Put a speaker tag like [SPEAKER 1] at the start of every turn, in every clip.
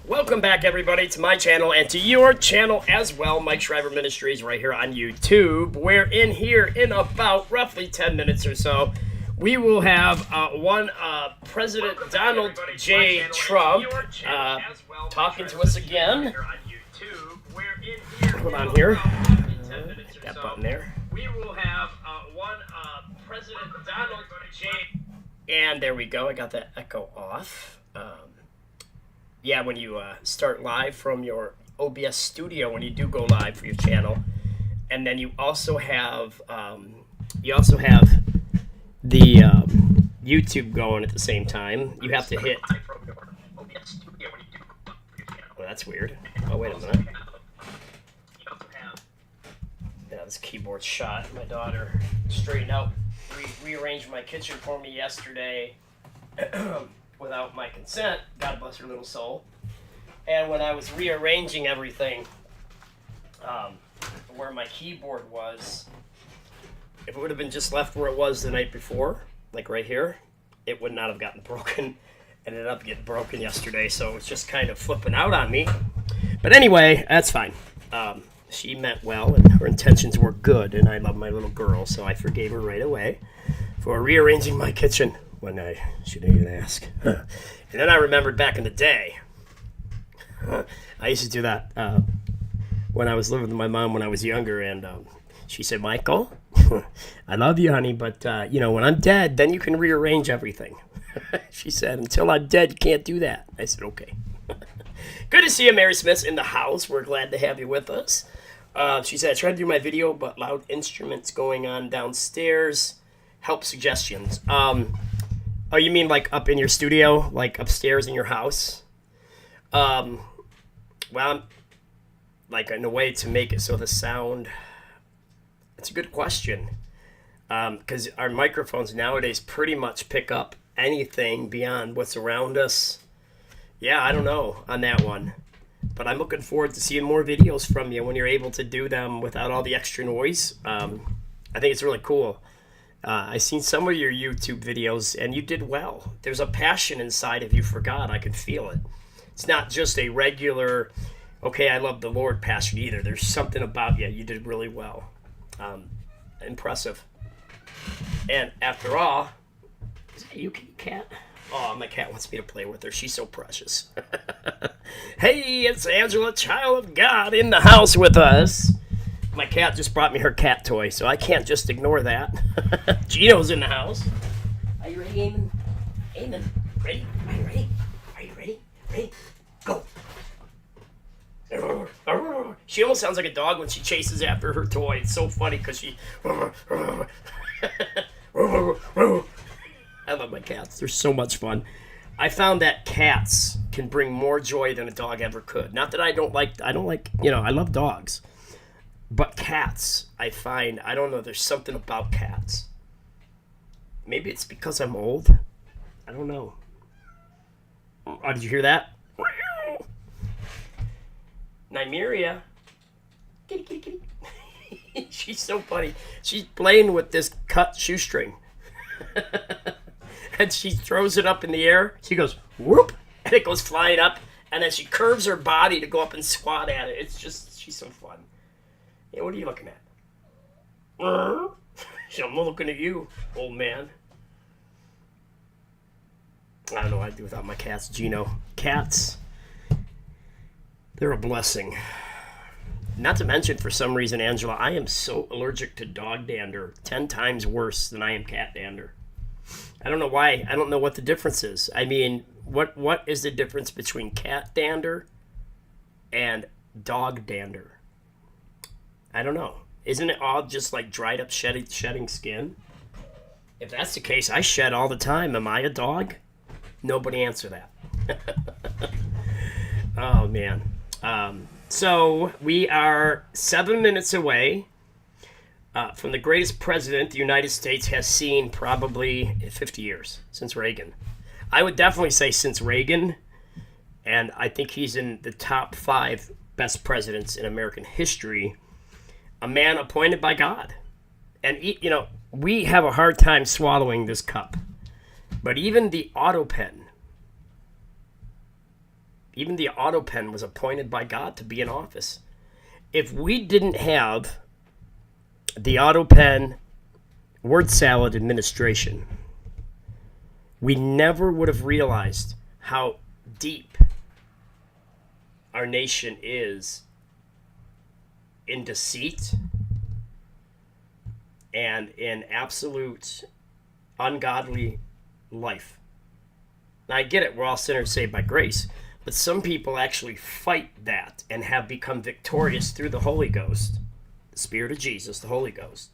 [SPEAKER 1] Welcome back, everybody, to my channel and to your channel as well, Mike Shriver Ministries, right here on YouTube. Where in about roughly 10 minutes or so, we will have President Donald J. Trump talking to us again. Hold on here. That button there. We will have President Donald J. And there we go. I got that echo off. Yeah, when you start live from your OBS studio, when you do go live for your channel, and then you also have the YouTube going at the same time. You have to hit. Oh, that's weird. Oh, wait a minute. Yeah, this keyboard's shot. My daughter straightened out, rearranged my kitchen for me yesterday. Without my consent, God bless her little soul. And when I was rearranging everything, where my keyboard was, if it would have been just left where it was the night before, like right here, it would not have gotten broken. It ended up getting broken yesterday, so it's just kind of flipping out on me. But anyway, that's fine. She meant well, and her intentions were good, and I love my little girl, so I forgave her right away for rearranging my kitchen. When I shouldn't even ask. And then I remembered back in the day, I used to do that when I was living with my mom when I was younger, and she said, Michael, I love you, honey, but, when I'm dead, then you can rearrange everything. She said, until I'm dead, you can't do that. I said, okay. Good to see you, Mary Smith's in the house. We're glad to have you with us. She said, I tried to do my video, but loud instruments going on downstairs. Help suggestions. Oh, you mean like up in your studio, like upstairs in your house? Well, like in a way to make it so the sound. It's a good question, because our microphones nowadays pretty much pick up anything beyond what's around us. Yeah, I don't know on that one, but I'm looking forward to seeing more videos from you when you're able to do them without all the extra noise. I think it's really cool. I seen some of your YouTube videos, and you did well. There's a passion inside of you for God. I can feel it. It's not just a regular, okay, I love the Lord passion either. There's something about you. You did really well. Impressive. And after all, is that you, cat? Oh, my cat wants me to play with her. She's so precious. Hey, it's Angela, child of God, in the house with us. My cat just brought me her cat toy, so I can't just ignore that. Gino's in the house. Are you ready, Eamon? Eamon, ready? Are you ready? Are you ready? Ready? Go. She almost sounds like a dog when she chases after her toy. It's so funny because she... I love my cats. They're so much fun. I found that cats can bring more joy than a dog ever could. Not that I love dogs. But cats, I find, I don't know, there's something about cats. Maybe it's because I'm old. I don't know. Oh, did you hear that? Nymeria. Kitty, kitty, kitty. She's so funny. She's playing with this cut shoestring. And she throws it up in the air. She goes, whoop, and it goes flying up. And then she curves her body to go up and squat at it. It's just, she's so fun. Yeah, what are you looking at? I'm looking at you, old man. I don't know what I'd do without my cats, Gino. Cats, they're a blessing. Not to mention, for some reason, Angela, I am so allergic to dog dander, 10 times worse than I am cat dander. I don't know why. I don't know what the difference is. I mean, what is the difference between cat dander and dog dander? I don't know. Isn't it all just like dried up shedding skin? If that's the case, I shed all the time. Am I a dog? Nobody answer that. Oh, man. So we are 7 minutes away from the greatest president the United States has seen probably 50 years, since Reagan. I would definitely say since Reagan, and I think he's in the top 5 best presidents in American history. A man appointed by God. And, we have a hard time swallowing this cup. But even the auto pen, Even the auto pen was appointed by God to be in office. If we didn't have the auto pen word salad administration, we never would have realized how deep our nation is in deceit and in absolute ungodly life. Now, I get it, we're all sinners saved by grace, but some people actually fight that and have become victorious through the Holy Ghost, the Spirit of Jesus, the Holy Ghost,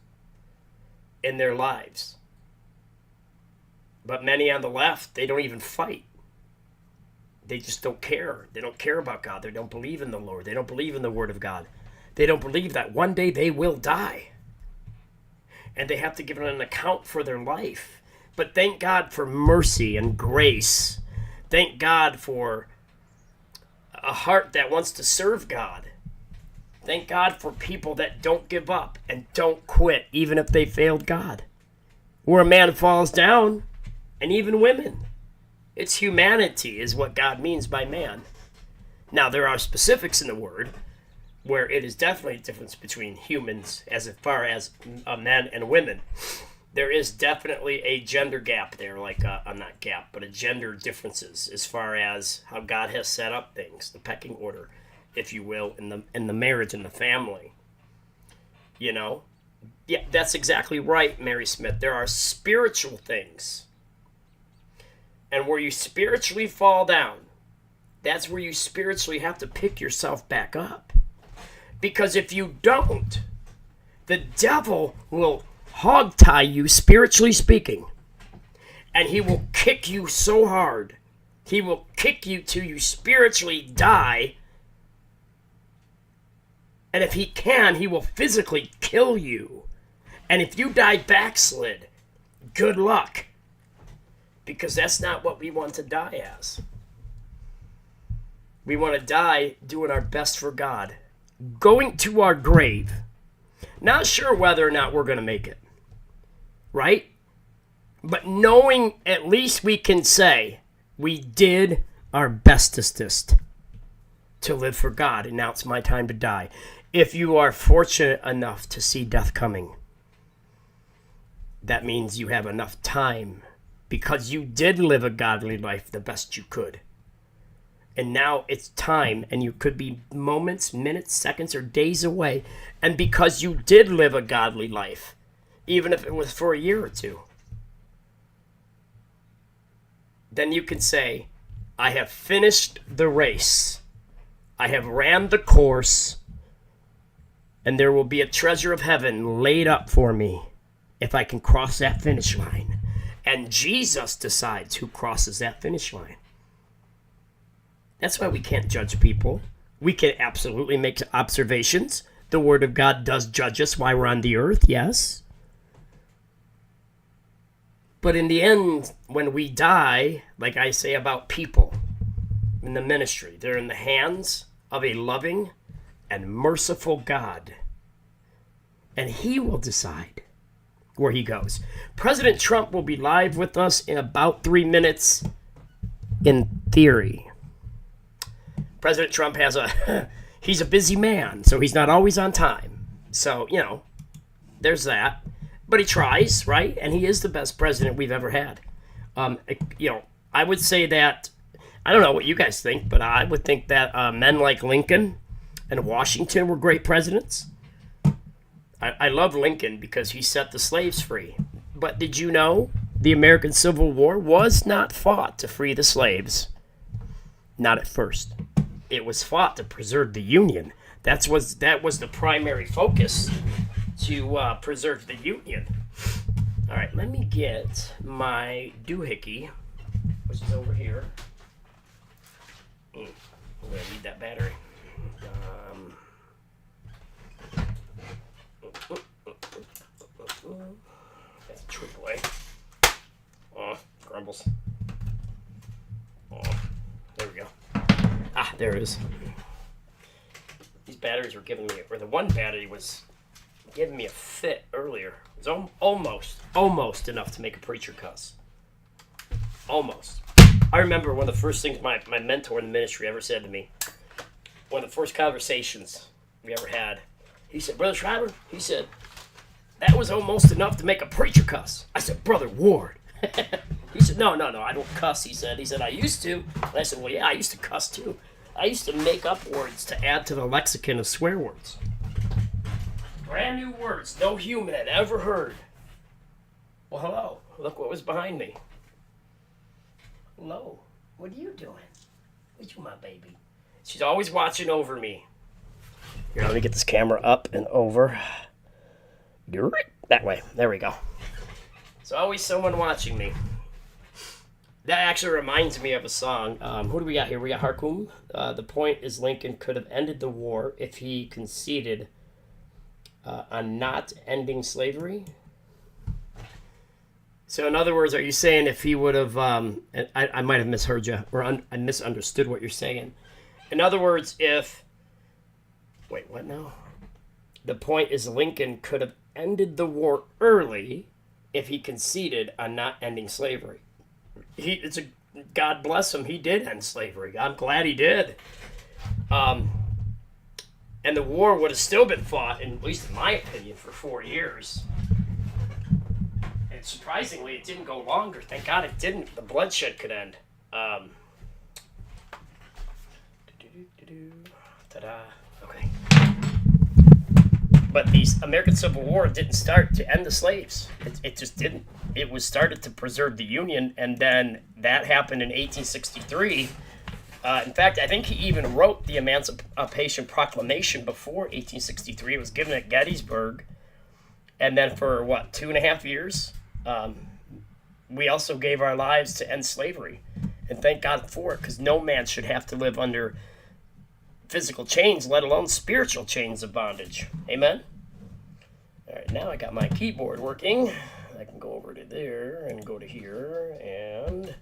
[SPEAKER 1] in their lives. But many on the left, they don't even fight. They just don't care. They don't care about God. They don't believe in the Lord. They don't believe in the Word of God. They don't believe that one day they will die. And they have to give an account for their life. But thank God for mercy and grace. Thank God for a heart that wants to serve God. Thank God for people that don't give up and don't quit, even if they failed God. Where a man falls down, and even women. It's humanity is what God means by man. Now, there are specifics in the word where it is definitely a difference between humans as far as men and women. There is definitely a gender gap there, not gap, but a gender differences as far as how God has set up things, the pecking order, if you will, in the marriage and the family. You know? Yeah, that's exactly right, Mary Smith. There are spiritual things. And where you spiritually fall down, that's where you spiritually have to pick yourself back up. Because if you don't, the devil will hog-tie you, spiritually speaking. And he will kick you so hard. He will kick you till you spiritually die. And if he can, he will physically kill you. And if you die backslid, good luck. Because that's not what we want to die as. We want to die doing our best for God. Going to our grave. Not sure whether or not we're going to make it. Right? But knowing at least we can say we did our bestest to live for God. And now it's my time to die. If you are fortunate enough to see death coming, that means you have enough time because you did live a godly life the best you could. And now it's time, and you could be moments, minutes, seconds, or days away. And because you did live a godly life, even if it was for a year or two, then you can say, I have finished the race. I have ran the course, and there will be a treasure of heaven laid up for me if I can cross that finish line. And Jesus decides who crosses that finish line. That's why we can't judge people. We can absolutely make observations. The Word of God does judge us while we're on the earth, yes. But in the end, when we die, like I say about people in the ministry, they're in the hands of a loving and merciful God. And He will decide where He goes. President Trump will be live with us in about 3 minutes, in theory. President Trump he's a busy man, so he's not always on time. So, there's that. But he tries, right? And he is the best president we've ever had. I would say that, I don't know what you guys think, but I would think that men like Lincoln and Washington were great presidents. I love Lincoln because he set the slaves free. But did you know the American Civil War was not fought to free the slaves? Not at first. It was fought to preserve the Union. That was the primary focus, to preserve the Union. All right, let me get my doohickey, which is over here. I'm going to need that battery. That's a AAA. Oh, grumbles. Oh, there we go. Ah, there it is. These batteries were giving me, or the one battery was giving me a fit earlier. It was almost enough to make a preacher cuss. Almost. I remember one of the first things my mentor in the ministry ever said to me, one of the first conversations we ever had. He said, Brother Schreiber, he said, that was almost enough to make a preacher cuss. I said, Brother Ward. He said, no, I don't cuss, he said. He said, I used to. And I said, well, yeah, I used to cuss too. I used to make up words to add to the lexicon of swear words. Brand new words no human had ever heard. Well, hello. Look what was behind me. Hello. What are you doing? What you, my baby? She's always watching over me. Here, let me get this camera up and over. That way. There we go. There's always someone watching me. That actually reminds me of a song. Who do we got here? We got Harkum. The point is Lincoln could have ended the war if he conceded on not ending slavery. So in other words, are you saying if he would have, I might have misheard you, or I misunderstood what you're saying. In other words, wait, what now? The point is Lincoln could have ended the war early if he conceded on not ending slavery. God bless him, he did end slavery. I'm glad he did. And the war would have still been fought, at least in my opinion, for 4 years. And surprisingly, it didn't go longer. Thank God it didn't. The bloodshed could end. Ta-da. Okay. But the American Civil War didn't start to end the slaves. It just didn't. It was started to preserve the Union, and then that happened in 1863. In fact, I think he even wrote the Emancipation Proclamation before 1863. It was given at Gettysburg. And then for, 2.5 years, we also gave our lives to end slavery. And thank God for it, because no man should have to live under physical chains, let alone spiritual chains of bondage. Amen? All right, now I got my keyboard working. I can go over to there and go to here and...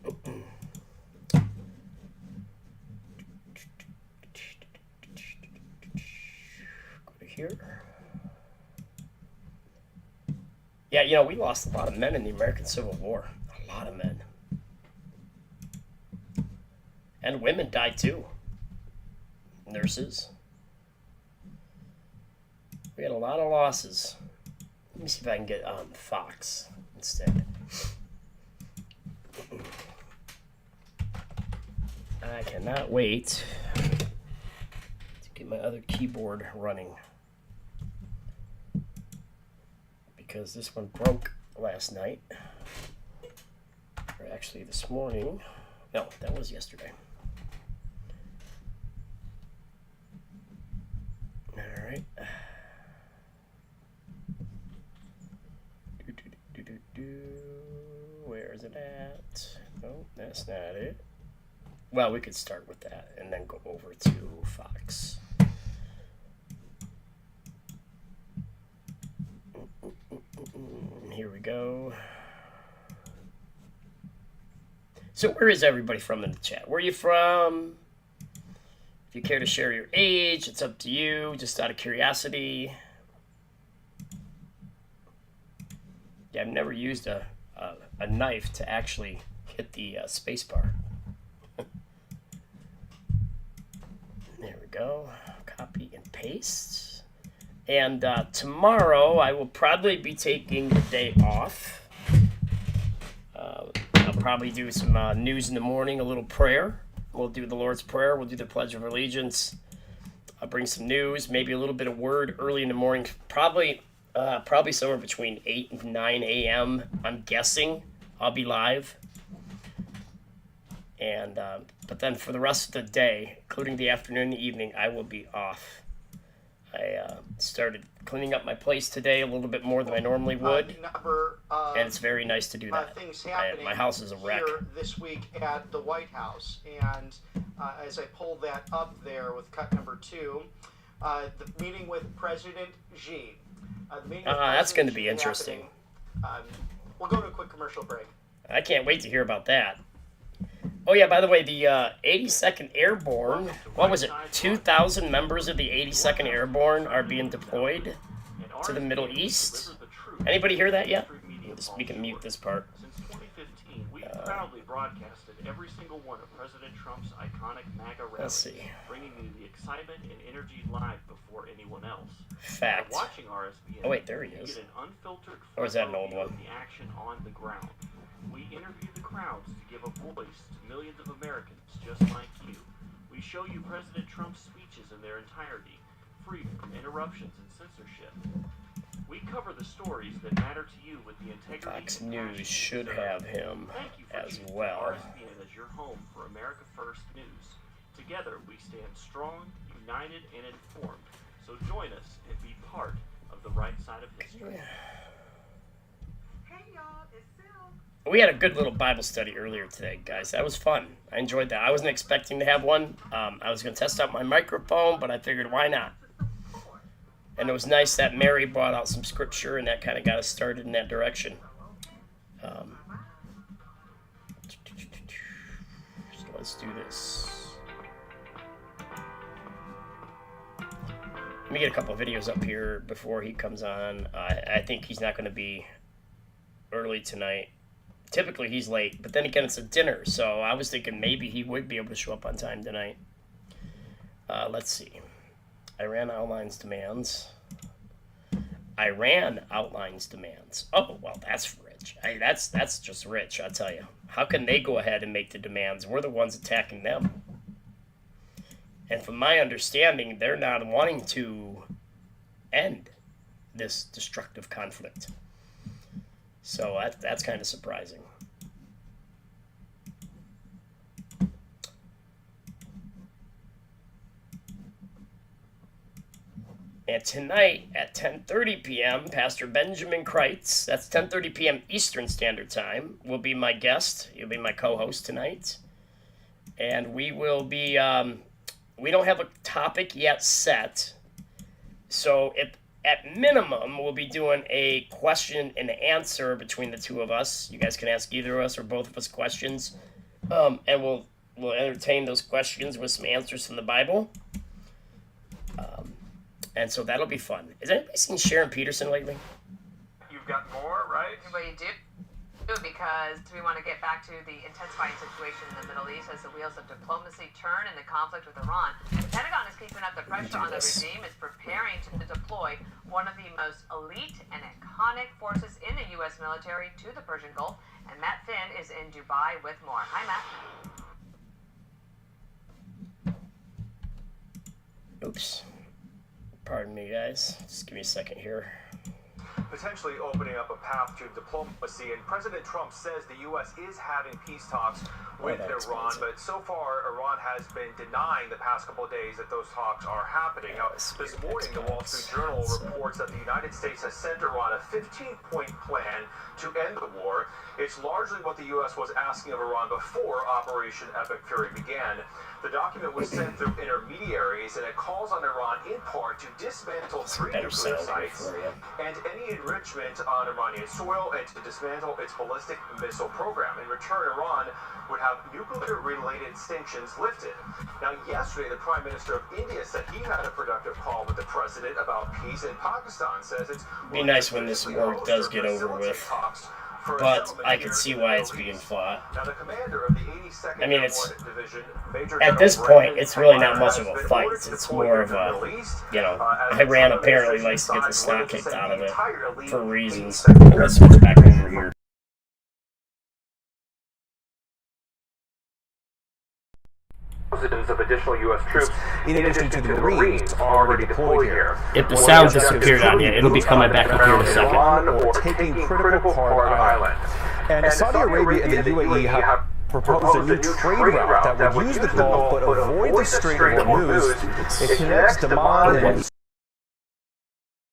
[SPEAKER 1] go to here. Yeah, we lost a lot of men in the American Civil War. A lot of men. And women died too. Nurses. We had a lot of losses. Let me see if I can get Fox instead. I cannot wait to get my other keyboard running. Because this one broke last night. Or actually this morning. No, that was yesterday. Alright. Where is it at? No, that's not it. Well, we could start with that and then go over to Fox. Here we go. So where is everybody from in the chat? Where are you from? If you care to share your age, it's up to you, just out of curiosity. Yeah, I've never used a knife to actually hit the space bar. There we go. Copy and paste. And tomorrow I will probably be taking the day off. I'll probably do some news in the morning, a little prayer. We'll do the Lord's Prayer. We'll do the Pledge of Allegiance. I'll bring some news, maybe a little bit of word early in the morning. Probably somewhere between 8 and 9 a.m. I'm guessing I'll be live. And but then for the rest of the day, including the afternoon and the evening, I will be off. I started cleaning up my place today a little bit more than I normally would, and it's very nice to do that. My house is a wreck.
[SPEAKER 2] Here this week at the White House, and as I pulled that up there with cut number 2, the meeting with President Xi.
[SPEAKER 1] That's going to be interesting.
[SPEAKER 2] We'll go to a quick commercial break.
[SPEAKER 1] I can't wait to hear about that. Oh yeah, by the way, the 82nd Airborne, what was it, 2,000 members of the 82nd Airborne are being deployed to the Middle East? Anybody hear that yet? we can mute this part.
[SPEAKER 3] Since 2015, we've proudly broadcasted every single one of President Trump's iconic MAGA rallies,
[SPEAKER 1] Let's see.
[SPEAKER 3] bringing you the excitement and energy live before anyone else.
[SPEAKER 1] Fact.
[SPEAKER 3] By watching RSBN,
[SPEAKER 1] Oh wait, there he
[SPEAKER 3] you
[SPEAKER 1] is.
[SPEAKER 3] get an unfiltered
[SPEAKER 1] Or is that an old
[SPEAKER 3] overview
[SPEAKER 1] one?
[SPEAKER 3] of the action on the ground. We interview the crowds to give a voice to millions of Americans just like you. We show you President Trump's speeches in their entirety, free from interruptions and censorship. We cover the stories that matter to you with the integrity
[SPEAKER 1] Fox
[SPEAKER 3] and
[SPEAKER 1] News
[SPEAKER 3] passion
[SPEAKER 1] should
[SPEAKER 3] you deserve.
[SPEAKER 1] have him
[SPEAKER 3] Thank you for
[SPEAKER 1] as
[SPEAKER 3] choosing
[SPEAKER 1] well.
[SPEAKER 3] RSBN as your home for America First News. Together, we stand strong, united, and informed. So join us and be part of the right side of history.
[SPEAKER 4] Hey y'all, it's Sil.
[SPEAKER 1] We had a good little Bible study earlier today, guys. That was fun. I enjoyed that. I wasn't expecting to have one. I was going to test out my microphone, but I figured why not? And it was nice that Mary brought out some scripture, and that kind of got us started in that direction. So let's do this. Let me get a couple of videos up here before he comes on. I think he's not going to be early tonight. Typically he's late, but then again it's a dinner, so I was thinking maybe he would be able to show up on time tonight. Let's see. Iran outlines demands. Iran outlines demands. Oh, well, that's rich. That's just rich, I'll tell you. How can they go ahead and make the demands? We're the ones attacking them. And from my understanding, they're not wanting to end this destructive conflict. So that's kind of surprising. And tonight at 10:30 p.m., Pastor Benjamin Kreitz, that's 10:30 p.m. Eastern Standard Time, will be my guest. He'll be my co-host tonight. And we will be, we don't have a topic yet set. So at minimum, we'll be doing a question and answer between the two of us. You guys can ask either of us or both of us questions. And we'll entertain those questions with some answers from the Bible. And so that'll be fun. Has anybody seen Sharon Peterson lately?
[SPEAKER 5] You've got more, right?
[SPEAKER 4] Well, you do because we want to get back to the intensifying situation in the Middle East as the wheels of diplomacy turn in the conflict with Iran. The Pentagon is keeping up the pressure on the regime. It's preparing to deploy one of the most elite and iconic forces in the U.S. military to the Persian Gulf. And Matt Finn is in Dubai with more. Hi, Matt.
[SPEAKER 1] Oops. Pardon me, guys. Just give me a second here.
[SPEAKER 5] Potentially opening up a path to diplomacy, and President Trump says the U.S. is having peace talks with Iran, but so far Iran has been denying the past couple of days that those talks are happening. Now, this morning, the Wall Street Journal reports that the United States has sent Iran a 15-point plan to end the war. It's largely what the U.S. was asking of Iran before Operation Epic Fury began. The document was sent through intermediaries, and it calls on Iran in part to dismantle 3 nuclear sites and any enrichment on Iranian soil, and to dismantle its ballistic missile program. In return, Iran would have nuclear-related sanctions lifted. Now, yesterday, the Prime Minister of India said he had a productive call with the president about peace, and Pakistan says it's
[SPEAKER 1] be nice when this war does get over with. But I can see why it's being fought. I mean, it's at this point, it's really not much of a fight. It's more of a, you know, Iran apparently likes to get the snot kicked out of it for reasons. Let's switch back over here.
[SPEAKER 5] Thousands of additional U.S. troops, in addition to the Marines already deployed here.
[SPEAKER 1] If the sound disappeared on you, it'll be coming back up here in a second.
[SPEAKER 5] Or taking critical part of Ireland. And Saudi Arabia and the UAE have proposed a new trade route that would use the Gulf but avoid the Strait of Hormuz. It connects Daman and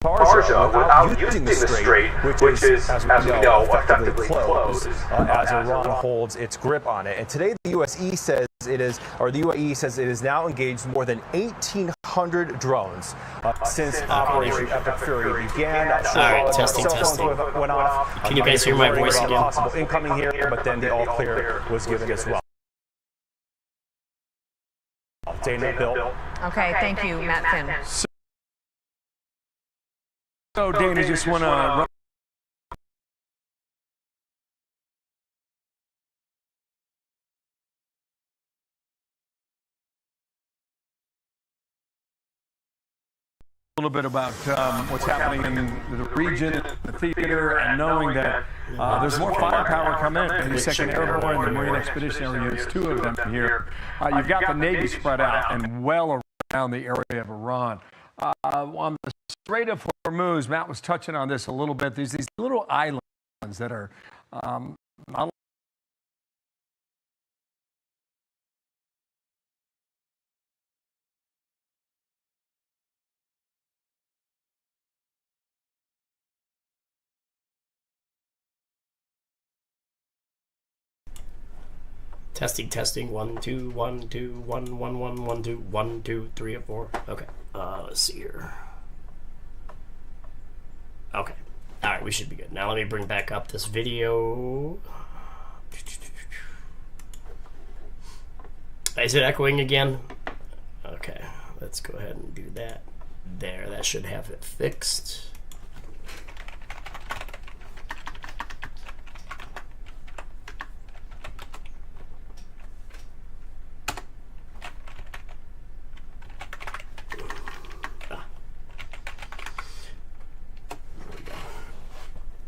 [SPEAKER 5] Sharjah without using the strait, which is, as we know, effectively closed as Iran holds its grip on it. And today the USE says it is, or the UAE says it is now engaged more than 1,800 drones since Operation Epic Fury began.
[SPEAKER 1] All right, testing.
[SPEAKER 5] Went off.
[SPEAKER 1] Can you guys hear my voice again?
[SPEAKER 5] Possible incoming here, but then the all clear was given as well. Dana, Bill.
[SPEAKER 4] Okay, thank you, Matt Finn.
[SPEAKER 6] So, Dana, just want to little bit about what's happening in the region, the theater, and knowing that there's more firepower coming in the 2nd Airborne and the Marine Expeditionary Units, 2 of them here. You've got the Navy spread out and well around the area of Iran. On the Strait of Hormuz, Matt was touching on this a little bit. There's these little islands that are not
[SPEAKER 1] Testing. 1 2 1 2 1 1 1 1 2 1 2 3 and 4. Okay. Let's see here. Okay. All right, we should be good. Now let me bring back up this video. Is it echoing again? Okay. Let's go ahead and do that. There. That should have it fixed.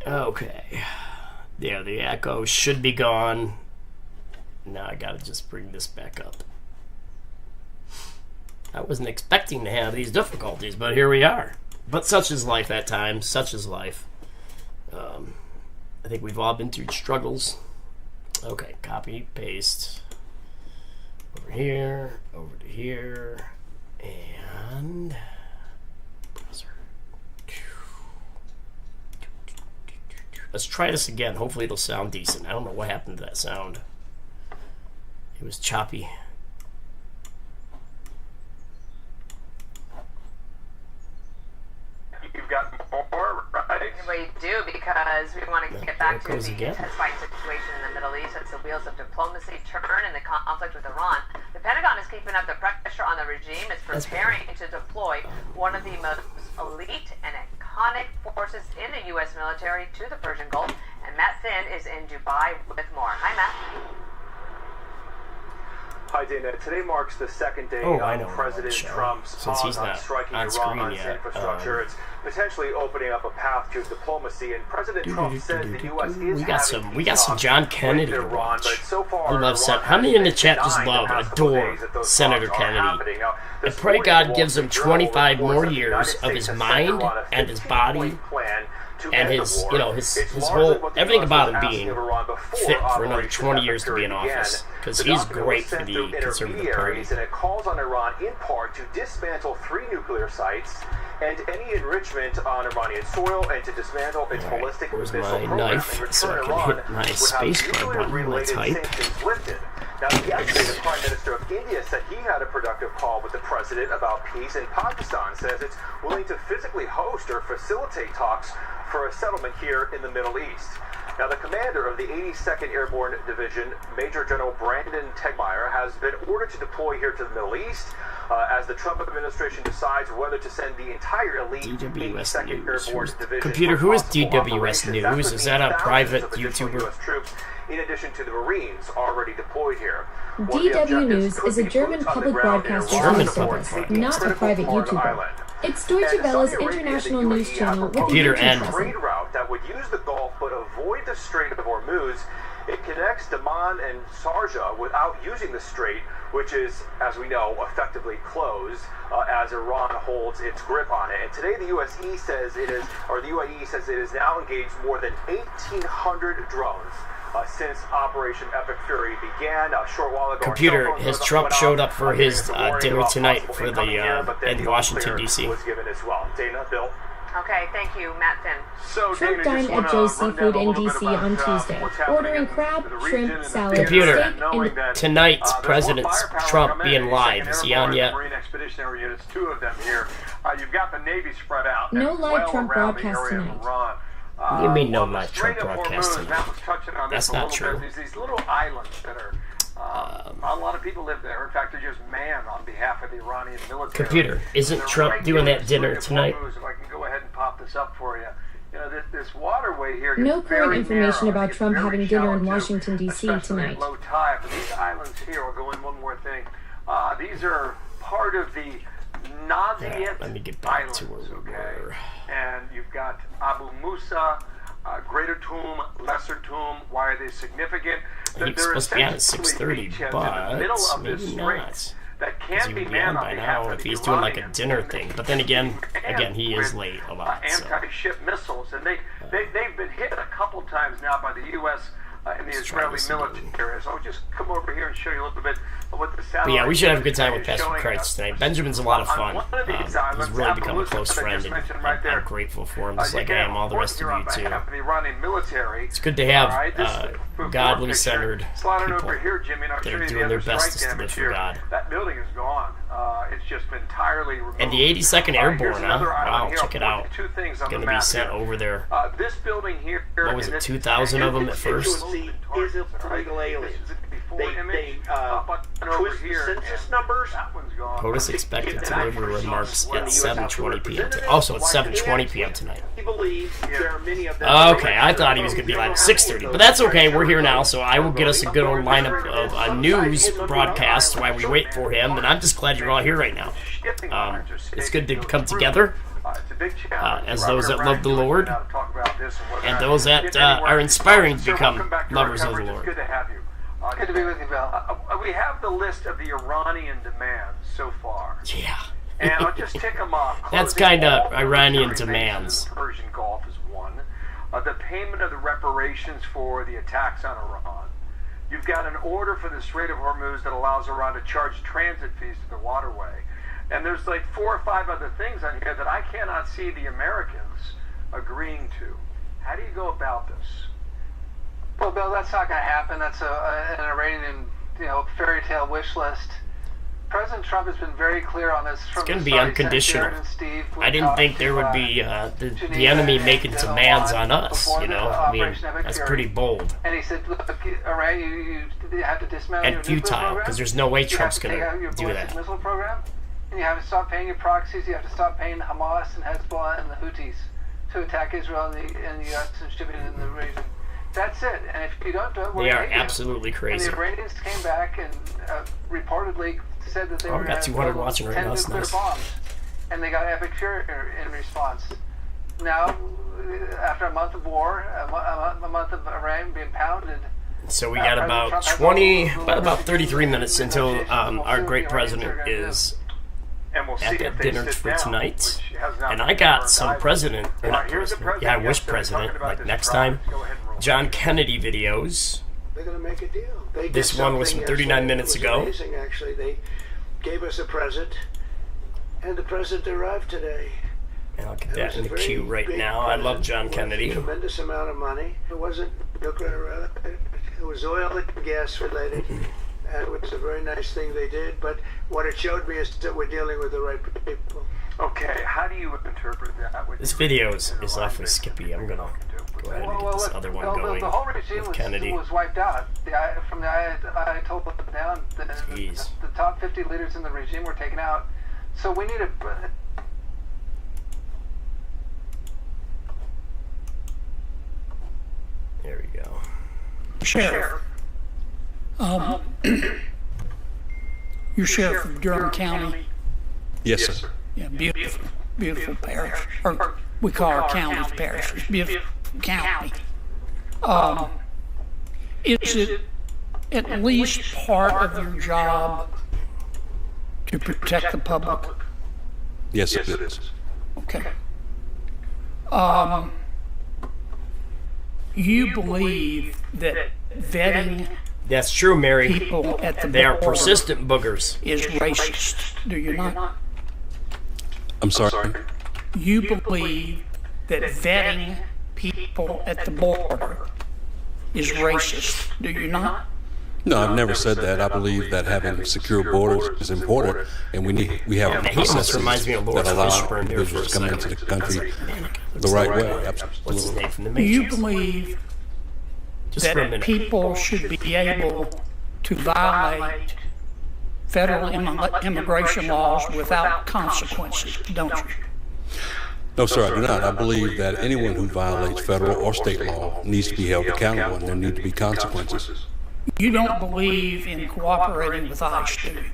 [SPEAKER 1] Okay. Yeah, the echo should be gone. Now I gotta just bring this back up. I wasn't expecting to have these difficulties, but here we are. But such is life at times. Such is life. I think we've all been through struggles. Okay, copy, paste. Over here, over to here, and... Let's try this again. Hopefully it'll sound decent. I don't know what happened to that sound. It was choppy.
[SPEAKER 5] You've got more, right?
[SPEAKER 4] We do, because we want to get back to the intensifying situation in the Middle East as the wheels of diplomacy turn in the conflict with Iran. The Pentagon is keeping up the pressure on the regime. It's preparing to deploy one of the most elite and iconic forces in the U.S. military to the Persian Gulf. And Matt Finn is in Dubai with more. Hi, Matt.
[SPEAKER 5] Hi, Dana. Today marks the 2nd day of President Trump's pause on striking Iran's infrastructure. It's potentially opening up a path to diplomacy, and President Trump says the U.S. is
[SPEAKER 1] we got some John Kennedy to watch.
[SPEAKER 5] But so far,
[SPEAKER 1] I love how many in the chat just love, adore Senator Kennedy? I pray God gives him 25 more years of his mind and his body and his, you know, his whole, everything about him being fit for another 20 years to be in office, because he's great for the conservative party.
[SPEAKER 5] And it calls on Iran in part to dismantle 3 nuclear sites and any enrichment on Iranian soil, and to dismantle its ballistic missile program.
[SPEAKER 1] Knife so I can hit my spacebar button. Let's type.
[SPEAKER 5] Now, yesterday, the Prime Minister of India said he had a productive call with the President about peace, and Pakistan says it's willing to physically host or facilitate talks for a settlement here in the Middle East. Now, the commander of the 82nd Airborne Division, Major General Brandon Tegmeyer, has been ordered to deploy here to the Middle East as the Trump administration decides whether to send the entire elite 82nd Airborne Division.
[SPEAKER 1] Computer, who is DWS News? Is that a private YouTuber?
[SPEAKER 5] In addition to the Marines already deployed here.
[SPEAKER 7] DW News is a German public broadcaster news service, not a private YouTuber. It's Deutsche Welle's international news channel with a YouTube
[SPEAKER 5] trade route that would use the Gulf but avoid the Strait of Hormuz. It connects Daman and Sharjah without using the strait, which is, as we know, effectively closed as Iran holds its grip on it. And today the UAE says it is, or the UAE says it has now engaged more than 1,800 drones since Operation Epic Fury began a short while ago.
[SPEAKER 1] Computer, has Trump showed up for his dinner tonight for the in Washington, D.C.?
[SPEAKER 5] Was given as well. Dana, Bill.
[SPEAKER 4] Okay, thank you, Matt Finn.
[SPEAKER 5] So,
[SPEAKER 7] Trump dined at Joe's Seafood in D.C. on Tuesday, ordering crab, shrimp, salad,
[SPEAKER 1] Computer,
[SPEAKER 7] steak, and...
[SPEAKER 1] Tonight's President Trump being live. Is he on yet?
[SPEAKER 6] Marine Expeditionary Units, 2 of them here. You've got the Navy spread out.
[SPEAKER 7] No live Trump broadcast tonight.
[SPEAKER 1] You mean no live Trump broadcast tonight? That's not true.
[SPEAKER 6] There's these little islands that are... a lot of people live there. In fact, they're just manned on behalf of the Iranian military.
[SPEAKER 1] Computer, isn't Trump doing that dinner tonight?
[SPEAKER 6] If I can go ahead and pop this up for you. You know, this waterway here.
[SPEAKER 7] No current information about Trump having dinner in Washington, D.C. tonight.
[SPEAKER 6] Low tide. But these islands here, we'll go in one more thing. These are part of the
[SPEAKER 8] nauseate
[SPEAKER 1] let me get back to
[SPEAKER 8] violence,
[SPEAKER 1] where we
[SPEAKER 8] okay?
[SPEAKER 1] were.
[SPEAKER 8] And you've got Abu Musa, Greater Tomb, Lesser Tomb. Why are they significant?
[SPEAKER 1] He was supposed to be out at 6:30, but maybe not.
[SPEAKER 8] That
[SPEAKER 1] Because
[SPEAKER 8] can't
[SPEAKER 1] he
[SPEAKER 8] be
[SPEAKER 1] would be on
[SPEAKER 8] manned
[SPEAKER 1] by
[SPEAKER 8] on behalf
[SPEAKER 1] now
[SPEAKER 8] of
[SPEAKER 1] if
[SPEAKER 8] the
[SPEAKER 1] he's doing like a
[SPEAKER 8] Iranians.
[SPEAKER 1] dinner thing. But then again, he is late a lot. So.
[SPEAKER 8] Anti-ship missiles, and they've been hit a couple times now by the U.S. And the Israeli military. So I'll just come over here and show you a little bit of what the satellite.
[SPEAKER 1] But yeah, we should have a good time with
[SPEAKER 8] is
[SPEAKER 1] Pastor
[SPEAKER 8] showing
[SPEAKER 1] Kreitz
[SPEAKER 8] us.
[SPEAKER 1] tonight. Benjamin's a lot of fun.
[SPEAKER 8] On one of these
[SPEAKER 1] He's really become a close
[SPEAKER 8] that I
[SPEAKER 1] friend,
[SPEAKER 8] just
[SPEAKER 1] and
[SPEAKER 8] mentioned right there,
[SPEAKER 1] I'm grateful for him, just
[SPEAKER 8] you
[SPEAKER 1] like
[SPEAKER 8] can
[SPEAKER 1] I
[SPEAKER 8] have
[SPEAKER 1] am all the rest of
[SPEAKER 8] report
[SPEAKER 1] you
[SPEAKER 8] here on
[SPEAKER 1] too.
[SPEAKER 8] behalf of the Iranian military.
[SPEAKER 1] It's good to have
[SPEAKER 8] All right, this is the before
[SPEAKER 1] godly
[SPEAKER 8] picture.
[SPEAKER 1] centered
[SPEAKER 8] Slide it
[SPEAKER 1] people
[SPEAKER 8] over here, Jimmy, and I'll
[SPEAKER 1] that
[SPEAKER 8] show
[SPEAKER 1] are
[SPEAKER 8] you
[SPEAKER 1] doing
[SPEAKER 8] the
[SPEAKER 1] their
[SPEAKER 8] other
[SPEAKER 1] best
[SPEAKER 8] strike
[SPEAKER 1] to live
[SPEAKER 8] damage
[SPEAKER 1] for
[SPEAKER 8] here.
[SPEAKER 1] God.
[SPEAKER 8] That building is gone. It's just been entirely removed.
[SPEAKER 1] And the 82nd Airborne,
[SPEAKER 8] Here's another
[SPEAKER 1] huh?
[SPEAKER 8] island
[SPEAKER 1] Wow,
[SPEAKER 8] here.
[SPEAKER 1] check it
[SPEAKER 8] I'll
[SPEAKER 1] out.
[SPEAKER 8] point to two things on
[SPEAKER 1] Going
[SPEAKER 8] the
[SPEAKER 1] to be
[SPEAKER 8] map
[SPEAKER 1] sent
[SPEAKER 8] here.
[SPEAKER 1] over there.
[SPEAKER 8] This building here.
[SPEAKER 1] What was it, 2,000 of them at first?
[SPEAKER 2] Is illegal aliens. They twist the census numbers.
[SPEAKER 8] That one's gone.
[SPEAKER 1] POTUS expected to deliver remarks at 7:20 p.m. Also, it's 7:20 p.m. tonight.
[SPEAKER 2] He believes there are many of them.
[SPEAKER 1] Okay, I thought he was going to be live at 6:30, but that's okay. We're here now, so I will get us a good old lineup of news broadcasts while we wait for him, and I'm just glad you're all here right now. It's good to come together as those that love the Lord and those that are inspiring to become lovers of the Lord.
[SPEAKER 8] Good to have you. Good to be with you, Bill. We have the list of the Iranian demands so far.
[SPEAKER 1] Yeah.
[SPEAKER 8] And I'll just tick them off.
[SPEAKER 1] That's
[SPEAKER 8] Closing
[SPEAKER 1] kinda
[SPEAKER 8] all military
[SPEAKER 1] Iranian
[SPEAKER 8] bases
[SPEAKER 1] demands.
[SPEAKER 8] in the Persian Gulf is one. The payment of the reparations for the attacks on Iran. You've got an order for the Strait of Hormuz that allows Iran to charge transit fees to the waterway. And there's like 4 or 5 other things on here that I cannot see the Americans agreeing to. How do you go about this?
[SPEAKER 9] Well, Bill, that's not going to happen. That's an Iranian, fairy tale wish list. President Trump has been very clear on this.
[SPEAKER 1] It's going to be unconditional. I didn't think there would be the enemy making demands on us. I mean, that's pretty bold.
[SPEAKER 9] And he said, look, Iran, you have to dismantle
[SPEAKER 1] and
[SPEAKER 9] your nuclear
[SPEAKER 1] futile,
[SPEAKER 9] program.
[SPEAKER 1] because there's no way Trump's going
[SPEAKER 9] You have to take out your
[SPEAKER 1] to do
[SPEAKER 9] ballistic
[SPEAKER 1] that.
[SPEAKER 9] missile program, and you have to stop paying your proxies. You have to stop paying Hamas and Hezbollah and the Houthis to attack Israel and the U.S. and shipping it in the region. That's it. And if you don't do it,
[SPEAKER 1] They are absolutely
[SPEAKER 9] And
[SPEAKER 1] crazy.
[SPEAKER 9] the Iranians came back and reportedly said that they were
[SPEAKER 1] we got 200 watching right
[SPEAKER 9] 10
[SPEAKER 1] now. That's
[SPEAKER 9] nuclear
[SPEAKER 1] nice.
[SPEAKER 9] bombs, and they got epic fury in response. Now, after a month of war, a month of Iran being pounded.
[SPEAKER 1] So we got about 33 minutes until our great president is
[SPEAKER 8] And we'll see
[SPEAKER 1] at
[SPEAKER 8] if
[SPEAKER 1] that
[SPEAKER 8] they
[SPEAKER 1] dinner
[SPEAKER 8] sit
[SPEAKER 1] for
[SPEAKER 8] down,
[SPEAKER 1] tonight.
[SPEAKER 8] which has not
[SPEAKER 1] And
[SPEAKER 8] been
[SPEAKER 1] I got
[SPEAKER 8] confirmed
[SPEAKER 1] some
[SPEAKER 8] either.
[SPEAKER 1] president, or not
[SPEAKER 8] Here's the
[SPEAKER 1] president, yeah, I wish
[SPEAKER 8] yesterday
[SPEAKER 1] president,
[SPEAKER 8] talking about
[SPEAKER 1] like
[SPEAKER 8] this
[SPEAKER 1] next
[SPEAKER 8] product.
[SPEAKER 1] time,
[SPEAKER 8] Go ahead and roll.
[SPEAKER 1] John Kennedy videos.
[SPEAKER 10] They're going to make a deal. They
[SPEAKER 1] This
[SPEAKER 10] did
[SPEAKER 1] one was
[SPEAKER 10] something
[SPEAKER 1] from 39
[SPEAKER 10] yesterday
[SPEAKER 1] minutes
[SPEAKER 10] that was
[SPEAKER 1] ago.
[SPEAKER 10] Amazing, actually. They gave us a present, and the present arrived today.
[SPEAKER 1] And I'll get
[SPEAKER 10] It
[SPEAKER 1] that
[SPEAKER 10] was
[SPEAKER 1] in
[SPEAKER 10] a
[SPEAKER 1] the
[SPEAKER 10] very
[SPEAKER 1] queue right
[SPEAKER 10] big
[SPEAKER 1] now. I love
[SPEAKER 10] present.
[SPEAKER 1] John
[SPEAKER 10] It was
[SPEAKER 1] Kennedy.
[SPEAKER 10] a tremendous amount of money. It wasn't nuclear. It was oil and gas related. And it was a very nice thing they did. But what it showed me is that we're dealing with the right people.
[SPEAKER 8] Okay, how do you interpret that?
[SPEAKER 1] This video is awfully skippy. I'm going to go ahead and get this other one going
[SPEAKER 9] The whole regime
[SPEAKER 1] with Kennedy.
[SPEAKER 9] was wiped out. From the Ayatollah down, the top 50 leaders in the regime were taken out. So we need a...
[SPEAKER 1] There we go.
[SPEAKER 11] Sheriff. You're sheriff of Durham County.
[SPEAKER 12] Yes, sir.
[SPEAKER 11] Yeah, beautiful, beautiful parish. Or we call our counties parishes. Beautiful county. Is it at least part of your job to protect the public?
[SPEAKER 12] Yes, it is.
[SPEAKER 11] Okay. You believe that vetting
[SPEAKER 1] That's true, Mary.
[SPEAKER 11] people at the
[SPEAKER 1] They are
[SPEAKER 11] border
[SPEAKER 1] persistent boogers.
[SPEAKER 11] is racist, do you not?
[SPEAKER 12] I'm sorry.
[SPEAKER 11] You believe that vetting people at the border is racist, do you not?
[SPEAKER 12] No, I've never said that. I believe that having secure borders is important, and we have
[SPEAKER 1] He
[SPEAKER 12] processes
[SPEAKER 1] almost reminds me of Lord
[SPEAKER 12] that allow
[SPEAKER 1] Fishburne here for a
[SPEAKER 12] individuals to come into the
[SPEAKER 1] second.
[SPEAKER 12] country the right way.
[SPEAKER 1] What's his name from the
[SPEAKER 11] You
[SPEAKER 1] Matrix?
[SPEAKER 11] believe
[SPEAKER 1] Just for a
[SPEAKER 11] that
[SPEAKER 1] minute.
[SPEAKER 11] people should be able to violate federal immigration laws without consequences, don't you?
[SPEAKER 12] No, sir, I do not. I believe that anyone who violates federal or state law needs to be held accountable, and there need to be consequences.
[SPEAKER 11] You don't believe in cooperating with ICE, do you?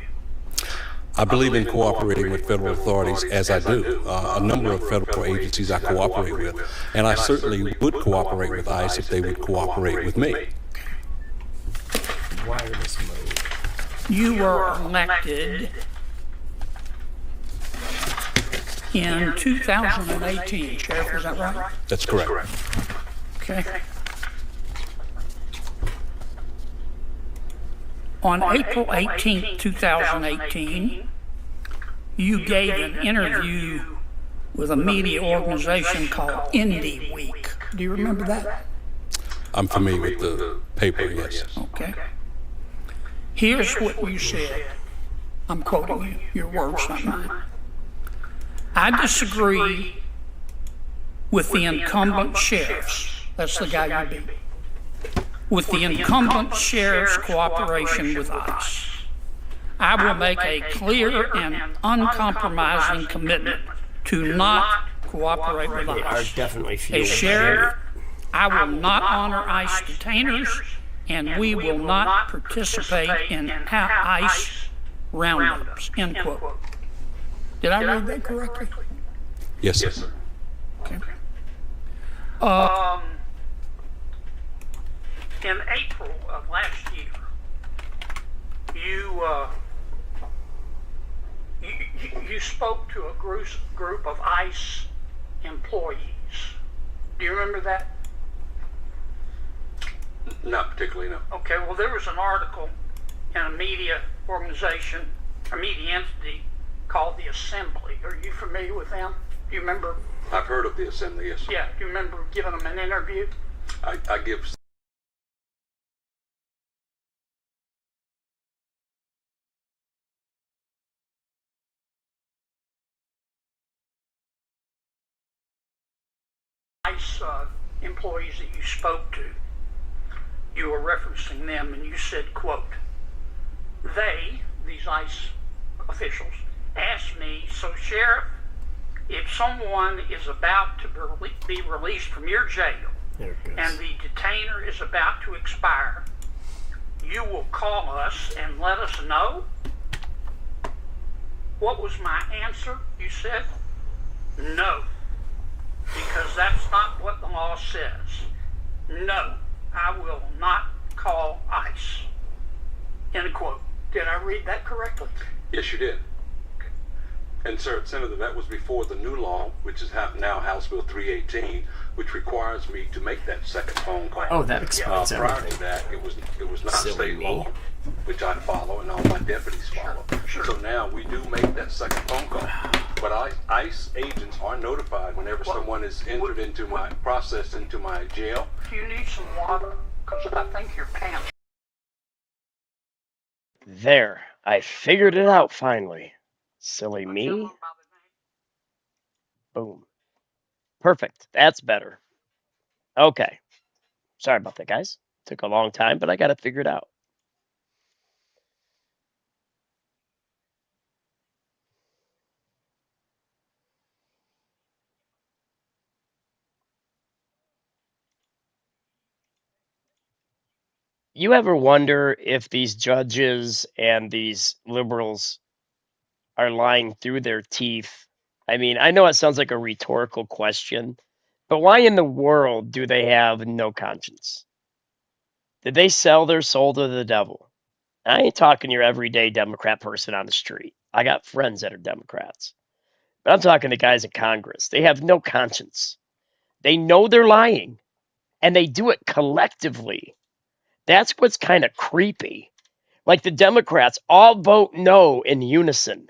[SPEAKER 12] I believe in cooperating with federal authorities, as I do. A number of federal agencies I cooperate with, and I certainly would cooperate with ICE if they would cooperate with me.
[SPEAKER 1] Wireless mode.
[SPEAKER 11] You were elected in 2018, Sheriff, is that right?
[SPEAKER 12] That's correct.
[SPEAKER 11] Okay. On April 18, 2018, you gave an interview with a media organization called Indie Week. Do you remember that?
[SPEAKER 12] I'm familiar with the paper, yes.
[SPEAKER 11] Okay. Here's what you said. I'm quoting you, your words, not mine. I disagree with the incumbent sheriffs. That's the guy you beat. With the incumbent sheriff's cooperation with ICE. I will make a clear and uncompromising commitment to not cooperate with
[SPEAKER 1] They are
[SPEAKER 11] ICE.
[SPEAKER 1] definitely
[SPEAKER 11] As
[SPEAKER 1] fueling
[SPEAKER 11] sheriff, I will not honor ICE detainers, and we will not participate in ICE roundups, end quote. Did I read that correctly?
[SPEAKER 12] Yes, sir.
[SPEAKER 11] Okay. In April of last year, you spoke to a group of ICE employees. Do you remember that?
[SPEAKER 12] Not particularly, no.
[SPEAKER 11] Okay, well, there was an article in a media organization, a media entity called the Assembly. Are you familiar with them? Do you remember?
[SPEAKER 12] I've heard of the Assembly, yes.
[SPEAKER 11] Yeah, do you remember giving them an interview?
[SPEAKER 12] I give
[SPEAKER 11] ICE employees that you spoke to, you were referencing them, and you said, quote, these ICE officials, asked me, so Sheriff, if someone is about to be released from your jail and the detainer is about to expire, you will call us and let us know? What was my answer? You said, no, because that's not what the law says. No, I will not call ICE. End quote. Did I read that correctly?
[SPEAKER 12] Yes, you did. And, sir, Senator, that was before the new law, which is now House Bill 318, which requires me to make that second phone call.
[SPEAKER 1] Oh, that explains
[SPEAKER 12] Prior
[SPEAKER 1] everything.
[SPEAKER 12] to that, it was not
[SPEAKER 1] Silly
[SPEAKER 12] state
[SPEAKER 1] me.
[SPEAKER 12] law, which I follow and all my deputies follow. So now we do make that second phone call. But ICE agents are notified whenever someone is entered into my process into my jail.
[SPEAKER 11] Do you need some water? Because I think your pants.
[SPEAKER 13] There, I figured it out finally. Silly me. Boom. Perfect. That's better. Okay. Sorry about that, guys. Took a long time, but I got it figured out. You ever wonder if these judges and these liberals are lying through their teeth? I mean, I know it sounds like a rhetorical question, but why in the world do they have no conscience? Did they sell their soul to the devil? I ain't talking your everyday Democrat person on the street. I got friends that are Democrats. But I'm talking the guys in Congress. They have no conscience. They know they're lying, and they do it collectively. That's what's kind of creepy. Like the Democrats all vote no in unison,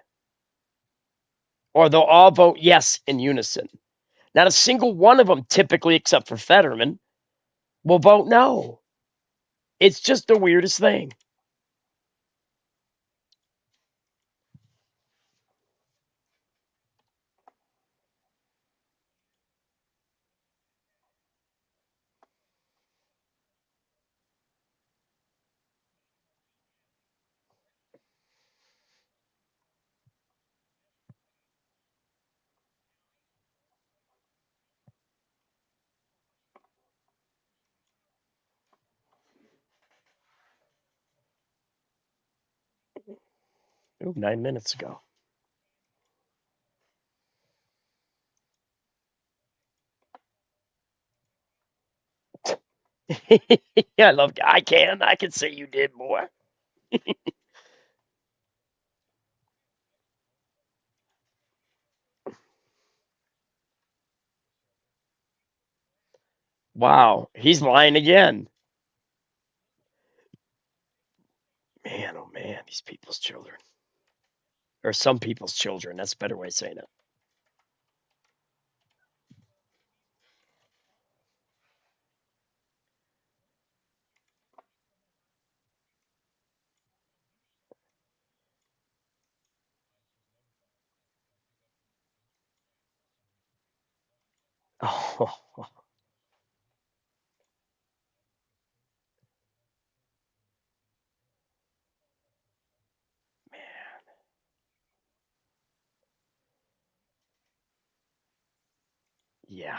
[SPEAKER 13] or they'll all vote yes in unison. Not a single one of them, typically, except for Fetterman, will vote no. It's just the weirdest thing. Ooh, 9 minutes ago. Yeah, I love. I can say you did, boy. Wow, he's lying again. Man, oh man, these people's children. Or some people's children. That's a better way of saying it. Oh, yeah.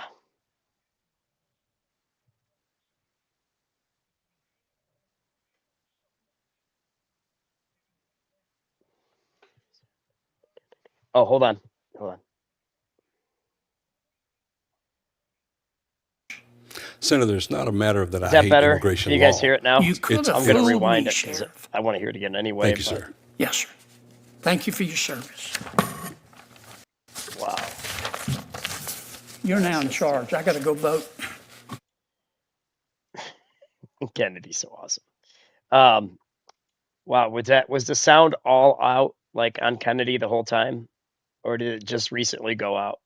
[SPEAKER 13] Oh, hold on. Hold on.
[SPEAKER 12] Senator, it's not a matter of that
[SPEAKER 13] Is
[SPEAKER 12] I
[SPEAKER 13] that
[SPEAKER 12] hate
[SPEAKER 13] better?
[SPEAKER 12] immigration
[SPEAKER 13] Can you guys
[SPEAKER 12] law.
[SPEAKER 13] hear it now?
[SPEAKER 11] You could have
[SPEAKER 13] I'm going to
[SPEAKER 11] fooled
[SPEAKER 13] rewind
[SPEAKER 11] me,
[SPEAKER 13] it because
[SPEAKER 11] Sheriff.
[SPEAKER 13] I want to hear it again anyway.
[SPEAKER 12] Thank you,
[SPEAKER 13] but
[SPEAKER 12] sir.
[SPEAKER 11] Yes, sir. Thank you for your service.
[SPEAKER 13] Wow.
[SPEAKER 11] You're now in charge. I got to go vote.
[SPEAKER 13] Kennedy's so awesome. Wow, was the sound all out like on Kennedy the whole time? Or did it just recently go out?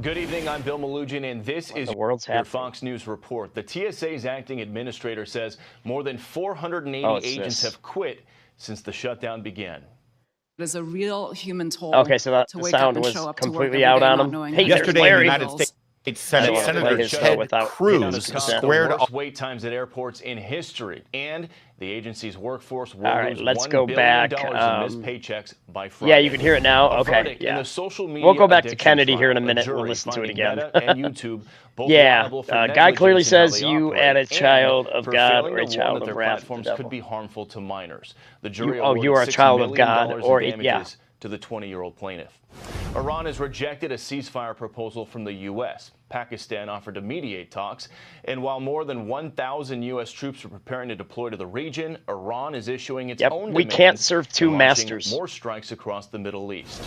[SPEAKER 14] Good evening, I'm Bill Malugin, and this is your Fox News report. The TSA's acting administrator says more than 480 agents have quit since the shutdown began.
[SPEAKER 15] There's a real human toll
[SPEAKER 13] Okay, so that
[SPEAKER 15] to
[SPEAKER 13] the
[SPEAKER 15] wake up
[SPEAKER 13] sound
[SPEAKER 15] and
[SPEAKER 13] was
[SPEAKER 15] show up to work
[SPEAKER 13] completely
[SPEAKER 15] every
[SPEAKER 13] out
[SPEAKER 15] day
[SPEAKER 13] on
[SPEAKER 15] not
[SPEAKER 13] him.
[SPEAKER 15] knowing
[SPEAKER 13] Hey,
[SPEAKER 15] how
[SPEAKER 13] there's
[SPEAKER 15] to
[SPEAKER 13] Larry.
[SPEAKER 15] United States
[SPEAKER 13] Senator Cruz
[SPEAKER 14] discussed the worst wait times at airports in history, and the agency's workforce will lose
[SPEAKER 13] let's
[SPEAKER 14] $1
[SPEAKER 13] go
[SPEAKER 14] billion
[SPEAKER 13] back.
[SPEAKER 14] in missed paychecks by Friday.
[SPEAKER 13] Yeah, you can hear it now.
[SPEAKER 14] A
[SPEAKER 13] Okay,
[SPEAKER 14] verdict in
[SPEAKER 13] yeah.
[SPEAKER 14] the social media
[SPEAKER 13] We'll go back to
[SPEAKER 14] addiction
[SPEAKER 13] Kennedy here in a
[SPEAKER 14] trial.
[SPEAKER 13] minute.
[SPEAKER 14] Jury
[SPEAKER 13] We'll listen to it
[SPEAKER 14] finding
[SPEAKER 13] again.
[SPEAKER 14] Meta and YouTube both
[SPEAKER 13] Yeah,
[SPEAKER 14] liable for
[SPEAKER 13] God clearly
[SPEAKER 14] negligence in how
[SPEAKER 13] says
[SPEAKER 14] they
[SPEAKER 13] you
[SPEAKER 14] operate
[SPEAKER 13] add a
[SPEAKER 14] and
[SPEAKER 13] child of
[SPEAKER 14] for
[SPEAKER 13] God
[SPEAKER 14] failing
[SPEAKER 13] or a
[SPEAKER 14] to warn
[SPEAKER 13] child
[SPEAKER 14] that
[SPEAKER 13] of
[SPEAKER 14] their
[SPEAKER 13] wrath of the
[SPEAKER 14] platforms
[SPEAKER 13] devil.
[SPEAKER 14] could be harmful to minors. The
[SPEAKER 13] You
[SPEAKER 14] jury
[SPEAKER 13] are
[SPEAKER 14] awarded
[SPEAKER 13] a
[SPEAKER 14] $6
[SPEAKER 13] child of
[SPEAKER 14] million
[SPEAKER 13] God
[SPEAKER 14] in
[SPEAKER 13] or
[SPEAKER 14] damages to the 20-year-old plaintiff. Iran has rejected a ceasefire proposal from the U.S. Pakistan offered to mediate talks, and while more than 1,000 U.S. troops are preparing to deploy to the region, Iran is issuing its own
[SPEAKER 13] we
[SPEAKER 14] demands
[SPEAKER 13] can't serve two
[SPEAKER 14] and launching
[SPEAKER 13] masters.
[SPEAKER 14] more strikes across the Middle East.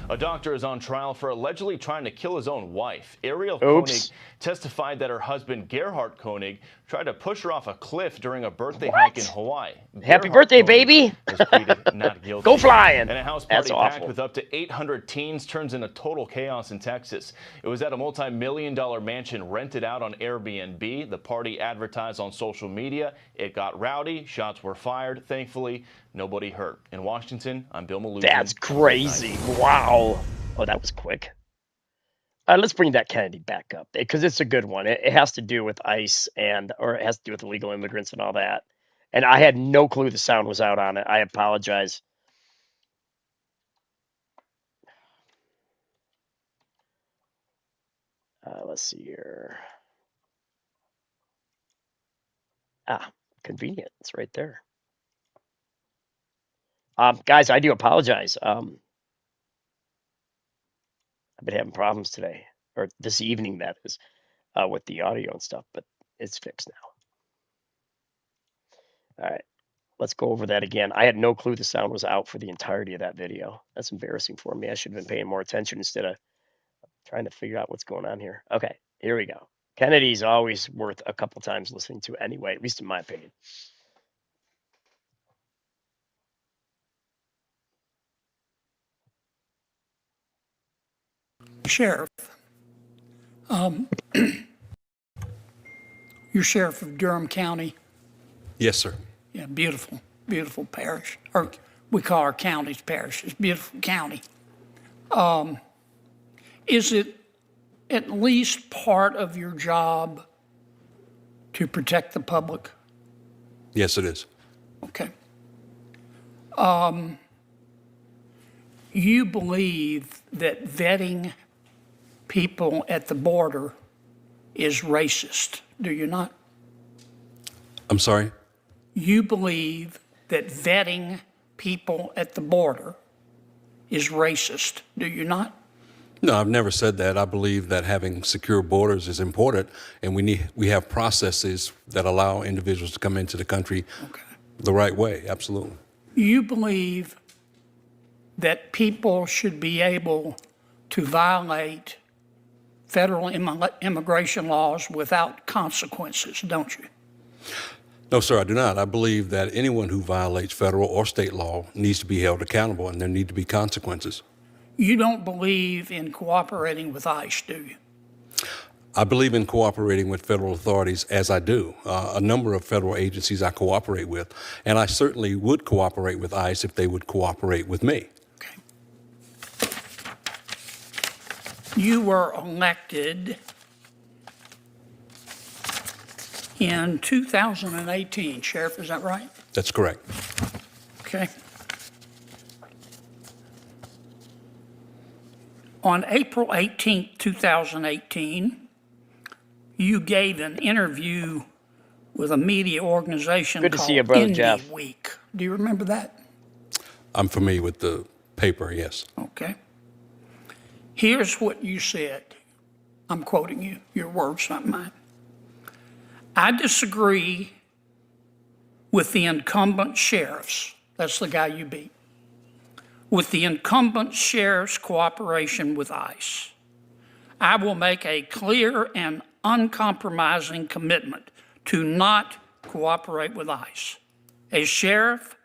[SPEAKER 14] A doctor is on trial for allegedly trying to kill his own wife. Ariel Koenig testified that her husband, Gerhard Koenig, tried to push her off a cliff during a birthday hike in Hawaii.
[SPEAKER 13] Happy
[SPEAKER 14] Gerhard
[SPEAKER 13] birthday,
[SPEAKER 14] Koenig
[SPEAKER 13] baby!
[SPEAKER 14] was pleaded not guilty.
[SPEAKER 13] Go flying!
[SPEAKER 14] And a house
[SPEAKER 13] That's
[SPEAKER 14] party packed
[SPEAKER 13] awful.
[SPEAKER 14] with up to 800 teens turns into total chaos in Texas. It was at a multi-million-dollar mansion rented out on Airbnb. The party advertised on social media. It got rowdy. Shots were fired. Thankfully, nobody hurt. In Washington, I'm Bill Malugin.
[SPEAKER 13] That's crazy. Wow. Oh, that was quick. Let's bring that Kennedy back up because it's a good one. It has to do with ICE or it has to do with illegal immigrants and all that. And I had no clue the sound was out on it. I apologize. Let's see here. Convenient. It's right there. Guys, I do apologize. I've been having problems today, or this evening, that is, with the audio and stuff, but it's fixed now. All right, let's go over that again. I had no clue the sound was out for the entirety of that video. That's embarrassing for me. I should have been paying more attention instead of trying to figure out what's going on here. Okay, here we go. Kennedy's always worth a couple times listening to anyway, at least in my opinion.
[SPEAKER 11] Sheriff, you're sheriff of Durham County.
[SPEAKER 12] Yes, sir.
[SPEAKER 11] Yeah, beautiful, beautiful parish. Or we call our counties parishes. Beautiful county. Is it at least part of your job to protect the public?
[SPEAKER 12] Yes, it is.
[SPEAKER 11] Okay. You believe that vetting people at the border is racist, do you not?
[SPEAKER 12] I'm sorry?
[SPEAKER 11] You believe that vetting people at the border is racist, do you not?
[SPEAKER 12] No, I've never said that. I believe that having secure borders is important, and we have processes that allow individuals to come into the country the right way. Absolutely.
[SPEAKER 11] You believe that people should be able to violate federal immigration laws without consequences, don't you?
[SPEAKER 12] No, sir, I do not. I believe that anyone who violates federal or state law needs to be held accountable, and there need to be consequences.
[SPEAKER 11] You don't believe in cooperating with ICE, do you?
[SPEAKER 12] I believe in cooperating with federal authorities, as I do. A number of federal agencies I cooperate with, and I certainly would cooperate with ICE if they would cooperate with me.
[SPEAKER 11] Okay. You were elected in 2018, Sheriff, is that right?
[SPEAKER 12] That's correct.
[SPEAKER 11] Okay. On April 18th, 2018, you gave an interview with a media organization
[SPEAKER 13] Good to
[SPEAKER 11] called
[SPEAKER 13] see you, Brother
[SPEAKER 11] Indie
[SPEAKER 13] Jeff.
[SPEAKER 11] Week. Do you remember that?
[SPEAKER 12] I'm familiar with the paper, yes.
[SPEAKER 11] Okay. Here's what you said. I'm quoting you, your words, not mine. I disagree with the incumbent sheriffs. That's the guy you beat. With the incumbent sheriff's cooperation with ICE. I will make a clear and uncompromising commitment to not cooperate with ICE. As sheriff,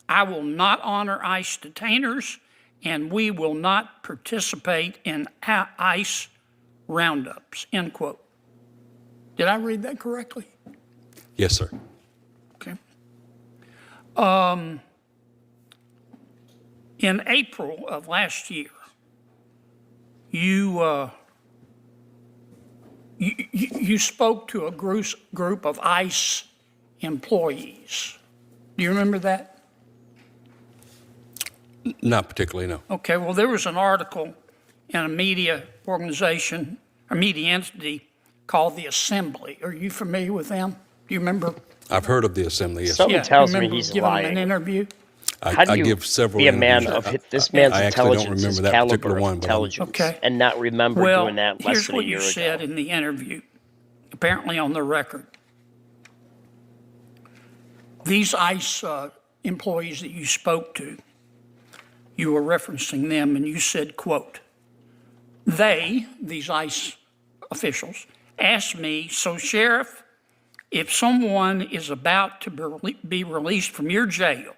[SPEAKER 11] I will not honor ICE detainers, and we will not participate in ICE roundups, end quote. Did I read that correctly?
[SPEAKER 12] Yes, sir.
[SPEAKER 11] Okay. In April of last year, you spoke to a group of ICE employees. Do you remember that?
[SPEAKER 12] Not particularly, no.
[SPEAKER 11] Okay, well, there was an article in a media organization, a media entity called the Assembly. Are you familiar with them? Do you remember?
[SPEAKER 12] I've heard of the Assembly, yes.
[SPEAKER 13] Something tells me he's
[SPEAKER 11] giving
[SPEAKER 13] lying.
[SPEAKER 11] them an interview?
[SPEAKER 13] How do
[SPEAKER 12] I
[SPEAKER 13] you
[SPEAKER 12] give several
[SPEAKER 13] be a man
[SPEAKER 12] interviews.
[SPEAKER 13] of this man's
[SPEAKER 12] I actually don't
[SPEAKER 13] intelligence, his
[SPEAKER 12] remember that
[SPEAKER 13] caliber
[SPEAKER 12] particular
[SPEAKER 13] of
[SPEAKER 12] one, but
[SPEAKER 13] intelligence,
[SPEAKER 11] Okay.
[SPEAKER 13] and not remember
[SPEAKER 11] Well,
[SPEAKER 13] doing that less
[SPEAKER 11] here's
[SPEAKER 13] than a
[SPEAKER 11] what
[SPEAKER 13] year
[SPEAKER 11] you
[SPEAKER 13] ago?
[SPEAKER 11] said in the interview, apparently on the record. These ICE employees that you spoke to, you were referencing them, and you said, quote, they, these ICE officials, asked me, so Sheriff, if someone is about to be released from your jail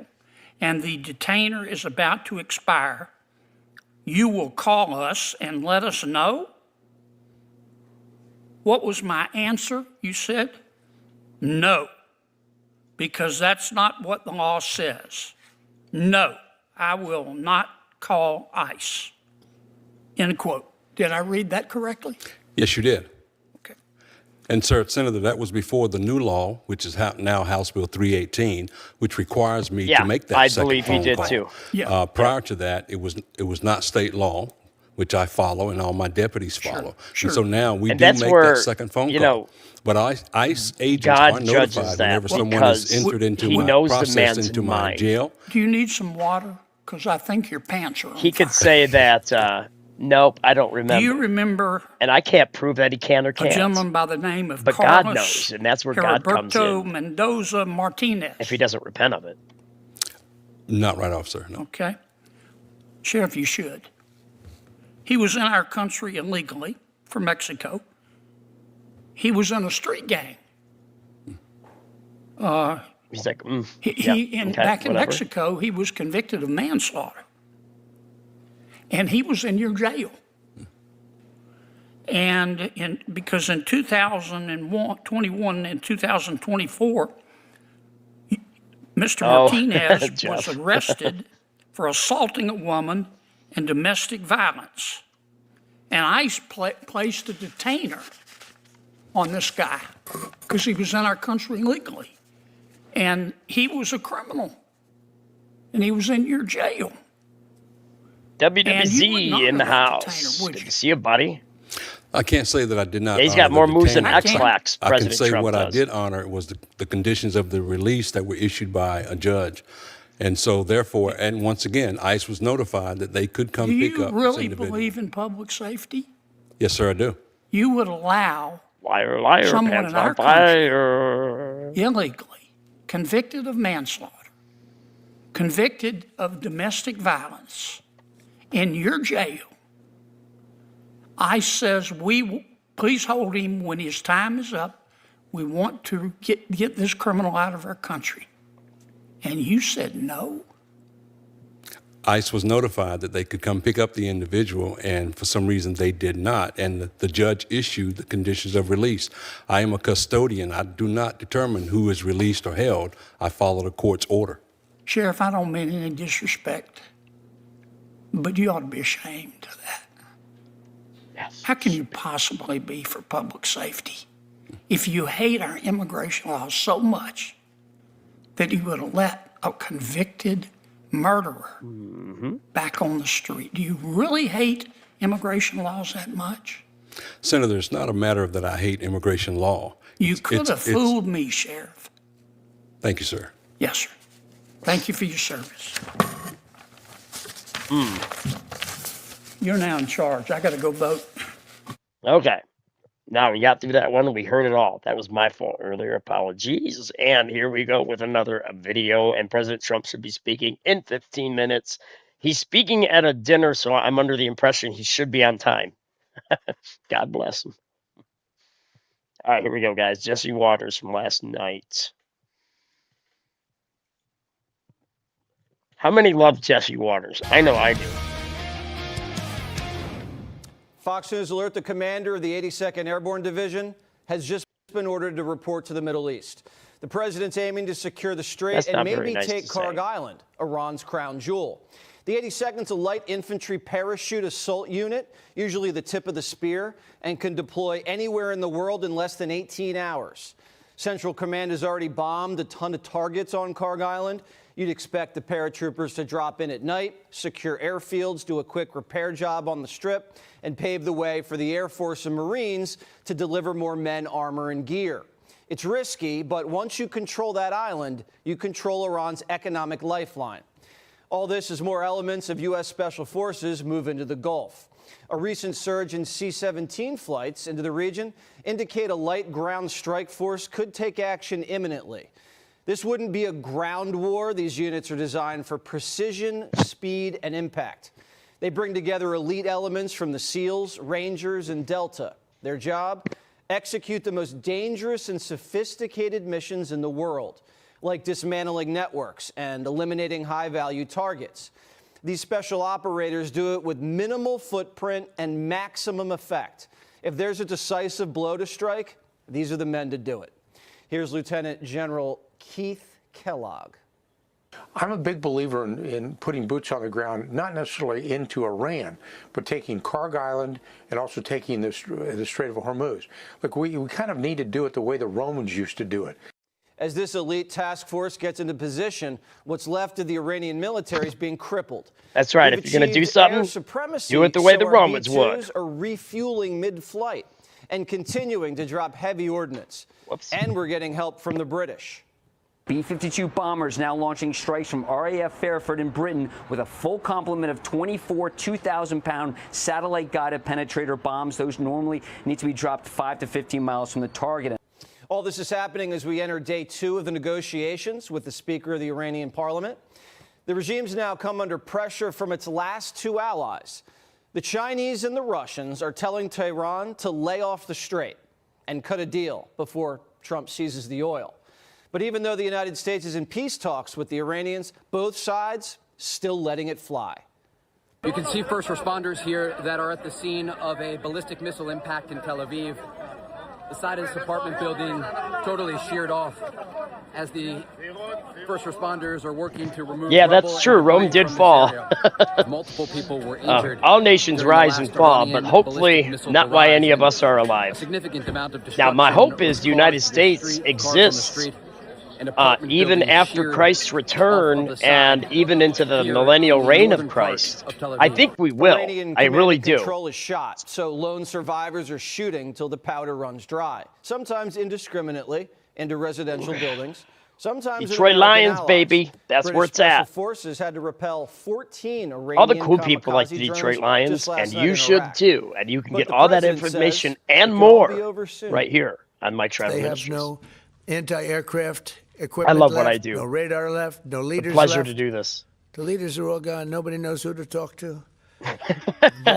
[SPEAKER 11] and the detainer is about to expire, you will call us and let us know? What was my answer? You said, no, because that's not what the law says. No, I will not call ICE. End quote. Did I read that correctly?
[SPEAKER 12] Yes, you did.
[SPEAKER 11] Okay.
[SPEAKER 12] And, sir, Senator, that was before the new law, which is now House Bill 318, which requires me to make that
[SPEAKER 13] I
[SPEAKER 12] second
[SPEAKER 13] believe he
[SPEAKER 12] phone
[SPEAKER 13] did
[SPEAKER 12] call.
[SPEAKER 13] too.
[SPEAKER 11] Yeah.
[SPEAKER 12] Prior to that, it was not state law, which I follow and all my deputies follow.
[SPEAKER 11] Sure.
[SPEAKER 12] And so now we
[SPEAKER 13] And
[SPEAKER 12] do
[SPEAKER 13] that's
[SPEAKER 12] make
[SPEAKER 13] where,
[SPEAKER 12] that second phone
[SPEAKER 13] you
[SPEAKER 12] call.
[SPEAKER 13] know,
[SPEAKER 12] But ICE agents
[SPEAKER 13] God
[SPEAKER 12] are
[SPEAKER 13] judges
[SPEAKER 12] notified
[SPEAKER 13] that
[SPEAKER 12] whenever someone
[SPEAKER 13] because
[SPEAKER 12] is entered into
[SPEAKER 13] he
[SPEAKER 12] my
[SPEAKER 13] knows the
[SPEAKER 12] process,
[SPEAKER 13] man's
[SPEAKER 12] into my
[SPEAKER 13] mind.
[SPEAKER 12] jail.
[SPEAKER 11] Do you need some water? Because I think your pants are on
[SPEAKER 13] He could
[SPEAKER 11] fire.
[SPEAKER 13] say that, nope, I don't remember.
[SPEAKER 11] Do you remember
[SPEAKER 13] And I can't prove that he can or
[SPEAKER 11] a
[SPEAKER 13] can't.
[SPEAKER 11] gentleman by the name of
[SPEAKER 13] But
[SPEAKER 11] Carlos
[SPEAKER 13] God knows, and that's where God comes
[SPEAKER 11] Heriberto
[SPEAKER 13] in.
[SPEAKER 11] Mendoza Martinez?
[SPEAKER 13] If he doesn't repent of it.
[SPEAKER 12] Not right off, sir, no.
[SPEAKER 11] Okay. Sheriff, you should. He was in our country illegally from Mexico. He was in a street gang.
[SPEAKER 13] He's like,
[SPEAKER 11] Back in Mexico, he was convicted of manslaughter. And he was in your jail. And because in 2021 and 2024, Mr. Martinez was
[SPEAKER 13] Jeff.
[SPEAKER 11] arrested for assaulting a woman and domestic violence. And ICE placed a detainer on this guy because he was in our country illegally. And he was a criminal. And he was in your jail. And you wouldn't
[SPEAKER 13] WWZ in the
[SPEAKER 11] honor that
[SPEAKER 13] house.
[SPEAKER 11] detainer, would
[SPEAKER 13] Good
[SPEAKER 11] you?
[SPEAKER 13] to see you, buddy.
[SPEAKER 12] I can't say that I did not.
[SPEAKER 13] Yeah, he's
[SPEAKER 12] honor
[SPEAKER 13] got more
[SPEAKER 12] the
[SPEAKER 13] moves than
[SPEAKER 12] detainment.
[SPEAKER 13] X-Lax.
[SPEAKER 12] I can
[SPEAKER 13] President
[SPEAKER 12] say
[SPEAKER 13] Trump
[SPEAKER 12] what
[SPEAKER 13] does.
[SPEAKER 12] I did honor was the conditions of the release that were issued by a judge. And so therefore, and once again, ICE was notified that they could come
[SPEAKER 11] Do
[SPEAKER 12] pick
[SPEAKER 11] you
[SPEAKER 12] up
[SPEAKER 11] really
[SPEAKER 12] this individual.
[SPEAKER 11] believe in public safety?
[SPEAKER 12] Yes, sir, I do.
[SPEAKER 11] You would allow
[SPEAKER 13] Liar,
[SPEAKER 11] someone
[SPEAKER 13] pants
[SPEAKER 11] in
[SPEAKER 13] on
[SPEAKER 11] our country
[SPEAKER 13] fire.
[SPEAKER 11] illegally convicted of manslaughter, convicted of domestic violence in your jail. ICE says, please hold him when his time is up. We want to get this criminal out of our country. And you said no.
[SPEAKER 12] ICE was notified that they could come pick up the individual, and for some reason they did not. And the judge issued the conditions of release. I am a custodian. I do not determine who is released or held. I follow the court's order.
[SPEAKER 11] Sheriff, I don't mean any disrespect, but you ought to be ashamed of that.
[SPEAKER 13] Yes.
[SPEAKER 11] How can you possibly be for public safety if you hate our immigration laws so much that you would let a convicted murderer back on the street? Do you really hate immigration laws that much?
[SPEAKER 12] Senator, it's not a matter of that I hate immigration law.
[SPEAKER 11] You could have fooled me, Sheriff.
[SPEAKER 12] Thank you, sir.
[SPEAKER 11] Yes, sir. Thank you for your service. You're now in charge. I got to go vote.
[SPEAKER 13] Okay. Now we got through that one. We heard it all. That was my fault earlier. Apologies. And here we go with another video. And President Trump should be speaking in 15 minutes. He's speaking at a dinner, so I'm under the impression he should be on time. God bless him. All right, here we go, guys. Jesse Waters from last night. How many love Jesse Waters? I know I do.
[SPEAKER 16] Fox News alert: the commander of the 82nd Airborne Division has just been ordered to report to the Middle East. The president's aiming to secure the Strait and maybe take Kharg Island, Iran's crown jewel. The 82nd is a light infantry parachute assault unit, usually the tip of the spear, and can deploy anywhere in the world in less than 18 hours. Central Command has already bombed a ton of targets on Kharg Island. You'd expect the paratroopers to drop in at night, secure airfields, do a quick repair job on the Strip, and pave the way for the Air Force and Marines to deliver more men, armor, and gear. It's risky, but once you control that island, you control Iran's economic lifeline. All this as more elements of U.S. Special Forces move into the Gulf. A recent surge in C-17 flights into the region indicate a light ground strike force could take action imminently. This wouldn't be a ground war. These units are designed for precision, speed, and impact. They bring together elite elements from the SEALs, Rangers, and Delta. Their job? Execute the most dangerous and sophisticated missions in the world, like dismantling networks and eliminating high-value targets. These special operators do it with minimal footprint and maximum effect. If there's a decisive blow to strike, these are the men to do it. Here's Lieutenant General Keith Kellogg.
[SPEAKER 17] I'm a big believer in putting boots on the ground, not necessarily into Iran, but taking Kharg Island and also taking the Strait of Hormuz. Look, we kind of need to do it the way the Romans used to do it.
[SPEAKER 16] As this elite task force gets into position, what's left of the Iranian military is being crippled.
[SPEAKER 13] That's right.
[SPEAKER 16] They've
[SPEAKER 13] If you're going to do
[SPEAKER 16] achieved
[SPEAKER 13] something,
[SPEAKER 16] air supremacy,
[SPEAKER 13] do it the way
[SPEAKER 16] so
[SPEAKER 13] the
[SPEAKER 16] our
[SPEAKER 13] Romans
[SPEAKER 16] B-2s
[SPEAKER 13] would.
[SPEAKER 16] are refueling mid-flight and continuing to drop heavy ordnance.
[SPEAKER 13] Whoops.
[SPEAKER 16] And we're getting help from the British.
[SPEAKER 18] B-52 bombers now launching strikes from RAF Fairford in Britain with a full complement of 24 2,000-pound satellite-guided penetrator bombs. Those normally need to be dropped 5 to 15 miles from the target.
[SPEAKER 16] All this is happening as we enter day 2 of the negotiations with the Speaker of the Iranian Parliament. The regime's now come under pressure from its last 2 allies. The Chinese and the Russians are telling Tehran to lay off the strait and cut a deal before Trump seizes the oil. But even though the United States is in peace talks with the Iranians, both sides still letting it fly.
[SPEAKER 19] You can see first responders here that are at the scene of a ballistic missile impact in Tel Aviv. The side of this apartment building totally sheared off as the first responders are working to remove.
[SPEAKER 13] Yeah, that's true. Rome did fall.
[SPEAKER 19] Multiple people were injured.
[SPEAKER 13] All nations rise and fall, but hopefully not why any of us are alive.
[SPEAKER 19] Significant amount of
[SPEAKER 13] now, my hope is the United States exists even after Christ's return and even into the millennial reign of Christ. I think we will.
[SPEAKER 16] Iranian
[SPEAKER 13] I really
[SPEAKER 16] command and
[SPEAKER 13] do.
[SPEAKER 16] control is shot, so lone survivors are shooting till the powder runs dry, sometimes indiscriminately into residential buildings. Sometimes
[SPEAKER 13] Detroit Lions, baby. That's
[SPEAKER 16] British
[SPEAKER 13] where it's
[SPEAKER 16] special
[SPEAKER 13] at.
[SPEAKER 16] forces had to repel 14 Iranian
[SPEAKER 13] All the cool people like the
[SPEAKER 16] kamikaze
[SPEAKER 13] Detroit
[SPEAKER 16] drones
[SPEAKER 13] Lions,
[SPEAKER 16] just last
[SPEAKER 13] and
[SPEAKER 16] night
[SPEAKER 13] you
[SPEAKER 16] in
[SPEAKER 13] should
[SPEAKER 16] Iraq.
[SPEAKER 13] too. And you can
[SPEAKER 16] But
[SPEAKER 13] get
[SPEAKER 16] the
[SPEAKER 13] all that
[SPEAKER 16] president
[SPEAKER 13] information
[SPEAKER 16] says
[SPEAKER 13] and
[SPEAKER 16] it could all be
[SPEAKER 13] more
[SPEAKER 16] over soon.
[SPEAKER 13] right here on Mike Shriver
[SPEAKER 10] They have
[SPEAKER 13] Ministries.
[SPEAKER 10] no anti-aircraft
[SPEAKER 13] I
[SPEAKER 10] equipment
[SPEAKER 13] love
[SPEAKER 10] left,
[SPEAKER 13] what I do.
[SPEAKER 10] no radar left, no
[SPEAKER 13] It's a
[SPEAKER 10] leaders
[SPEAKER 13] pleasure
[SPEAKER 10] left.
[SPEAKER 13] to do this.
[SPEAKER 10] The leaders are all gone. Nobody knows who to talk to.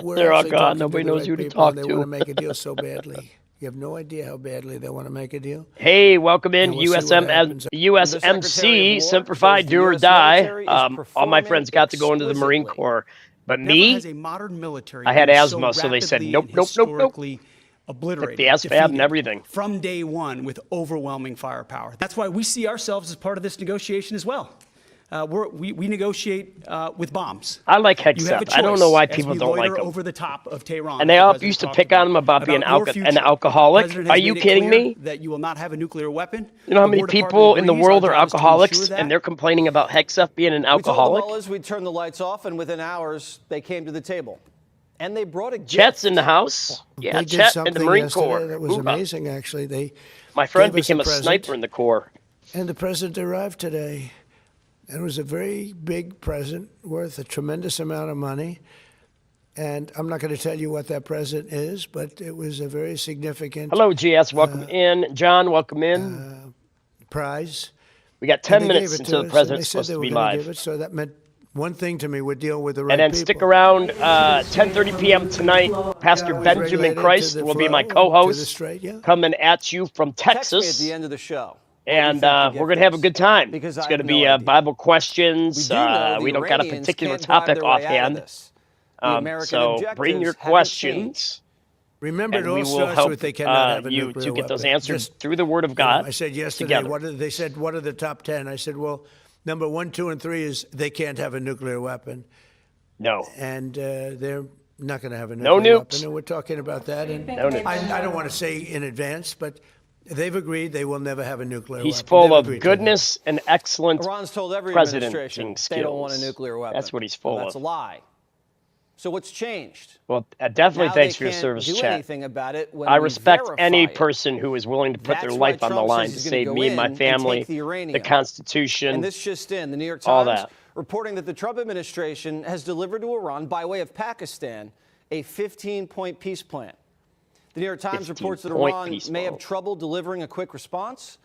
[SPEAKER 10] We're
[SPEAKER 13] They're all
[SPEAKER 10] actually
[SPEAKER 13] gone.
[SPEAKER 10] talking
[SPEAKER 13] Nobody
[SPEAKER 10] to the
[SPEAKER 13] knows
[SPEAKER 10] right
[SPEAKER 13] who to
[SPEAKER 10] people,
[SPEAKER 13] talk
[SPEAKER 10] and they
[SPEAKER 13] to.
[SPEAKER 10] want to make a deal so badly. You have no idea how badly they want to make a deal.
[SPEAKER 13] Hey, welcome in
[SPEAKER 10] And we'll see what happens.
[SPEAKER 13] USMC, Simplified Do or Die. All my friends got to go into the Marine Corps. But me,
[SPEAKER 20] has a modern military
[SPEAKER 13] I had
[SPEAKER 20] been
[SPEAKER 13] asthma,
[SPEAKER 20] so
[SPEAKER 13] so they said,
[SPEAKER 20] rapidly
[SPEAKER 13] nope,
[SPEAKER 20] and
[SPEAKER 13] nope, nope, nope.
[SPEAKER 20] historically obliterated,
[SPEAKER 13] the ASVAB and
[SPEAKER 20] defeated
[SPEAKER 13] everything.
[SPEAKER 20] from day one with overwhelming firepower. That's why we see ourselves as part of this negotiation as well. We negotiate with bombs.
[SPEAKER 13] I like
[SPEAKER 20] You have a
[SPEAKER 13] Hexeth. I don't know why
[SPEAKER 20] choice
[SPEAKER 13] people
[SPEAKER 20] as we
[SPEAKER 13] don't like
[SPEAKER 20] loiter
[SPEAKER 13] him.
[SPEAKER 20] over the top of Tehran.
[SPEAKER 13] And they
[SPEAKER 20] the
[SPEAKER 13] all
[SPEAKER 20] president
[SPEAKER 13] used to
[SPEAKER 20] talked
[SPEAKER 13] pick on him about being
[SPEAKER 20] your
[SPEAKER 13] an
[SPEAKER 20] future.
[SPEAKER 13] alcoholic.
[SPEAKER 20] The president
[SPEAKER 13] Are
[SPEAKER 20] has
[SPEAKER 13] you
[SPEAKER 20] made it
[SPEAKER 13] kidding
[SPEAKER 20] clear
[SPEAKER 13] me?
[SPEAKER 20] that you will not have a nuclear weapon.
[SPEAKER 13] You know how
[SPEAKER 20] The
[SPEAKER 13] many
[SPEAKER 20] War Department
[SPEAKER 13] people in the
[SPEAKER 20] agrees.
[SPEAKER 13] world
[SPEAKER 20] Our
[SPEAKER 13] are
[SPEAKER 20] job is to
[SPEAKER 13] alcoholics
[SPEAKER 20] ensure that.
[SPEAKER 13] and they're complaining about Hexeth being an
[SPEAKER 16] We told the
[SPEAKER 13] alcoholic?
[SPEAKER 16] mullahs we'd turn the lights off, and within hours, they came to the table. And they brought a gift.
[SPEAKER 13] Chet's in the house. Yeah,
[SPEAKER 10] They did
[SPEAKER 13] Chet in
[SPEAKER 10] something
[SPEAKER 13] the Marine
[SPEAKER 10] yesterday
[SPEAKER 13] Corps.
[SPEAKER 10] that was
[SPEAKER 13] Hoorah.
[SPEAKER 10] amazing, actually. They
[SPEAKER 13] My friend
[SPEAKER 10] gave us
[SPEAKER 13] became a
[SPEAKER 10] present,
[SPEAKER 13] sniper in the Corps.
[SPEAKER 10] And the president arrived today. And it was a very big present worth a tremendous amount of money. And I'm not going to tell you what that present is, but it was a very significant
[SPEAKER 13] Hello, GS. Welcome in. John, welcome in.
[SPEAKER 10] prize.
[SPEAKER 13] We got
[SPEAKER 10] And
[SPEAKER 13] 10
[SPEAKER 10] they
[SPEAKER 13] minutes
[SPEAKER 10] gave it
[SPEAKER 13] until
[SPEAKER 10] to
[SPEAKER 13] the
[SPEAKER 10] us,
[SPEAKER 13] president's
[SPEAKER 10] and they
[SPEAKER 13] supposed
[SPEAKER 10] said
[SPEAKER 13] to
[SPEAKER 10] they
[SPEAKER 13] be
[SPEAKER 10] were gonna
[SPEAKER 13] live.
[SPEAKER 10] give it, so that meant one thing to me, would deal with the right
[SPEAKER 13] And then
[SPEAKER 10] people.
[SPEAKER 13] stick around 10:30 p.m. tonight. Pastor
[SPEAKER 10] was
[SPEAKER 13] Benjamin
[SPEAKER 10] related to
[SPEAKER 13] Christ
[SPEAKER 10] the
[SPEAKER 13] will be my
[SPEAKER 10] flow, to the
[SPEAKER 13] co-host,
[SPEAKER 10] straight, yeah.
[SPEAKER 13] coming at you from
[SPEAKER 16] Text me at
[SPEAKER 13] Texas.
[SPEAKER 16] the end of the show.
[SPEAKER 13] And we're going to have a good time.
[SPEAKER 16] Because
[SPEAKER 13] It's
[SPEAKER 16] I
[SPEAKER 13] going to
[SPEAKER 16] have
[SPEAKER 13] be
[SPEAKER 16] no idea.
[SPEAKER 13] Bible questions.
[SPEAKER 16] We do know the
[SPEAKER 13] We don't got a
[SPEAKER 16] Iranians
[SPEAKER 13] particular
[SPEAKER 16] can't bribe
[SPEAKER 13] topic
[SPEAKER 16] their way out of
[SPEAKER 13] offhand.
[SPEAKER 16] this. The American
[SPEAKER 13] So
[SPEAKER 16] objectives
[SPEAKER 13] bring your
[SPEAKER 16] haven't
[SPEAKER 13] questions.
[SPEAKER 16] changed.
[SPEAKER 10] Remember,
[SPEAKER 13] and
[SPEAKER 10] it
[SPEAKER 13] we
[SPEAKER 10] all
[SPEAKER 13] will
[SPEAKER 10] starts
[SPEAKER 13] help
[SPEAKER 10] with they cannot have a
[SPEAKER 13] you
[SPEAKER 10] nuclear
[SPEAKER 13] to get those
[SPEAKER 10] weapon.
[SPEAKER 13] answers
[SPEAKER 10] Just,
[SPEAKER 13] through the Word of
[SPEAKER 10] you know,
[SPEAKER 13] God.
[SPEAKER 10] I said yesterday,
[SPEAKER 13] together.
[SPEAKER 10] they said, what are the top 10? I said, well, number 1, 2, and 3 is they can't have a nuclear weapon.
[SPEAKER 13] No.
[SPEAKER 10] And they're not going to have a
[SPEAKER 13] No
[SPEAKER 10] nuclear
[SPEAKER 13] nukes.
[SPEAKER 10] weapon. And we're talking about that. And
[SPEAKER 13] No nukes.
[SPEAKER 10] I don't want to say in advance, but they've agreed they will never have a nuclear
[SPEAKER 13] He's
[SPEAKER 10] weapon.
[SPEAKER 13] full
[SPEAKER 10] They've
[SPEAKER 13] of
[SPEAKER 10] agreed to that.
[SPEAKER 13] goodness and excellent
[SPEAKER 16] Iran's told every
[SPEAKER 13] presidenting
[SPEAKER 16] administration
[SPEAKER 13] skills.
[SPEAKER 16] they don't want a nuclear weapon.
[SPEAKER 13] That's what he's full
[SPEAKER 16] Well, that's
[SPEAKER 13] of.
[SPEAKER 16] a lie. So what's changed?
[SPEAKER 13] Well, definitely
[SPEAKER 16] Now
[SPEAKER 13] thanks
[SPEAKER 16] they
[SPEAKER 13] for your
[SPEAKER 16] can't
[SPEAKER 13] service,
[SPEAKER 16] do
[SPEAKER 13] chat.
[SPEAKER 16] anything about it when
[SPEAKER 13] I
[SPEAKER 16] we
[SPEAKER 13] respect any
[SPEAKER 16] verify it.
[SPEAKER 13] person who is willing to put their
[SPEAKER 16] That's why
[SPEAKER 13] life on the
[SPEAKER 16] Trump
[SPEAKER 13] line
[SPEAKER 16] says
[SPEAKER 13] to
[SPEAKER 16] he's gonna
[SPEAKER 13] save
[SPEAKER 16] go
[SPEAKER 13] me and my
[SPEAKER 16] in and
[SPEAKER 13] family,
[SPEAKER 16] take the
[SPEAKER 13] the
[SPEAKER 16] uranium.
[SPEAKER 13] Constitution.
[SPEAKER 16] And this just in, the New York
[SPEAKER 13] all
[SPEAKER 16] Times
[SPEAKER 13] that.
[SPEAKER 16] reporting that the Trump administration has delivered to Iran, by way of Pakistan, a 15-point peace plan. The New York Times reports that
[SPEAKER 13] 15-point
[SPEAKER 16] Iran
[SPEAKER 13] peace
[SPEAKER 16] may
[SPEAKER 13] plan.
[SPEAKER 16] have trouble delivering a quick response.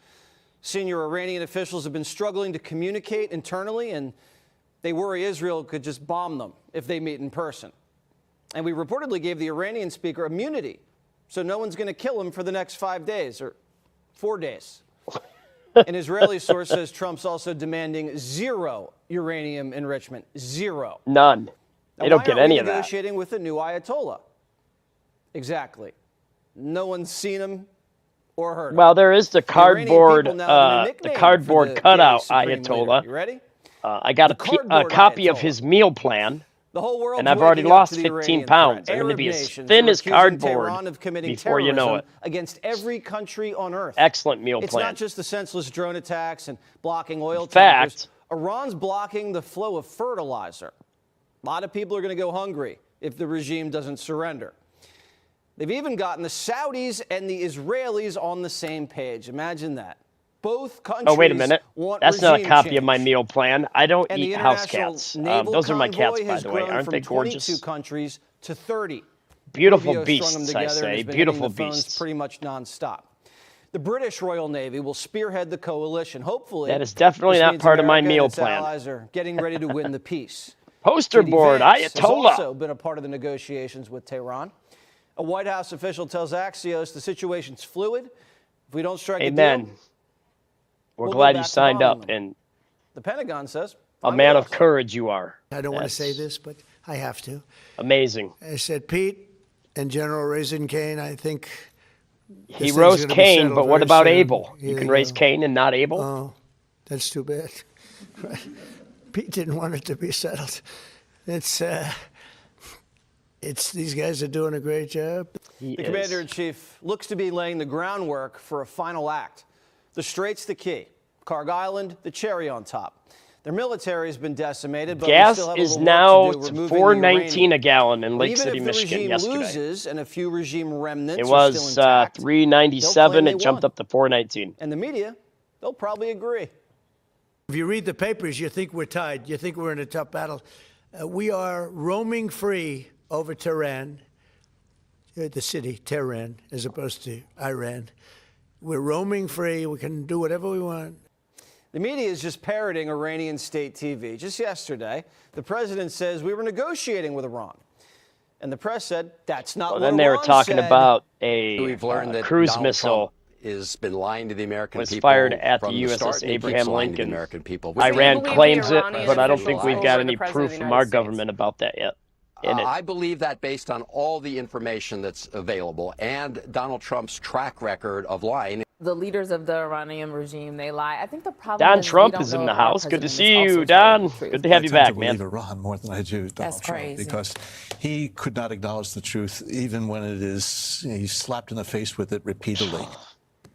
[SPEAKER 16] Senior Iranian officials have been struggling to communicate internally, and they worry Israel could just bomb them if they meet in person. And we reportedly gave the Iranian speaker immunity, so no one's going to kill him for the next 5 days or 4 days. An Israeli source says Trump's also demanding zero uranium enrichment. Zero.
[SPEAKER 13] None.
[SPEAKER 16] Now,
[SPEAKER 13] They don't
[SPEAKER 16] why
[SPEAKER 13] get
[SPEAKER 16] aren't
[SPEAKER 13] any
[SPEAKER 16] we
[SPEAKER 13] of that.
[SPEAKER 16] negotiating with a new Ayatollah? Exactly. No one's seen him or heard him.
[SPEAKER 13] Well, there is the
[SPEAKER 16] Iranian
[SPEAKER 13] cardboard,
[SPEAKER 16] people now have a new
[SPEAKER 13] the
[SPEAKER 16] nickname
[SPEAKER 13] cardboard
[SPEAKER 16] for the
[SPEAKER 13] cutout
[SPEAKER 16] gay Supreme
[SPEAKER 13] Ayatollah.
[SPEAKER 16] leader. You ready?
[SPEAKER 13] I got a
[SPEAKER 16] cardboard
[SPEAKER 13] copy of
[SPEAKER 16] Ayatollah.
[SPEAKER 13] his meal plan,
[SPEAKER 16] The whole world's
[SPEAKER 13] and I've already
[SPEAKER 16] waking up
[SPEAKER 13] lost
[SPEAKER 16] to the
[SPEAKER 13] 15
[SPEAKER 16] Iranian
[SPEAKER 13] pounds.
[SPEAKER 16] threat.
[SPEAKER 13] I'm going to
[SPEAKER 16] Arab
[SPEAKER 13] be as
[SPEAKER 16] nations
[SPEAKER 13] thin
[SPEAKER 16] are
[SPEAKER 13] as
[SPEAKER 16] accusing
[SPEAKER 13] cardboard
[SPEAKER 16] Tehran of committing
[SPEAKER 13] before you know
[SPEAKER 16] terrorism
[SPEAKER 13] it.
[SPEAKER 16] against every country on earth.
[SPEAKER 13] Excellent meal
[SPEAKER 16] It's
[SPEAKER 13] plan.
[SPEAKER 16] not just the senseless drone attacks and blocking oil
[SPEAKER 13] In fact-
[SPEAKER 16] tankers. Iran's blocking the flow of fertilizer. A lot of people are going to go hungry if the regime doesn't surrender. They've even gotten the Saudis and the Israelis on the same page. Imagine that. Both countries
[SPEAKER 13] Oh, wait a minute.
[SPEAKER 16] want
[SPEAKER 13] That's not a
[SPEAKER 16] regime
[SPEAKER 13] copy
[SPEAKER 16] change.
[SPEAKER 13] of my meal plan. I don't
[SPEAKER 16] And
[SPEAKER 13] eat
[SPEAKER 16] the
[SPEAKER 13] house
[SPEAKER 16] international
[SPEAKER 13] cats.
[SPEAKER 16] naval
[SPEAKER 13] Those are my
[SPEAKER 16] convoy
[SPEAKER 13] cats, by
[SPEAKER 16] has
[SPEAKER 13] the way.
[SPEAKER 16] grown
[SPEAKER 13] Aren't
[SPEAKER 16] from
[SPEAKER 13] they
[SPEAKER 16] 22
[SPEAKER 13] gorgeous?
[SPEAKER 16] countries to 30.
[SPEAKER 13] Beautiful
[SPEAKER 16] Rubio strung them
[SPEAKER 13] beasts, I
[SPEAKER 16] together and
[SPEAKER 13] say.
[SPEAKER 16] has been
[SPEAKER 13] Beautiful
[SPEAKER 16] hitting the phones
[SPEAKER 13] beasts.
[SPEAKER 16] pretty much nonstop. The British Royal Navy will spearhead the coalition. Hopefully,
[SPEAKER 13] That is definitely
[SPEAKER 16] this
[SPEAKER 13] not
[SPEAKER 16] means
[SPEAKER 13] part of my
[SPEAKER 16] America and
[SPEAKER 13] meal
[SPEAKER 16] its
[SPEAKER 13] plan.
[SPEAKER 16] allies are getting ready to win the peace.
[SPEAKER 13] Poster
[SPEAKER 16] J.D.
[SPEAKER 13] board,
[SPEAKER 16] Vance has
[SPEAKER 13] Ayatollah.
[SPEAKER 16] also been a part of the negotiations with Tehran. A White House official tells Axios the situation's fluid. If we don't strike a
[SPEAKER 13] Amen.
[SPEAKER 16] deal,
[SPEAKER 13] We're
[SPEAKER 16] we'll go
[SPEAKER 13] glad
[SPEAKER 16] back
[SPEAKER 13] you
[SPEAKER 16] to
[SPEAKER 13] signed
[SPEAKER 16] bombing
[SPEAKER 13] up,
[SPEAKER 16] them.
[SPEAKER 13] and
[SPEAKER 16] the Pentagon says
[SPEAKER 13] a man of courage you are.
[SPEAKER 10] I don't want to say
[SPEAKER 13] That's
[SPEAKER 10] this, but I have to.
[SPEAKER 13] Amazing.
[SPEAKER 10] I said, Pete and General Raising Cain, I think this
[SPEAKER 13] He
[SPEAKER 10] thing's
[SPEAKER 13] rose
[SPEAKER 10] gonna be
[SPEAKER 13] Cain,
[SPEAKER 10] settled
[SPEAKER 13] but what
[SPEAKER 10] very
[SPEAKER 13] about
[SPEAKER 10] soon.
[SPEAKER 13] Abel?
[SPEAKER 10] Here
[SPEAKER 13] You can
[SPEAKER 10] they
[SPEAKER 13] raise
[SPEAKER 10] go.
[SPEAKER 13] Cain and not Abel?
[SPEAKER 10] Oh, that's too bad. Pete didn't want it to be settled. It's these guys are doing a great job.
[SPEAKER 16] The Commander-in-Chief looks to be laying the groundwork for a final act. The Strait's the key. Carg Island, the cherry on top. Their military has been decimated, but
[SPEAKER 13] gas
[SPEAKER 16] we still have
[SPEAKER 13] is
[SPEAKER 16] a little
[SPEAKER 13] now
[SPEAKER 16] work to do removing the
[SPEAKER 13] $4.19 a gallon in Lake
[SPEAKER 16] Even
[SPEAKER 13] City,
[SPEAKER 16] if the
[SPEAKER 13] Michigan
[SPEAKER 16] regime
[SPEAKER 13] yesterday.
[SPEAKER 16] loses and a few regime remnants
[SPEAKER 13] It
[SPEAKER 16] are still
[SPEAKER 13] was
[SPEAKER 16] intact,
[SPEAKER 13] $3.97. It jumped up to $4.19.
[SPEAKER 16] and the media, they'll probably agree.
[SPEAKER 10] If you read the papers, you think we're tied. You think we're in a tough battle. We are roaming free over Tehran, the city, Tehran, as opposed to Iran. We're roaming free. We can do whatever we want.
[SPEAKER 16] The media is just parroting Iranian state TV. Just yesterday, the president says we were negotiating with Iran. And the press said that's not what
[SPEAKER 13] Then they were
[SPEAKER 16] Iran
[SPEAKER 13] talking
[SPEAKER 16] said.
[SPEAKER 13] about a
[SPEAKER 21] We've learned that
[SPEAKER 13] cruise
[SPEAKER 21] Donald
[SPEAKER 13] missile
[SPEAKER 21] Trump has been lying to the American
[SPEAKER 13] was
[SPEAKER 21] people
[SPEAKER 13] fired at the
[SPEAKER 21] from
[SPEAKER 13] USS
[SPEAKER 21] start, and he keeps
[SPEAKER 13] Abraham
[SPEAKER 21] lying to the
[SPEAKER 13] Lincoln.
[SPEAKER 21] American people.
[SPEAKER 13] Iran claims it, but I don't think we've got any proof from our government about that yet.
[SPEAKER 21] I believe that based on all the information that's available and Donald Trump's track record of lying.
[SPEAKER 22] The leaders of the Iranian regime, they lie. I think the problem
[SPEAKER 13] Don
[SPEAKER 22] is
[SPEAKER 13] Trump is in the house. Good to see you, Don. Good to have you back, man.
[SPEAKER 23] I believe Iran more than I do Donald Trump because he could not acknowledge the truth even when it is he's slapped in the face with it repeatedly.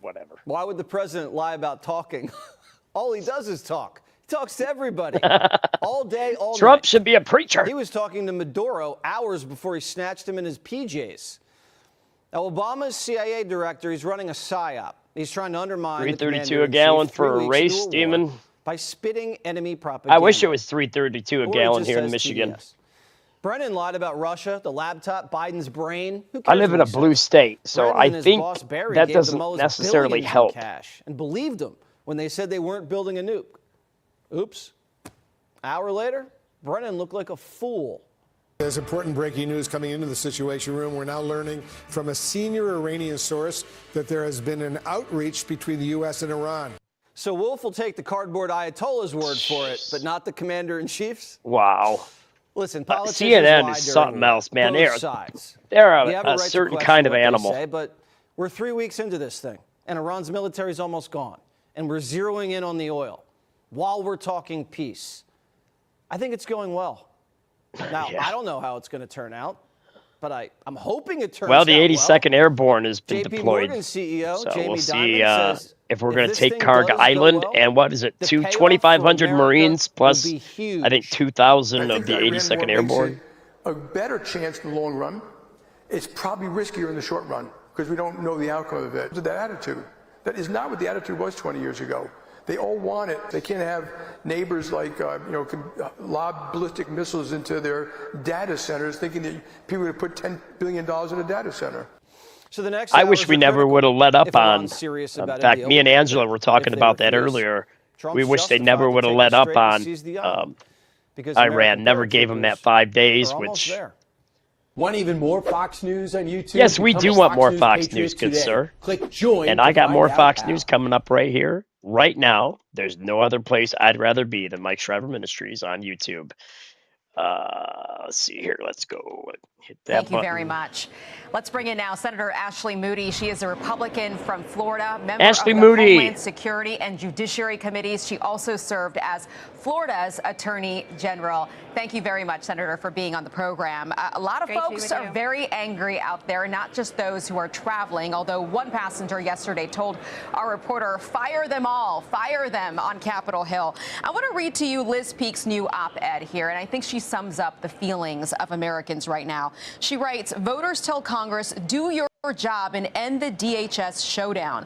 [SPEAKER 13] Whatever.
[SPEAKER 16] Why would the president lie about talking? All he does is talk. He talks to everybody all day, all night.
[SPEAKER 13] Trump should be a preacher.
[SPEAKER 16] He was talking to Maduro hours before he snatched him in his PJs. Now, Obama's CIA director, he's running a psyop. He's trying to undermine the
[SPEAKER 13] $3.32 a gallon for a race, Demon.
[SPEAKER 16] By spitting enemy propaganda.
[SPEAKER 13] I wish it was $3.32 a gallon here in Michigan.
[SPEAKER 16] Brennan lied about Russia, the laptop, Biden's brain. Who cares
[SPEAKER 13] I live in a
[SPEAKER 16] what he
[SPEAKER 13] blue
[SPEAKER 16] said?
[SPEAKER 13] state, so
[SPEAKER 16] Brennan
[SPEAKER 13] I
[SPEAKER 16] and his
[SPEAKER 13] think
[SPEAKER 16] boss Barry
[SPEAKER 13] that
[SPEAKER 16] gave
[SPEAKER 13] doesn't
[SPEAKER 16] the Mullahs
[SPEAKER 13] necessarily
[SPEAKER 16] billions in
[SPEAKER 13] help.
[SPEAKER 16] cash and believed them when they said they weren't building a nuke. Oops. Hour later, Brennan looked like a fool.
[SPEAKER 24] There's important breaking news coming into the Situation Room. We're now learning from a senior Iranian source that there has been an outreach between the U.S. and Iran.
[SPEAKER 16] So Wolf will take the cardboard Ayatollah's word for it, but not the commander-in-chief's?
[SPEAKER 13] Wow.
[SPEAKER 16] Listen, politicians
[SPEAKER 13] CNN
[SPEAKER 16] lie
[SPEAKER 13] is
[SPEAKER 16] during
[SPEAKER 13] something else, man.
[SPEAKER 16] both sides.
[SPEAKER 13] They're
[SPEAKER 16] You have
[SPEAKER 13] a
[SPEAKER 16] right to
[SPEAKER 13] certain
[SPEAKER 16] question
[SPEAKER 13] kind of
[SPEAKER 16] what they
[SPEAKER 13] animal.
[SPEAKER 16] say, but we're 3 weeks into this thing, and Iran's military is almost gone, and we're zeroing in on the oil while we're talking peace. I think it's going well. Now, I don't know how it's going to turn out, but I'm hoping it turns out
[SPEAKER 13] well. The 82nd Airborne has been
[SPEAKER 16] JP
[SPEAKER 13] deployed.
[SPEAKER 16] Morgan CEO
[SPEAKER 13] So
[SPEAKER 16] Jamie
[SPEAKER 13] we'll see
[SPEAKER 16] Dimon says
[SPEAKER 13] if we're
[SPEAKER 16] if
[SPEAKER 13] going to
[SPEAKER 16] this
[SPEAKER 13] take
[SPEAKER 16] thing
[SPEAKER 13] Carg
[SPEAKER 16] does go
[SPEAKER 13] Island
[SPEAKER 16] well,
[SPEAKER 13] and what is it,
[SPEAKER 16] the payoff for
[SPEAKER 13] 2,500
[SPEAKER 16] America
[SPEAKER 13] Marines plus,
[SPEAKER 16] will be huge.
[SPEAKER 13] I think, 2,000
[SPEAKER 25] I
[SPEAKER 13] of
[SPEAKER 25] think
[SPEAKER 13] the
[SPEAKER 25] Iran
[SPEAKER 13] 82nd
[SPEAKER 25] war
[SPEAKER 13] Airborne.
[SPEAKER 25] makes it a better chance in the long run. It's probably riskier in the short run because we don't know the outcome of it. That attitude, that is not what the attitude was 20 years ago. They all want it. They can't have neighbors like, can lob ballistic missiles into their data centers thinking that people would put $10 billion in a data center.
[SPEAKER 16] So the next
[SPEAKER 13] I wish we never would have let up on. In
[SPEAKER 16] about
[SPEAKER 13] fact,
[SPEAKER 16] a
[SPEAKER 13] me and
[SPEAKER 16] deal,
[SPEAKER 13] Angela were talking about that
[SPEAKER 16] refuse,
[SPEAKER 13] earlier.
[SPEAKER 16] Trump's
[SPEAKER 13] We wish they
[SPEAKER 16] justified
[SPEAKER 13] never
[SPEAKER 16] to
[SPEAKER 13] would have
[SPEAKER 16] take
[SPEAKER 13] let
[SPEAKER 16] the
[SPEAKER 13] up
[SPEAKER 16] Strait and seize the island, because American
[SPEAKER 13] Iran. Never gave them that 5 days,
[SPEAKER 16] are almost
[SPEAKER 13] which.
[SPEAKER 16] there.
[SPEAKER 26] Want even more Fox News on YouTube?
[SPEAKER 13] Yes, we
[SPEAKER 26] Become
[SPEAKER 13] do
[SPEAKER 26] a
[SPEAKER 13] want more
[SPEAKER 26] News
[SPEAKER 13] Fox
[SPEAKER 26] Patriot
[SPEAKER 13] News, good
[SPEAKER 26] today.
[SPEAKER 13] sir.
[SPEAKER 26] Click join.
[SPEAKER 13] And
[SPEAKER 26] to
[SPEAKER 13] I got
[SPEAKER 26] find
[SPEAKER 13] more
[SPEAKER 26] out
[SPEAKER 13] Fox
[SPEAKER 26] how.
[SPEAKER 13] News coming up right here, right now. There's no other place I'd rather be than Mike Shriver Ministries on YouTube. Let's see here. Let's go. Hit that
[SPEAKER 27] Thank you
[SPEAKER 13] button.
[SPEAKER 27] very much. Let's bring in now Senator Ashley Moody. She is a Republican from Florida, member
[SPEAKER 13] Ashley
[SPEAKER 27] of the
[SPEAKER 13] Moody.
[SPEAKER 27] Homeland Security and Judiciary Committees. She also served as Florida's Attorney General. Thank you very much, Senator, for being on the program. A lot of
[SPEAKER 28] Great to be
[SPEAKER 27] folks
[SPEAKER 28] with
[SPEAKER 27] are
[SPEAKER 28] you.
[SPEAKER 27] very angry out there, not just those who are traveling, although one passenger yesterday told our reporter, fire them all, fire them on Capitol Hill. I want to read to you Liz Peek's new op-ed here, and I think she sums up the feelings of Americans right now. She writes, voters tell Congress, do your job and end the DHS showdown.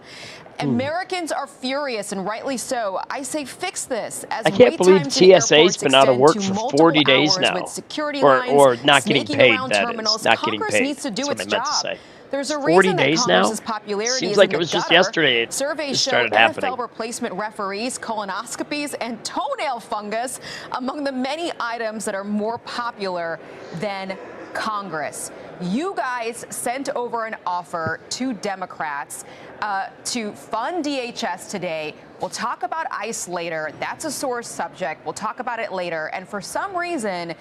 [SPEAKER 27] Americans are furious, and rightly so. I say fix this. As
[SPEAKER 13] I can't
[SPEAKER 27] wait
[SPEAKER 13] believe
[SPEAKER 27] times in
[SPEAKER 13] TSA's
[SPEAKER 27] airports
[SPEAKER 13] been out of
[SPEAKER 27] extend
[SPEAKER 13] work
[SPEAKER 27] to
[SPEAKER 13] for
[SPEAKER 27] multiple
[SPEAKER 13] 40 days
[SPEAKER 27] hours
[SPEAKER 13] now.
[SPEAKER 27] with security
[SPEAKER 13] Or
[SPEAKER 27] lines
[SPEAKER 13] not getting
[SPEAKER 27] snaking
[SPEAKER 13] paid,
[SPEAKER 27] around
[SPEAKER 13] that is.
[SPEAKER 27] terminals,
[SPEAKER 13] Not getting
[SPEAKER 27] Congress
[SPEAKER 13] paid.
[SPEAKER 27] needs to do
[SPEAKER 13] That's what
[SPEAKER 27] its
[SPEAKER 13] I meant to
[SPEAKER 27] job.
[SPEAKER 13] say.
[SPEAKER 27] There's a
[SPEAKER 13] 40
[SPEAKER 27] reason that
[SPEAKER 13] days now?
[SPEAKER 27] Congress's popularity
[SPEAKER 13] Seems
[SPEAKER 27] is
[SPEAKER 13] like
[SPEAKER 27] in
[SPEAKER 13] it was
[SPEAKER 27] the
[SPEAKER 13] just
[SPEAKER 27] gutter.
[SPEAKER 13] yesterday it
[SPEAKER 27] Surveys show
[SPEAKER 13] started
[SPEAKER 27] NFL
[SPEAKER 13] happening.
[SPEAKER 27] replacement referees, colonoscopies, and toenail fungus among the many items that are more popular than Congress. You guys sent over an offer to Democrats to fund DHS today. We'll talk about ICE later. That's a sore subject. We'll talk about it later. And for some reason,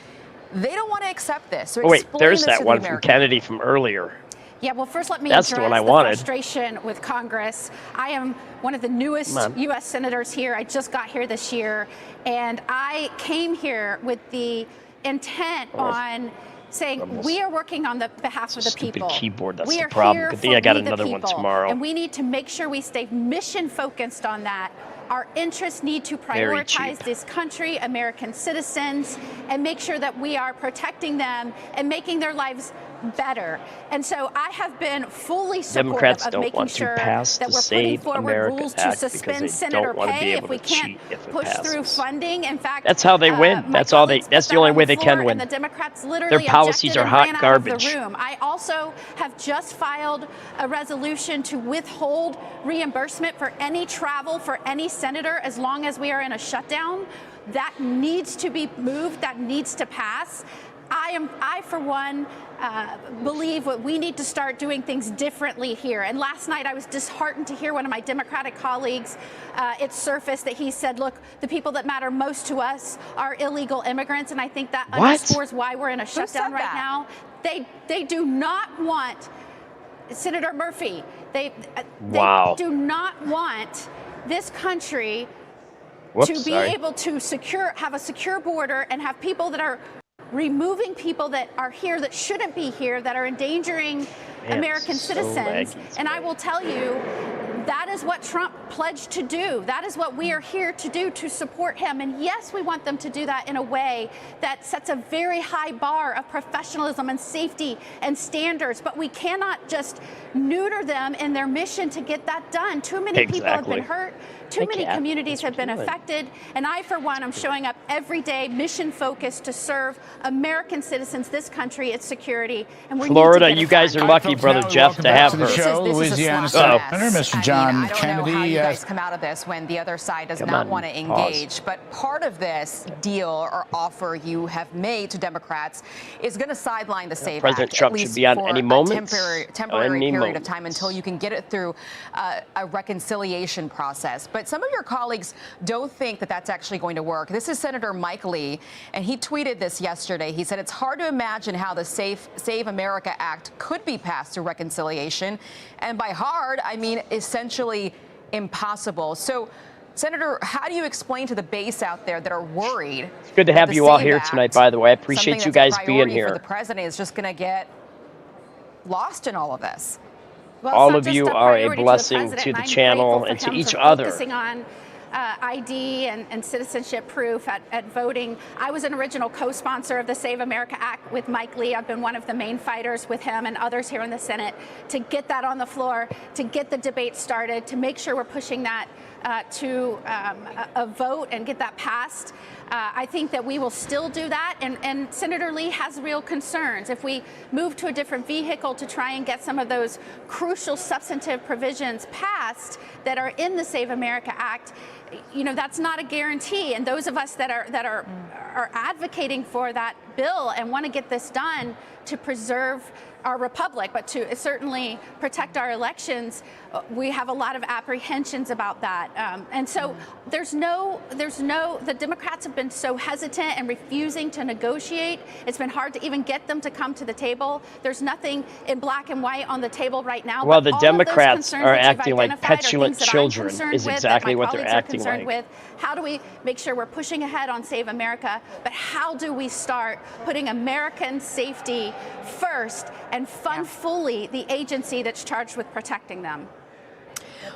[SPEAKER 27] they don't want to accept this. So
[SPEAKER 13] Oh, wait,
[SPEAKER 27] explain
[SPEAKER 13] there's
[SPEAKER 27] this
[SPEAKER 13] that
[SPEAKER 27] to
[SPEAKER 13] one
[SPEAKER 27] the
[SPEAKER 13] from
[SPEAKER 27] American
[SPEAKER 13] Kennedy from earlier.
[SPEAKER 29] Yeah, well, first let me
[SPEAKER 13] That's
[SPEAKER 29] address
[SPEAKER 13] the one I wanted.
[SPEAKER 29] frustration with Congress. I am one of the newest
[SPEAKER 13] Come on.
[SPEAKER 29] U.S. senators here. I just got here this year, and I came here with the intent on saying we are working on the behalf of the people.
[SPEAKER 13] Keyboard, that's
[SPEAKER 29] we
[SPEAKER 13] the
[SPEAKER 29] are
[SPEAKER 13] problem.
[SPEAKER 29] here
[SPEAKER 13] Good
[SPEAKER 29] for
[SPEAKER 13] thing I got
[SPEAKER 29] we the
[SPEAKER 13] another one
[SPEAKER 29] people,
[SPEAKER 13] tomorrow.
[SPEAKER 29] and we need to make sure we stay mission focused on that. Our interests need to prioritize this country, American citizens, and make sure that we are protecting them and making their lives better. And so I have been fully supportive of making sure that we're putting forward rules to suspend senator pay if we can't push through funding. In fact,
[SPEAKER 13] that's how they win. That's all they. That's the only way they can win.
[SPEAKER 29] And the Democrats literally
[SPEAKER 13] their policies are hot garbage.
[SPEAKER 29] I also have just filed a resolution to withhold reimbursement for any travel for any senator as long as we are in a shutdown. That needs to be moved. That needs to pass. I for one, believe that we need to start doing things differently here. And last night I was disheartened to hear one of my Democratic colleagues, it surfaced that he said, look, the people that matter most to us are illegal immigrants. And I think that underscores why we're in a shutdown right now. They do not want, Senator Murphy, they do not want this country to be able to have a secure border and have people that are removing people that are here that shouldn't be here, that are endangering American citizens. And I will tell you, that is what Trump pledged to do. That is what we are here to do, to support him. And yes, we want them to do that in a way that sets a very high bar of professionalism and safety and standards. But we cannot just neuter them in their mission to get that done. Too many people have been hurt. Too many communities have been affected. And I, for one, am showing up every day, mission focused to serve American citizens, this country, its security. And we
[SPEAKER 13] Florida, you guys are lucky, Brother Jeff, to have her.
[SPEAKER 2] Louisiana Senator Mr. John
[SPEAKER 27] Kennedy. I don't know how you guys come out of this when the other side does not want to engage. But part of this deal or offer you have made to Democrats is going to sideline the SAVE
[SPEAKER 13] President
[SPEAKER 27] Act,
[SPEAKER 13] Trump
[SPEAKER 27] at least
[SPEAKER 13] should be on
[SPEAKER 27] for
[SPEAKER 13] any
[SPEAKER 27] a
[SPEAKER 13] moment.
[SPEAKER 27] temporary period of time until you can get it through a reconciliation process. But some of your colleagues don't think that that's actually going to work. This is Senator Mike Lee, and he tweeted this yesterday. He said, it's hard to imagine how the Save America Act could be passed through reconciliation. And by hard, I mean essentially impossible. So, Senator, how do you explain to the base out there that are worried?
[SPEAKER 13] It's good to have you all here tonight, by the way. I appreciate you guys being here.
[SPEAKER 27] For the president is just going to get lost in all of this.
[SPEAKER 29] Well,
[SPEAKER 13] all of you are a blessing to the channel and to each other.
[SPEAKER 29] Focusing on ID and citizenship proof at voting. I was an original co-sponsor of the Save America Act with Mike Lee. I've been one of the main fighters with him and others here in the Senate to get that on the floor, to get the debate started, to make sure we're pushing that to a vote and get that passed. I think that we will still do that, and Senator Lee has real concerns. If we move to a different vehicle to try and get some of those crucial substantive provisions passed that are in the Save America Act, you know, that's not a guarantee. And those of us that are advocating for that bill and want to get this done to preserve our republic, but to certainly protect our elections, we have a lot of apprehensions about that. And so the Democrats have been so hesitant and refusing to negotiate. It's been hard to even get them to come to the table. There's nothing in black and white on the table right now.
[SPEAKER 13] Well, the Democrats are acting like petulant children is exactly what they're acting like.
[SPEAKER 29] How do we make sure we're pushing ahead on Save America, but how do we start putting American safety first and fund fully the agency that's charged with protecting them?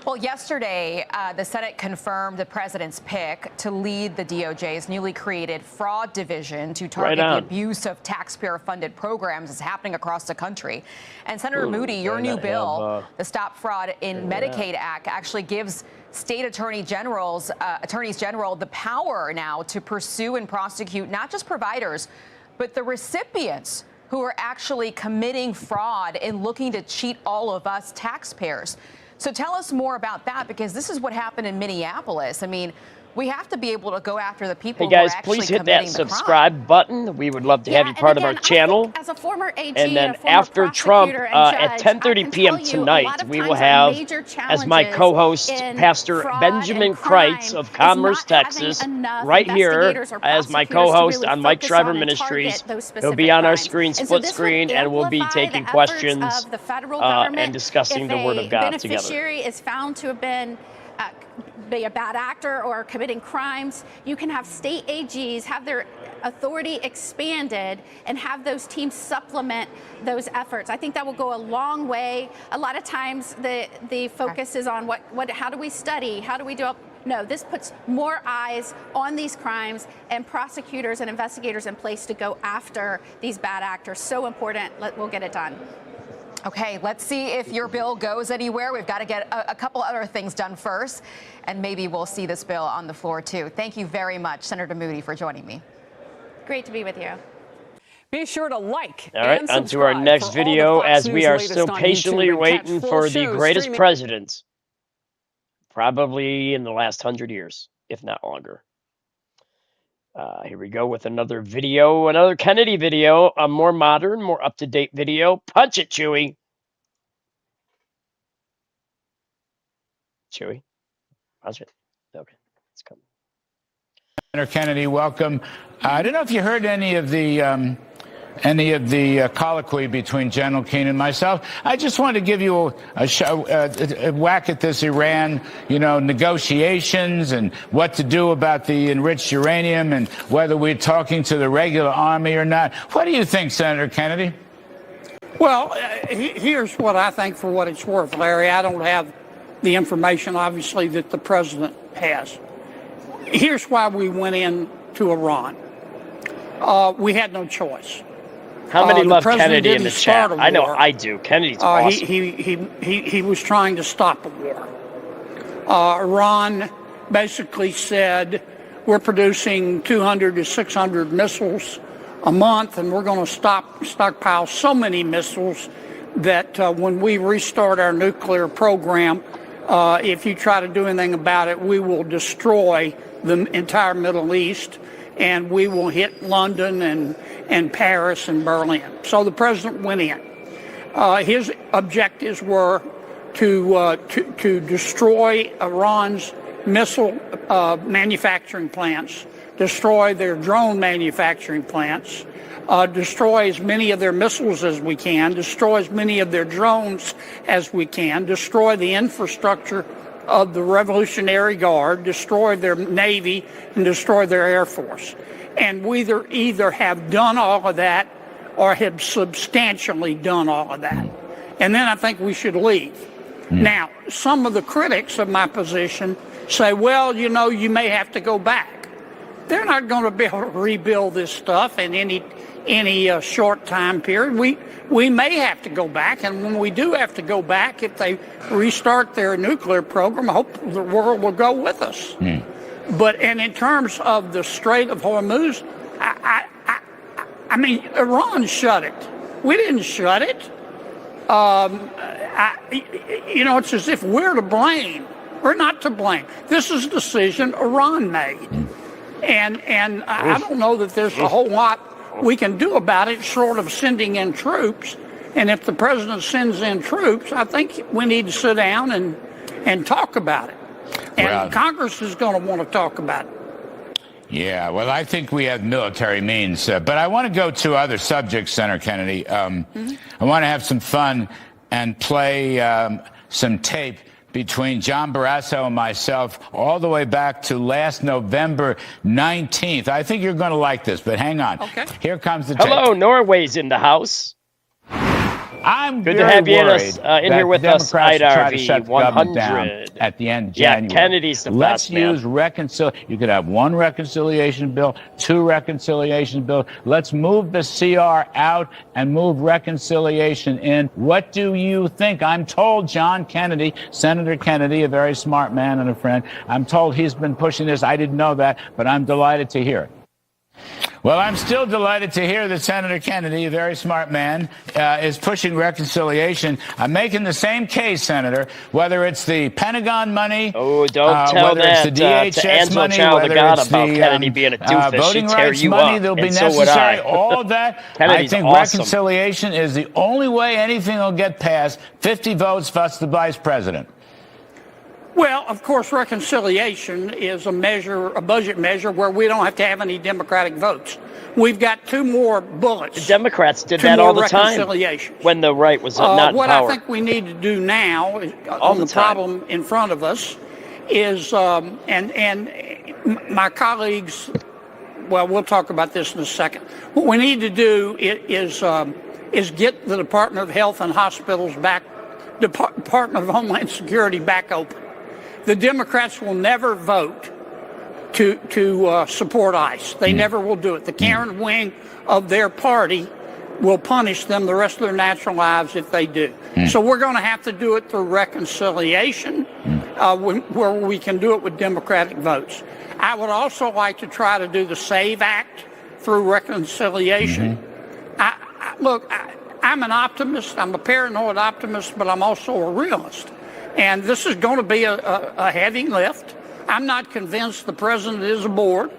[SPEAKER 27] Well, yesterday, the Senate confirmed the president's pick to lead the DOJ's newly created fraud division to target the abuse of taxpayer-funded programs that's happening across the country. And Senator Moody, your new bill, the Stop Fraud in Medicaid Act, actually gives state attorneys general the power now to pursue and prosecute not just providers, but the recipients who are actually committing fraud and looking to cheat all of us taxpayers. So tell us more about that, because this is what happened in Minneapolis. I mean, we have to be able to go after the people
[SPEAKER 13] who are
[SPEAKER 27] actually
[SPEAKER 13] please hit
[SPEAKER 27] committing
[SPEAKER 13] that
[SPEAKER 27] the crime.
[SPEAKER 13] subscribe button. We would love to have you part of our channel.
[SPEAKER 29] As a former AG,
[SPEAKER 13] and then
[SPEAKER 29] a former
[SPEAKER 13] after Trump,
[SPEAKER 29] judge,
[SPEAKER 13] at 10:30 p.m. tonight, we will have, as my co-host, Pastor Benjamin Kreitz of Commerce, Texas, right here as my co-host on Mike Shriver Ministries. He'll be on our screen, split screen, and we'll be taking questions and discussing the Word of God together.
[SPEAKER 29] Beneficiary is found to have been be a bad actor or committing crimes, you can have state AGs have their authority expanded and have those teams supplement those efforts. I think that will go a long way. A lot of times the focus is on how do we study? How do we do it? No, this puts more eyes on these crimes and prosecutors and investigators in place to go after these bad actors. So important. We'll get it done.
[SPEAKER 27] Okay, let's see if your bill goes anywhere. We've got to get a couple other things done first, and maybe we'll see this bill on the floor too. Thank you very much, Senator Moody, for joining me.
[SPEAKER 29] Great to be with you.
[SPEAKER 1] Be sure to like
[SPEAKER 13] All right, on to our next video as we are still patiently waiting for the greatest president, probably in the last 100 years, if not longer. Here we go with another video, another Kennedy video, a more modern, more up-to-date video. Punch it, Chewie. Chewie, punch it. Okay, it's coming.
[SPEAKER 2] Senator Kennedy, welcome. I don't know if you heard any of the colloquy between General Keane and myself. I just wanted to give you a whack at this Iran, negotiations and what to do about the enriched uranium and whether we're talking to the regular army or not. What do you think, Senator Kennedy?
[SPEAKER 11] Well, here's what I think for what it's worth, Larry. I don't have the information, obviously, that the president has. Here's why we went into Iran. We had no choice.
[SPEAKER 13] How many love Kennedy in the chat? I know I do. Kennedy's awesome.
[SPEAKER 11] He was trying to stop a war. Iran basically said, we're producing 200 to 600 missiles a month, and we're going to stockpile so many missiles that when we restart our nuclear program, if you try to do anything about it, we will destroy the entire Middle East, and we will hit London and Paris and Berlin. So the president went in. His objectives were to destroy Iran's missile manufacturing plants, destroy their drone manufacturing plants, destroy as many of their missiles as we can, destroy as many of their drones as we can, destroy the infrastructure of the Revolutionary Guard, destroy their Navy, and destroy their Air Force. And we either have done all of that or have substantially done all of that. And then I think we should leave. Now, some of the critics of my position say, well, you may have to go back. They're not going to be able to rebuild this stuff in any short time period. We may have to go back, and when we do have to go back, if they restart their nuclear program, I hope the world will go with us. And in terms of the Strait of Hormuz, I mean, Iran shut it. We didn't shut it. It's as if we're to blame. We're not to blame. This is a decision Iran made. And I don't know that there's a whole lot we can do about it short of sending in troops. And if the president sends in troops, I think we need to sit down and talk about it. And Congress is going to want to talk about it.
[SPEAKER 2] Yeah, well, I think we have military means. But I want to go to other subjects, Senator Kennedy. I want to have some fun and play some tape between John Barrasso and myself all the way back to last November 19th. I think you're going to like this, but hang on. Okay. Here comes the tape.
[SPEAKER 13] Hello, Norway's in the house.
[SPEAKER 2] I'm
[SPEAKER 13] good to have you in here with us, IDRV 100
[SPEAKER 2] at the end of January.
[SPEAKER 13] Yeah, Kennedy's the best, man.
[SPEAKER 2] Let's use reconciliation. You could have one reconciliation bill, two reconciliation bills. Let's move the CR out and move reconciliation in. What do you think? I'm told John Kennedy, Senator Kennedy, a very smart man and a friend, I'm told he's been pushing this. I didn't know that, but I'm delighted to hear it. Well, I'm still delighted to hear that Senator Kennedy, a very smart man, is pushing reconciliation. I'm making the same case, Senator, whether it's the Pentagon money,
[SPEAKER 13] don't tell
[SPEAKER 2] that it's the DHS money, whether it's the
[SPEAKER 13] Kennedy being a doofus.
[SPEAKER 2] voting rights money that'll be necessary, all of that. I think reconciliation is the only way anything will get passed. 50 votes plus the vice president.
[SPEAKER 11] Well, of course, reconciliation is a budget measure where we don't have to have any Democratic votes. We've got two more bullets.
[SPEAKER 13] The Democrats did that all the time when the right was not in
[SPEAKER 11] power.
[SPEAKER 13] What
[SPEAKER 11] I think we need to do now on the problem in front of us is, and my colleagues, well, we'll talk about this in a second. What we need to do is get the Department of Health and Hospitals back, Department of Homeland Security back open. The Democrats will never vote to support ICE. They never will do it. The Karen wing of their party will punish them the rest of their natural lives if they do. So we're going to have to do it through reconciliation, where we can do it with Democratic votes. I would also like to try to do the SAVE Act through reconciliation. Look, I'm an optimist. I'm a paranoid optimist, but I'm also a realist. And this is going to be a heavy lift. I'm not convinced the president is aboard.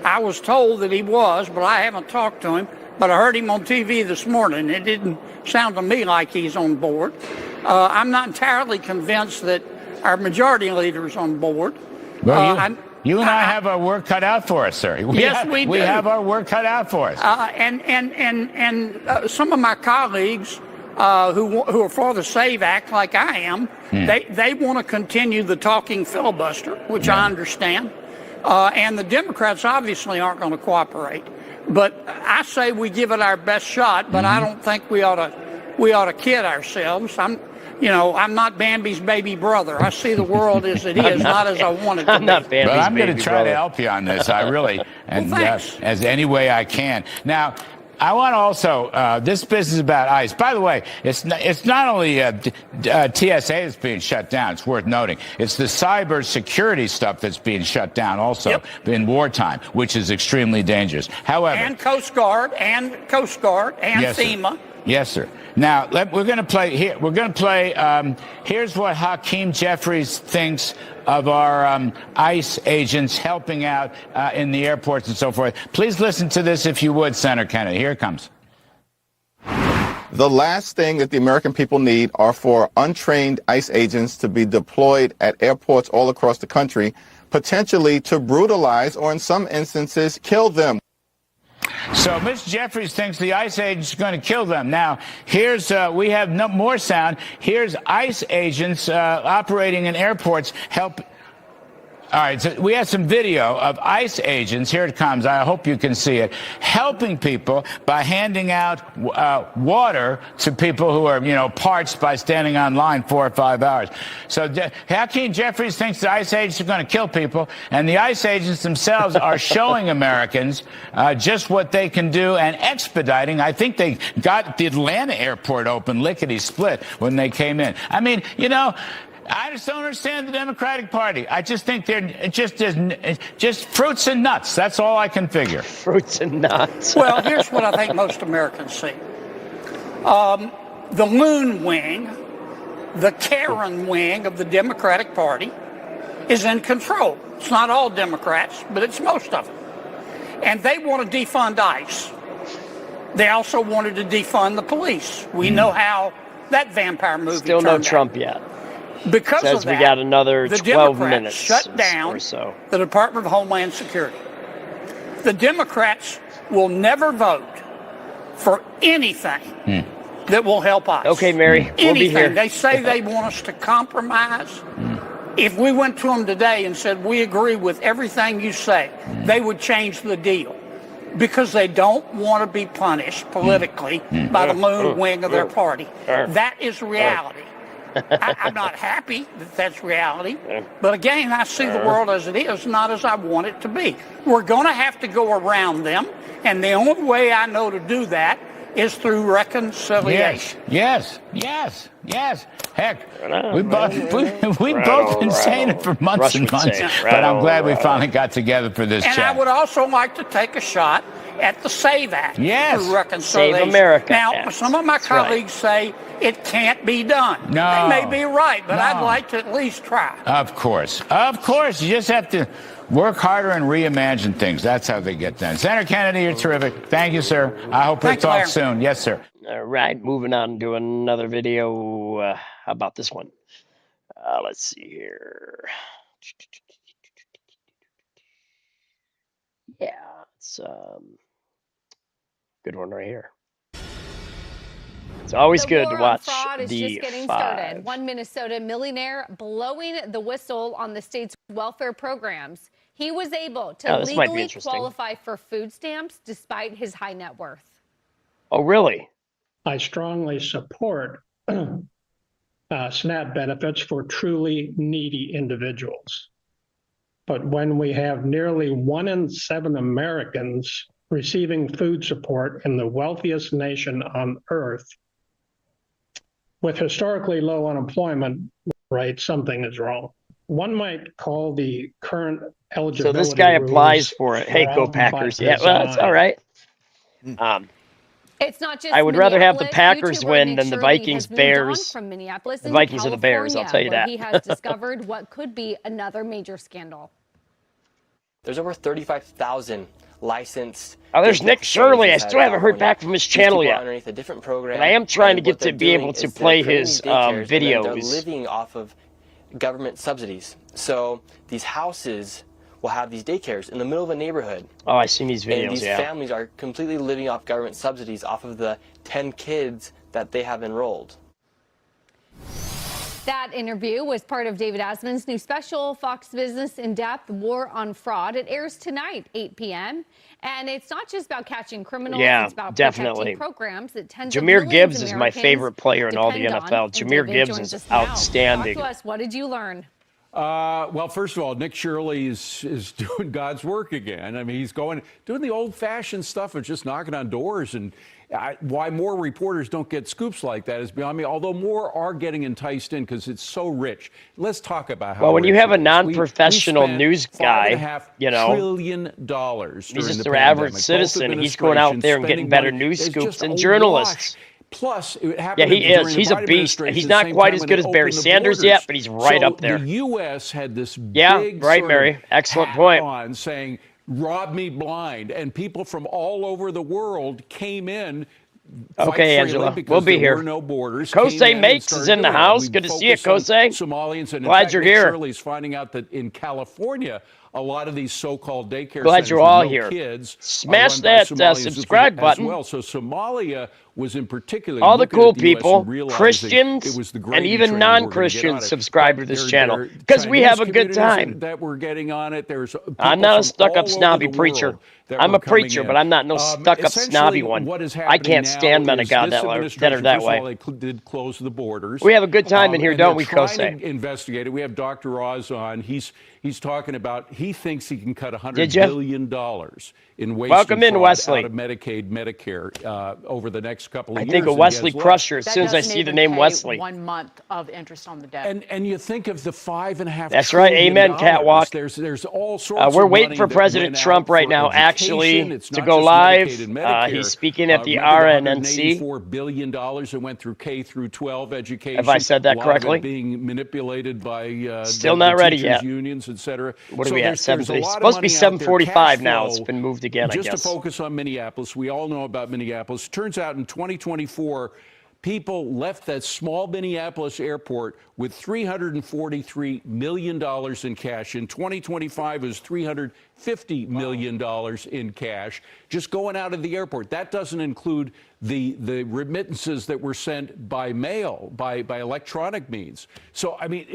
[SPEAKER 11] I was told that he was, but I haven't talked to him. But I heard him on TV this morning. It didn't sound to me like he's on board. I'm not entirely convinced that our majority leader is on board.
[SPEAKER 2] Well, you and I have our work cut out for us, sir. We do. We have our work cut out for us.
[SPEAKER 11] And some of my colleagues who are for the SAVE Act, like I am, they want to continue the talking filibuster, which I understand. And the Democrats obviously aren't going to cooperate. But I say we give it our best shot, but I don't think we ought to kid ourselves. I'm not Bambi's baby brother. I see the world as it is, not as I want it to be.
[SPEAKER 13] I'm not Bambi's
[SPEAKER 2] But I'm going
[SPEAKER 13] baby
[SPEAKER 2] to try
[SPEAKER 13] brother.
[SPEAKER 2] to help you on this. I really, and
[SPEAKER 11] Well,
[SPEAKER 2] as any way I can. Now, I want to also, this business about ICE, by the way, it's not only TSA that's being shut down, it's worth noting. It's the cyber security stuff that's being shut down also in wartime, which is extremely dangerous. However.
[SPEAKER 11] And Coast Guard and
[SPEAKER 2] Yes,
[SPEAKER 11] FEMA.
[SPEAKER 2] Sir. Yes, sir. Now, we're going to play here. We're going to play, here's what Hakeem Jeffries thinks of our ICE agents helping out in the airports and so forth. Please listen to this if you would, Senator Kennedy. Here it comes.
[SPEAKER 3] The last thing that the American people need are for untrained ICE agents to be deployed at airports all across the country, potentially to brutalize or in some instances kill them.
[SPEAKER 2] So Mr. Jeffries thinks the ICE agents are going to kill them. Now, here's, we have no more sound. Here's ICE agents operating in airports help. All right, so we have some video of ICE agents. Here it comes. I hope you can see it. Helping people by handing out water to people who are, parched by standing on line 4 or 5 hours. So Hakeem Jeffries thinks the ICE agents are going to kill people, and the ICE agents themselves are showing Americans just what they can do and expediting. I think they got the Atlanta airport open lickety-split when they came in. I mean, I just don't understand the Democratic Party. I just think they're just fruits and nuts. That's all I can figure.
[SPEAKER 13] Fruits and nuts.
[SPEAKER 11] Well, here's what I think most Americans see. The loon wing, the Karen wing of the Democratic Party is in control. It's not all Democrats, but it's most of them. And they want to defund ICE. They also wanted to defund the police. We know how that vampire movie
[SPEAKER 13] Still
[SPEAKER 11] turned
[SPEAKER 13] no
[SPEAKER 11] out.
[SPEAKER 13] Trump yet.
[SPEAKER 11] Because
[SPEAKER 13] Says
[SPEAKER 11] of that,
[SPEAKER 13] we got another
[SPEAKER 11] the
[SPEAKER 13] 12
[SPEAKER 11] Democrats
[SPEAKER 13] minutes
[SPEAKER 11] shut down
[SPEAKER 13] or so.
[SPEAKER 11] the Department of Homeland Security. The Democrats will never vote for anything that will help us.
[SPEAKER 13] Okay, Mary, we'll be here.
[SPEAKER 11] They say they want us to compromise. If we went to them today and said, we agree with everything you say, they would change the deal. Because they don't want to be punished politically by the loon wing of their party. That is reality. I'm not happy that that's reality. But again, I see the world as it is, not as I want it to be. We're going to have to go around them. And the only way I know to do that is through reconciliation.
[SPEAKER 2] Yes. Heck, we've both been saying it for months and months. But I'm glad we finally got together for this
[SPEAKER 11] And
[SPEAKER 2] chat.
[SPEAKER 11] I would also like to take a shot at the SAVE Act through reconciliation.
[SPEAKER 13] Save America
[SPEAKER 11] Now,
[SPEAKER 13] Act.
[SPEAKER 11] some of my
[SPEAKER 13] That's right.
[SPEAKER 11] colleagues say it can't be done.
[SPEAKER 2] No.
[SPEAKER 11] They may be right, but
[SPEAKER 2] No.
[SPEAKER 11] I'd like to at least try.
[SPEAKER 2] Of course. You just have to work harder and reimagine things. That's how they get done. Senator Kennedy, you're terrific. Thank you, sir. I hope we'll talk soon. Yes, sir.
[SPEAKER 13] All right, moving on to another video. How about this one? Let's see here. Yeah, it's good one right here. It's always
[SPEAKER 4] the
[SPEAKER 13] good
[SPEAKER 4] war
[SPEAKER 13] to watch
[SPEAKER 4] on fraud is
[SPEAKER 13] the
[SPEAKER 4] just getting started. One Minnesota millionaire blowing the whistle on the state's welfare programs. He was able to legally qualify for food stamps despite his high net worth.
[SPEAKER 13] Oh, really?
[SPEAKER 5] I strongly support SNAP benefits for truly needy individuals. But when we have nearly 1 in 7 Americans receiving food support in the wealthiest nation on earth, with historically low unemployment rates, something is wrong. One might call the current eligibility
[SPEAKER 13] So this guy applies
[SPEAKER 5] rules
[SPEAKER 13] for it. Hey, go
[SPEAKER 5] fraud by
[SPEAKER 13] Packers. Yeah, well, that's all
[SPEAKER 5] design.
[SPEAKER 13] right.
[SPEAKER 4] It's not just
[SPEAKER 13] I would rather have the
[SPEAKER 4] Minneapolis.
[SPEAKER 13] Packers
[SPEAKER 4] YouTuber
[SPEAKER 13] win
[SPEAKER 4] Nick
[SPEAKER 13] than the
[SPEAKER 4] Shirley
[SPEAKER 13] Vikings
[SPEAKER 4] has moved on
[SPEAKER 13] Bears.
[SPEAKER 4] from Minneapolis
[SPEAKER 13] The
[SPEAKER 4] into
[SPEAKER 13] Vikings are the Bears, I'll tell you
[SPEAKER 4] California,
[SPEAKER 13] that.
[SPEAKER 4] where he has discovered what could be another major scandal.
[SPEAKER 6] There's over 35,000 licensed.
[SPEAKER 13] Oh, there's Nick Shirley. I still haven't heard back from his channel yet.
[SPEAKER 6] Underneath a different program,
[SPEAKER 13] but I am trying to
[SPEAKER 6] and
[SPEAKER 13] get
[SPEAKER 6] what
[SPEAKER 13] to
[SPEAKER 6] they're
[SPEAKER 13] be able
[SPEAKER 6] doing
[SPEAKER 13] to
[SPEAKER 6] is
[SPEAKER 13] play
[SPEAKER 6] they're creating
[SPEAKER 13] his
[SPEAKER 6] daycares, and then
[SPEAKER 13] videos.
[SPEAKER 6] they're living off of government subsidies. So these houses will have these daycares in the middle of a neighborhood.
[SPEAKER 13] Oh, I've seen these videos,
[SPEAKER 6] And these families are completely living off government subsidies off of the 10 kids that they have enrolled.
[SPEAKER 4] That interview was part of David Asman's new special, Fox Business In Depth, War on Fraud. It airs tonight, 8 p.m. And it's not just about catching criminals.
[SPEAKER 13] Yeah,
[SPEAKER 4] it's about
[SPEAKER 13] definitely.
[SPEAKER 4] protecting programs that tens of
[SPEAKER 13] Jameer
[SPEAKER 4] millions
[SPEAKER 13] Gibbs
[SPEAKER 4] of
[SPEAKER 13] is my
[SPEAKER 4] Americans
[SPEAKER 13] favorite player in all the
[SPEAKER 4] depend on.
[SPEAKER 13] NFL.
[SPEAKER 4] And
[SPEAKER 13] Jameer
[SPEAKER 4] David
[SPEAKER 13] Gibbs
[SPEAKER 4] joins
[SPEAKER 13] is
[SPEAKER 4] us now.
[SPEAKER 13] outstanding.
[SPEAKER 4] Talk to us. What did you learn?
[SPEAKER 7] Well, first of all, Nick Shirley is doing God's work again. I mean, he's doing the old-fashioned stuff of just knocking on doors. And why more reporters don't get scoops like that is beyond me, although more are getting enticed in because it's so rich. Let's talk about how
[SPEAKER 13] when you
[SPEAKER 7] rich
[SPEAKER 13] have a
[SPEAKER 7] it is.
[SPEAKER 13] non-professional news guy,
[SPEAKER 7] $5.5 trillion
[SPEAKER 13] he's
[SPEAKER 7] during
[SPEAKER 13] just
[SPEAKER 7] the
[SPEAKER 13] an average
[SPEAKER 7] pandemic.
[SPEAKER 13] citizen.
[SPEAKER 7] Both
[SPEAKER 13] He's going out there and
[SPEAKER 7] spending
[SPEAKER 13] getting better
[SPEAKER 7] money.
[SPEAKER 13] news
[SPEAKER 7] It's
[SPEAKER 13] scoops
[SPEAKER 7] just
[SPEAKER 13] than
[SPEAKER 7] a
[SPEAKER 13] journalists.
[SPEAKER 7] wash. Plus, it
[SPEAKER 13] Yeah,
[SPEAKER 7] happened
[SPEAKER 13] he is.
[SPEAKER 7] during the
[SPEAKER 13] He's a
[SPEAKER 7] Biden
[SPEAKER 13] beast.
[SPEAKER 7] administration,
[SPEAKER 13] He's
[SPEAKER 7] the
[SPEAKER 13] not
[SPEAKER 7] same
[SPEAKER 13] quite
[SPEAKER 7] time
[SPEAKER 13] as
[SPEAKER 7] when
[SPEAKER 13] good
[SPEAKER 7] they
[SPEAKER 13] as Barry
[SPEAKER 7] opened the
[SPEAKER 13] Sanders
[SPEAKER 7] borders.
[SPEAKER 13] yet, but he's right
[SPEAKER 7] So
[SPEAKER 13] up there.
[SPEAKER 7] The U.S. had this
[SPEAKER 13] Yeah,
[SPEAKER 7] big
[SPEAKER 13] right,
[SPEAKER 7] sort
[SPEAKER 13] Mary.
[SPEAKER 7] of
[SPEAKER 13] Excellent
[SPEAKER 7] hat
[SPEAKER 13] point.
[SPEAKER 7] on saying, rob me blind. And people from all over the world came in.
[SPEAKER 13] Okay, Angela, we'll be here.
[SPEAKER 7] There were no borders.
[SPEAKER 13] Kosei Makes is in the house. Good to see you, Kosei.
[SPEAKER 7] Somalians, and in
[SPEAKER 13] glad
[SPEAKER 7] fact,
[SPEAKER 13] you're
[SPEAKER 7] Nick
[SPEAKER 13] here.
[SPEAKER 7] Shirley's finding out that in California, a lot of these so-called daycare
[SPEAKER 13] Glad
[SPEAKER 7] centers
[SPEAKER 13] you're all
[SPEAKER 7] with no
[SPEAKER 13] here.
[SPEAKER 7] kids
[SPEAKER 13] Smash
[SPEAKER 7] are run by
[SPEAKER 13] that
[SPEAKER 7] Somalians
[SPEAKER 13] subscribe
[SPEAKER 7] as
[SPEAKER 13] button.
[SPEAKER 7] well. So Somalia was in particular
[SPEAKER 13] All the
[SPEAKER 7] looking
[SPEAKER 13] cool
[SPEAKER 7] at the US
[SPEAKER 13] people,
[SPEAKER 7] and realizing
[SPEAKER 13] Christians,
[SPEAKER 7] it was the
[SPEAKER 13] and
[SPEAKER 7] gravy
[SPEAKER 13] even
[SPEAKER 7] train we're gonna get on
[SPEAKER 13] non-Christians
[SPEAKER 7] it.
[SPEAKER 13] subscribe to this channel because we have a good time.
[SPEAKER 7] That we're getting on it. There's
[SPEAKER 13] I'm not a
[SPEAKER 7] people from
[SPEAKER 13] stuck-up
[SPEAKER 7] all
[SPEAKER 13] snobby
[SPEAKER 7] over the
[SPEAKER 13] preacher.
[SPEAKER 7] world that
[SPEAKER 13] I'm
[SPEAKER 7] were
[SPEAKER 13] a preacher,
[SPEAKER 7] coming in.
[SPEAKER 13] but I'm not no stuck-up snobby
[SPEAKER 7] Essentially,
[SPEAKER 13] one.
[SPEAKER 7] what is
[SPEAKER 13] I can't
[SPEAKER 7] happening
[SPEAKER 13] stand
[SPEAKER 7] now
[SPEAKER 13] men of
[SPEAKER 7] is
[SPEAKER 13] God
[SPEAKER 7] this
[SPEAKER 13] that are
[SPEAKER 7] administration,
[SPEAKER 13] that
[SPEAKER 7] first of all,
[SPEAKER 13] way.
[SPEAKER 7] they did close the borders.
[SPEAKER 13] We have a good time in here,
[SPEAKER 7] and
[SPEAKER 13] don't
[SPEAKER 7] they're
[SPEAKER 13] we,
[SPEAKER 7] trying
[SPEAKER 13] Kosei?
[SPEAKER 7] to investigate it. We have Dr. Oz on. He's talking about he thinks he can cut $100
[SPEAKER 13] Did ya?
[SPEAKER 7] billion in waste
[SPEAKER 13] Welcome
[SPEAKER 7] and
[SPEAKER 13] in,
[SPEAKER 7] fraud
[SPEAKER 13] Wesley.
[SPEAKER 7] out of Medicaid, Medicare over the next couple of
[SPEAKER 13] I
[SPEAKER 7] years.
[SPEAKER 13] think of
[SPEAKER 7] and
[SPEAKER 13] Wesley
[SPEAKER 7] guess what?
[SPEAKER 13] Crusher as soon as I see the name Wesley.
[SPEAKER 8] 1 month of interest on the debt.
[SPEAKER 7] And you think of the $5.5
[SPEAKER 13] That's right.
[SPEAKER 7] trillion
[SPEAKER 13] Amen, Catwalk.
[SPEAKER 7] There's all sorts
[SPEAKER 13] We're
[SPEAKER 7] of
[SPEAKER 13] waiting
[SPEAKER 7] money
[SPEAKER 13] for
[SPEAKER 7] that
[SPEAKER 13] President
[SPEAKER 7] went
[SPEAKER 13] Trump
[SPEAKER 7] out
[SPEAKER 13] right
[SPEAKER 7] for
[SPEAKER 13] now,
[SPEAKER 7] education.
[SPEAKER 13] actually,
[SPEAKER 7] It's
[SPEAKER 13] to
[SPEAKER 7] not
[SPEAKER 13] go
[SPEAKER 7] just
[SPEAKER 13] live.
[SPEAKER 7] Medicaid and Medicare.
[SPEAKER 13] He's speaking at the
[SPEAKER 7] Remember
[SPEAKER 13] RNNC.
[SPEAKER 7] $184 billion that went through K through 12 education.
[SPEAKER 13] Have I said that
[SPEAKER 7] a lot
[SPEAKER 13] correctly?
[SPEAKER 7] Of it being manipulated by
[SPEAKER 13] Still
[SPEAKER 7] the
[SPEAKER 13] not ready
[SPEAKER 7] teachers'
[SPEAKER 13] yet.
[SPEAKER 7] unions, et cetera.
[SPEAKER 13] What are
[SPEAKER 7] So
[SPEAKER 13] we at?
[SPEAKER 7] there's a
[SPEAKER 13] 7:30.
[SPEAKER 7] lot of
[SPEAKER 13] Supposed to be
[SPEAKER 7] money out there.
[SPEAKER 13] 7:45
[SPEAKER 7] Cash
[SPEAKER 13] now.
[SPEAKER 7] flow.
[SPEAKER 13] It's been moved again, I
[SPEAKER 7] Just
[SPEAKER 13] guess.
[SPEAKER 7] to focus on Minneapolis, we all know about Minneapolis. Turns out in 2024, people left that small Minneapolis airport with $343 million in cash. In 2025, it was $350 million in cash just going out of the airport. That doesn't include the remittances that were sent by mail, by electronic means. So, I mean,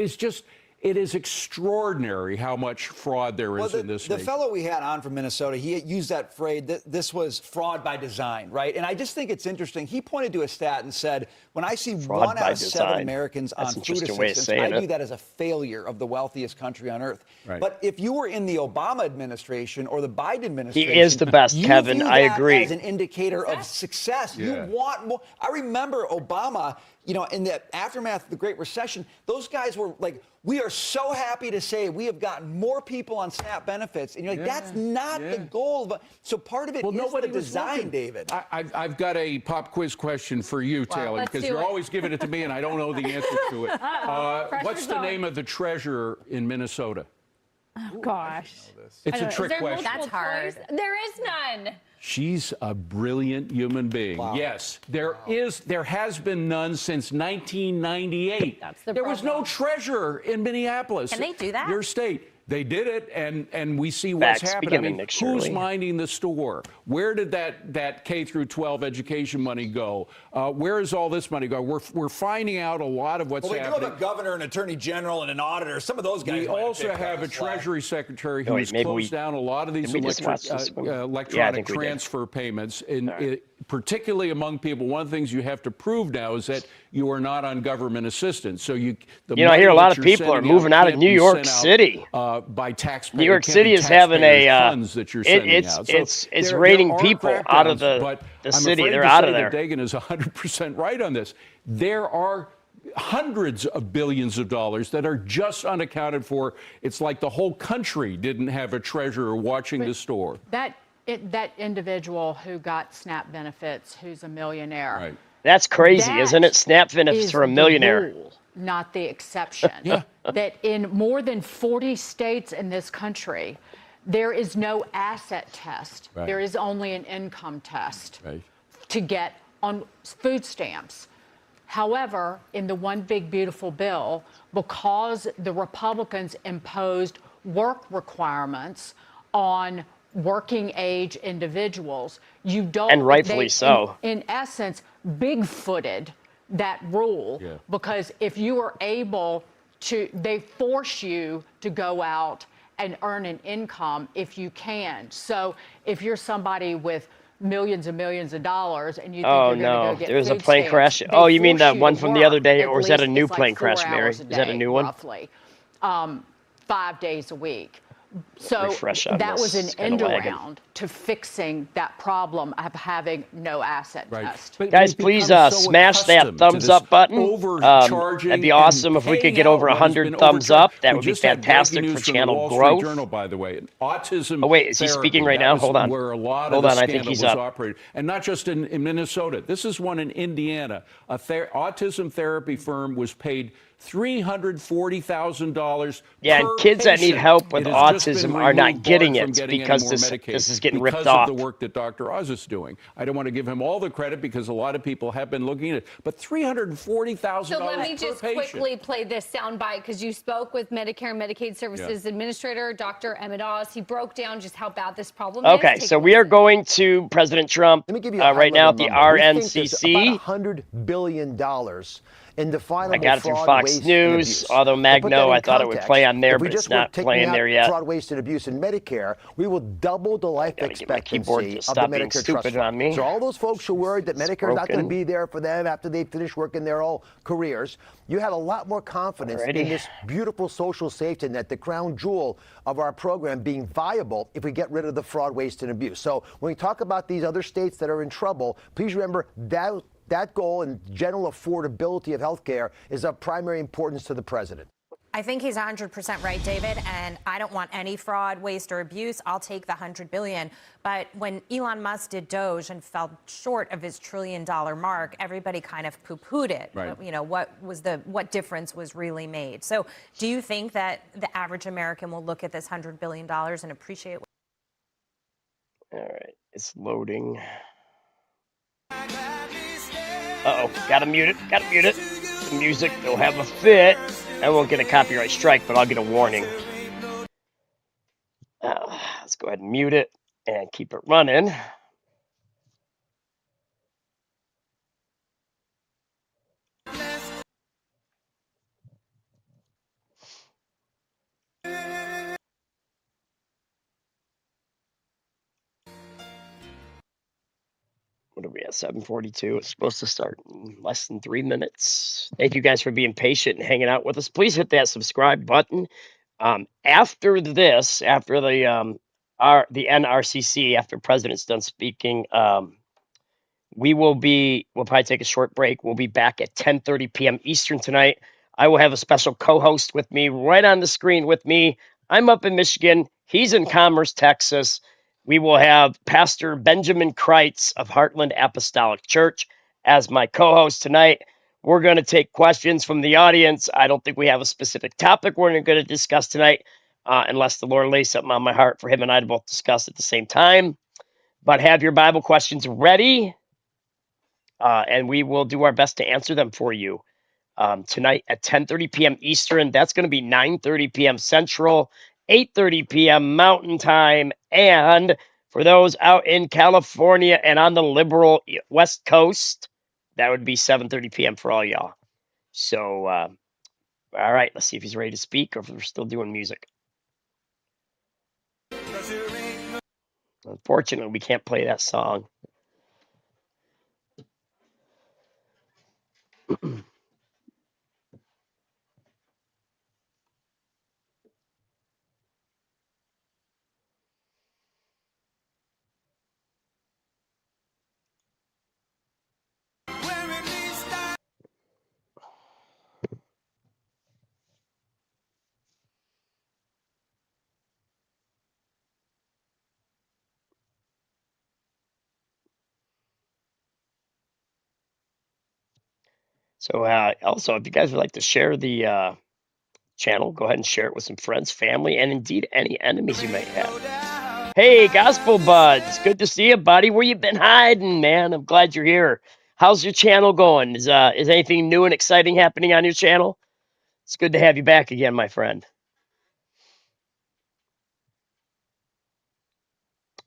[SPEAKER 7] it is extraordinary how much fraud there is in this
[SPEAKER 9] The
[SPEAKER 7] nation.
[SPEAKER 9] fellow we had on from Minnesota, he used that phrase, this was fraud by design, right? And I just think it's interesting. He pointed to a stat and said, when I see
[SPEAKER 13] Fraud
[SPEAKER 9] 1
[SPEAKER 13] by
[SPEAKER 9] out of 7
[SPEAKER 13] design.
[SPEAKER 9] Americans
[SPEAKER 13] That's
[SPEAKER 9] on
[SPEAKER 13] an
[SPEAKER 9] food
[SPEAKER 13] interesting way of
[SPEAKER 9] assistance,
[SPEAKER 13] saying
[SPEAKER 9] I
[SPEAKER 13] it.
[SPEAKER 9] view that as a failure of the wealthiest country on earth.
[SPEAKER 7] Right.
[SPEAKER 9] But if you were in the Obama administration or the Biden administration,
[SPEAKER 13] He is the best,
[SPEAKER 9] you
[SPEAKER 13] Kevin.
[SPEAKER 9] view
[SPEAKER 13] I
[SPEAKER 9] that
[SPEAKER 13] agree.
[SPEAKER 9] as an indicator of success.
[SPEAKER 7] Yeah.
[SPEAKER 9] You want more. I remember Obama, you know, in the aftermath of the Great Recession, those guys were like, we are so happy to say we have gotten more people on SNAP benefits. And you're like, that's not the goal. So part of it is the design, David.
[SPEAKER 7] I've got a pop quiz question for you, Taylor,
[SPEAKER 9] let's
[SPEAKER 7] because
[SPEAKER 9] do
[SPEAKER 7] you're
[SPEAKER 9] it.
[SPEAKER 7] always giving it to me and I don't know the answer to it. What's the name of the treasurer in Minnesota?
[SPEAKER 4] Oh, gosh.
[SPEAKER 7] It's a trick question.
[SPEAKER 4] That's hard. There is none.
[SPEAKER 7] She's a brilliant human being.
[SPEAKER 9] Wow.
[SPEAKER 7] Yes, there has been none since 1998.
[SPEAKER 4] That's the
[SPEAKER 7] There was no
[SPEAKER 4] problem.
[SPEAKER 7] treasurer in Minneapolis.
[SPEAKER 4] Can they do that?
[SPEAKER 7] Your state. They did it, and we see what's happening. I mean, who's minding the store? Where did that K through 12 education money go? Where is all this money going? We're finding out a lot of what's happening.
[SPEAKER 9] We do have a governor, an attorney general, and an auditor. Some of those guys.
[SPEAKER 7] We also have a Treasury Secretary who's closed down a lot of these electronic transfer payments, particularly among people. One of the things you have to prove now is that you are not on government assistance. So I
[SPEAKER 13] hear a lot of people are moving out of New York City.
[SPEAKER 7] By taxpayers.
[SPEAKER 13] New York City is having funds that you're sending out. It's raiding people out of the city. They're out of there.
[SPEAKER 7] Dagan is 100% right on this. There are hundreds of billions of dollars that are just unaccounted for. It's like the whole country didn't have a treasurer watching the store.
[SPEAKER 8] That individual who got SNAP benefits, who's a millionaire.
[SPEAKER 7] Right.
[SPEAKER 13] That's crazy, isn't it? SNAP benefits for a millionaire.
[SPEAKER 8] Rule, not the exception. That in more than 40 states in this country, there is no asset test.
[SPEAKER 7] Right.
[SPEAKER 8] There is only an income test
[SPEAKER 7] right.
[SPEAKER 8] to get on food stamps. However, in the one big beautiful bill, because the Republicans imposed work requirements on working age individuals, you don't,
[SPEAKER 13] and rightfully so.
[SPEAKER 8] In essence, big-footed that rule, because if you are able to, they force you to go out and earn an income if you can. So if you're somebody with millions and millions of dollars and you think you're going to go get
[SPEAKER 13] there's a
[SPEAKER 8] food
[SPEAKER 13] plane
[SPEAKER 8] stamps,
[SPEAKER 13] crash.
[SPEAKER 8] they
[SPEAKER 13] Oh, you mean
[SPEAKER 8] force
[SPEAKER 13] that
[SPEAKER 8] you
[SPEAKER 13] one
[SPEAKER 8] to
[SPEAKER 13] from the other
[SPEAKER 8] work
[SPEAKER 13] day,
[SPEAKER 8] at
[SPEAKER 13] or is that a
[SPEAKER 8] least
[SPEAKER 13] new
[SPEAKER 8] it's like
[SPEAKER 13] plane
[SPEAKER 8] 4
[SPEAKER 13] crash, Mary?
[SPEAKER 8] hours a
[SPEAKER 13] Is that a
[SPEAKER 8] day,
[SPEAKER 13] new one?
[SPEAKER 8] Roughly, 5 days a week. So
[SPEAKER 13] Refresh on
[SPEAKER 8] that was
[SPEAKER 13] this.
[SPEAKER 8] an end around to fixing that problem of having no asset test.
[SPEAKER 7] But
[SPEAKER 13] guys, please smash that thumbs up button. That'd be awesome if we could get over 100 thumbs up. That would be fantastic for channel growth.
[SPEAKER 7] Journal, by the way, autism.
[SPEAKER 13] Oh wait, is he speaking right now? Hold on.
[SPEAKER 7] Where a lot
[SPEAKER 13] Hold
[SPEAKER 7] of
[SPEAKER 13] on,
[SPEAKER 7] the
[SPEAKER 13] I think he's
[SPEAKER 7] scandal was
[SPEAKER 13] up.
[SPEAKER 7] operated, and not just in Minnesota. This is one in Indiana. Autism therapy firm was paid $340,000.
[SPEAKER 13] Yeah, and kids that need help with autism are not getting it because this is getting ripped off.
[SPEAKER 7] Because of the work that Dr. Oz is doing. I don't want to give him all the credit because a lot of people have been looking at it, but $340,000
[SPEAKER 4] So let me just
[SPEAKER 7] per patient.
[SPEAKER 4] quickly play this soundbite because you spoke with Medicare and Medicaid Services Administrator Dr. Emmett Oz. He broke down just how bad this problem is.
[SPEAKER 13] Okay, so we are going to President Trump right now at the Nrcc.
[SPEAKER 10] $100 billion in definable
[SPEAKER 13] I got it through
[SPEAKER 10] fraud,
[SPEAKER 13] Fox
[SPEAKER 10] waste,
[SPEAKER 13] News, although Magno, I thought it would play on there, but it's not playing there yet.
[SPEAKER 10] Fraud, waste, and abuse in Medicare, we will double the life expectancy of the Medicare Trust Fund. So all those folks who are worried that Medicare is not going to be there for them after they finish working their whole careers, you have a lot more confidence in this beautiful social safety net, the crown jewel of our program being viable if we get rid of the fraud, waste, and abuse. So when we talk about these other states that are in trouble, please remember that goal and general affordability of health care is of primary importance to the president.
[SPEAKER 27] I think he's 100% right, David, and I don't want any fraud, waste, or abuse. I'll take the $100 billion. But when Elon Musk did Doge and fell short of his $1 trillion mark, everybody kind of poo-pooed it.
[SPEAKER 7] Right.
[SPEAKER 27] You know, what difference was really made? So do you think that the average American will look at this $100 billion and appreciate it?
[SPEAKER 13] All right, it's loading. Uh-oh, gotta mute it. The music, they'll have a fit. I won't get a copyright strike, but I'll get a warning. Let's go ahead and mute it and keep it running. What are we at? 7:42. It's supposed to start in less than 3 minutes. Thank you guys for being patient and hanging out with us. Please hit that subscribe button. After this, after the Nrcc, after President's done speaking, we'll probably take a short break. We'll be back at 10:30 p.m. Eastern tonight. I will have a special co-host with me right on the screen with me. I'm up in Michigan. He's in Commerce, Texas. We will have Pastor Benjamin Kreitz of Heartland Apostolic Church as my co-host tonight. We're going to take questions from the audience. I don't think we have a specific topic we're going to discuss tonight, unless the Lord lays something on my heart for him and I to both discuss at the same time. But have your Bible questions ready, and we will do our best to answer them for you tonight at 10:30 p.m. Eastern. That's going to be 9:30 p.m. Central 8:30 p.m. Mountain Time. And for those out in California and on the liberal West Coast, that would be 7:30 p.m. for all y'all. So, all right, let's see if he's ready to speak or if we're still doing music. Unfortunately, we can't play that song. So also, if you guys would like to share the channel, go ahead and share it with some friends, family, and indeed any enemies you may have. Hey, Gospel Buds, good to see you, buddy. Where you been hiding, man? I'm glad you're here. How's your channel going? Is anything new and exciting happening on your channel? It's good to have you back again, my friend.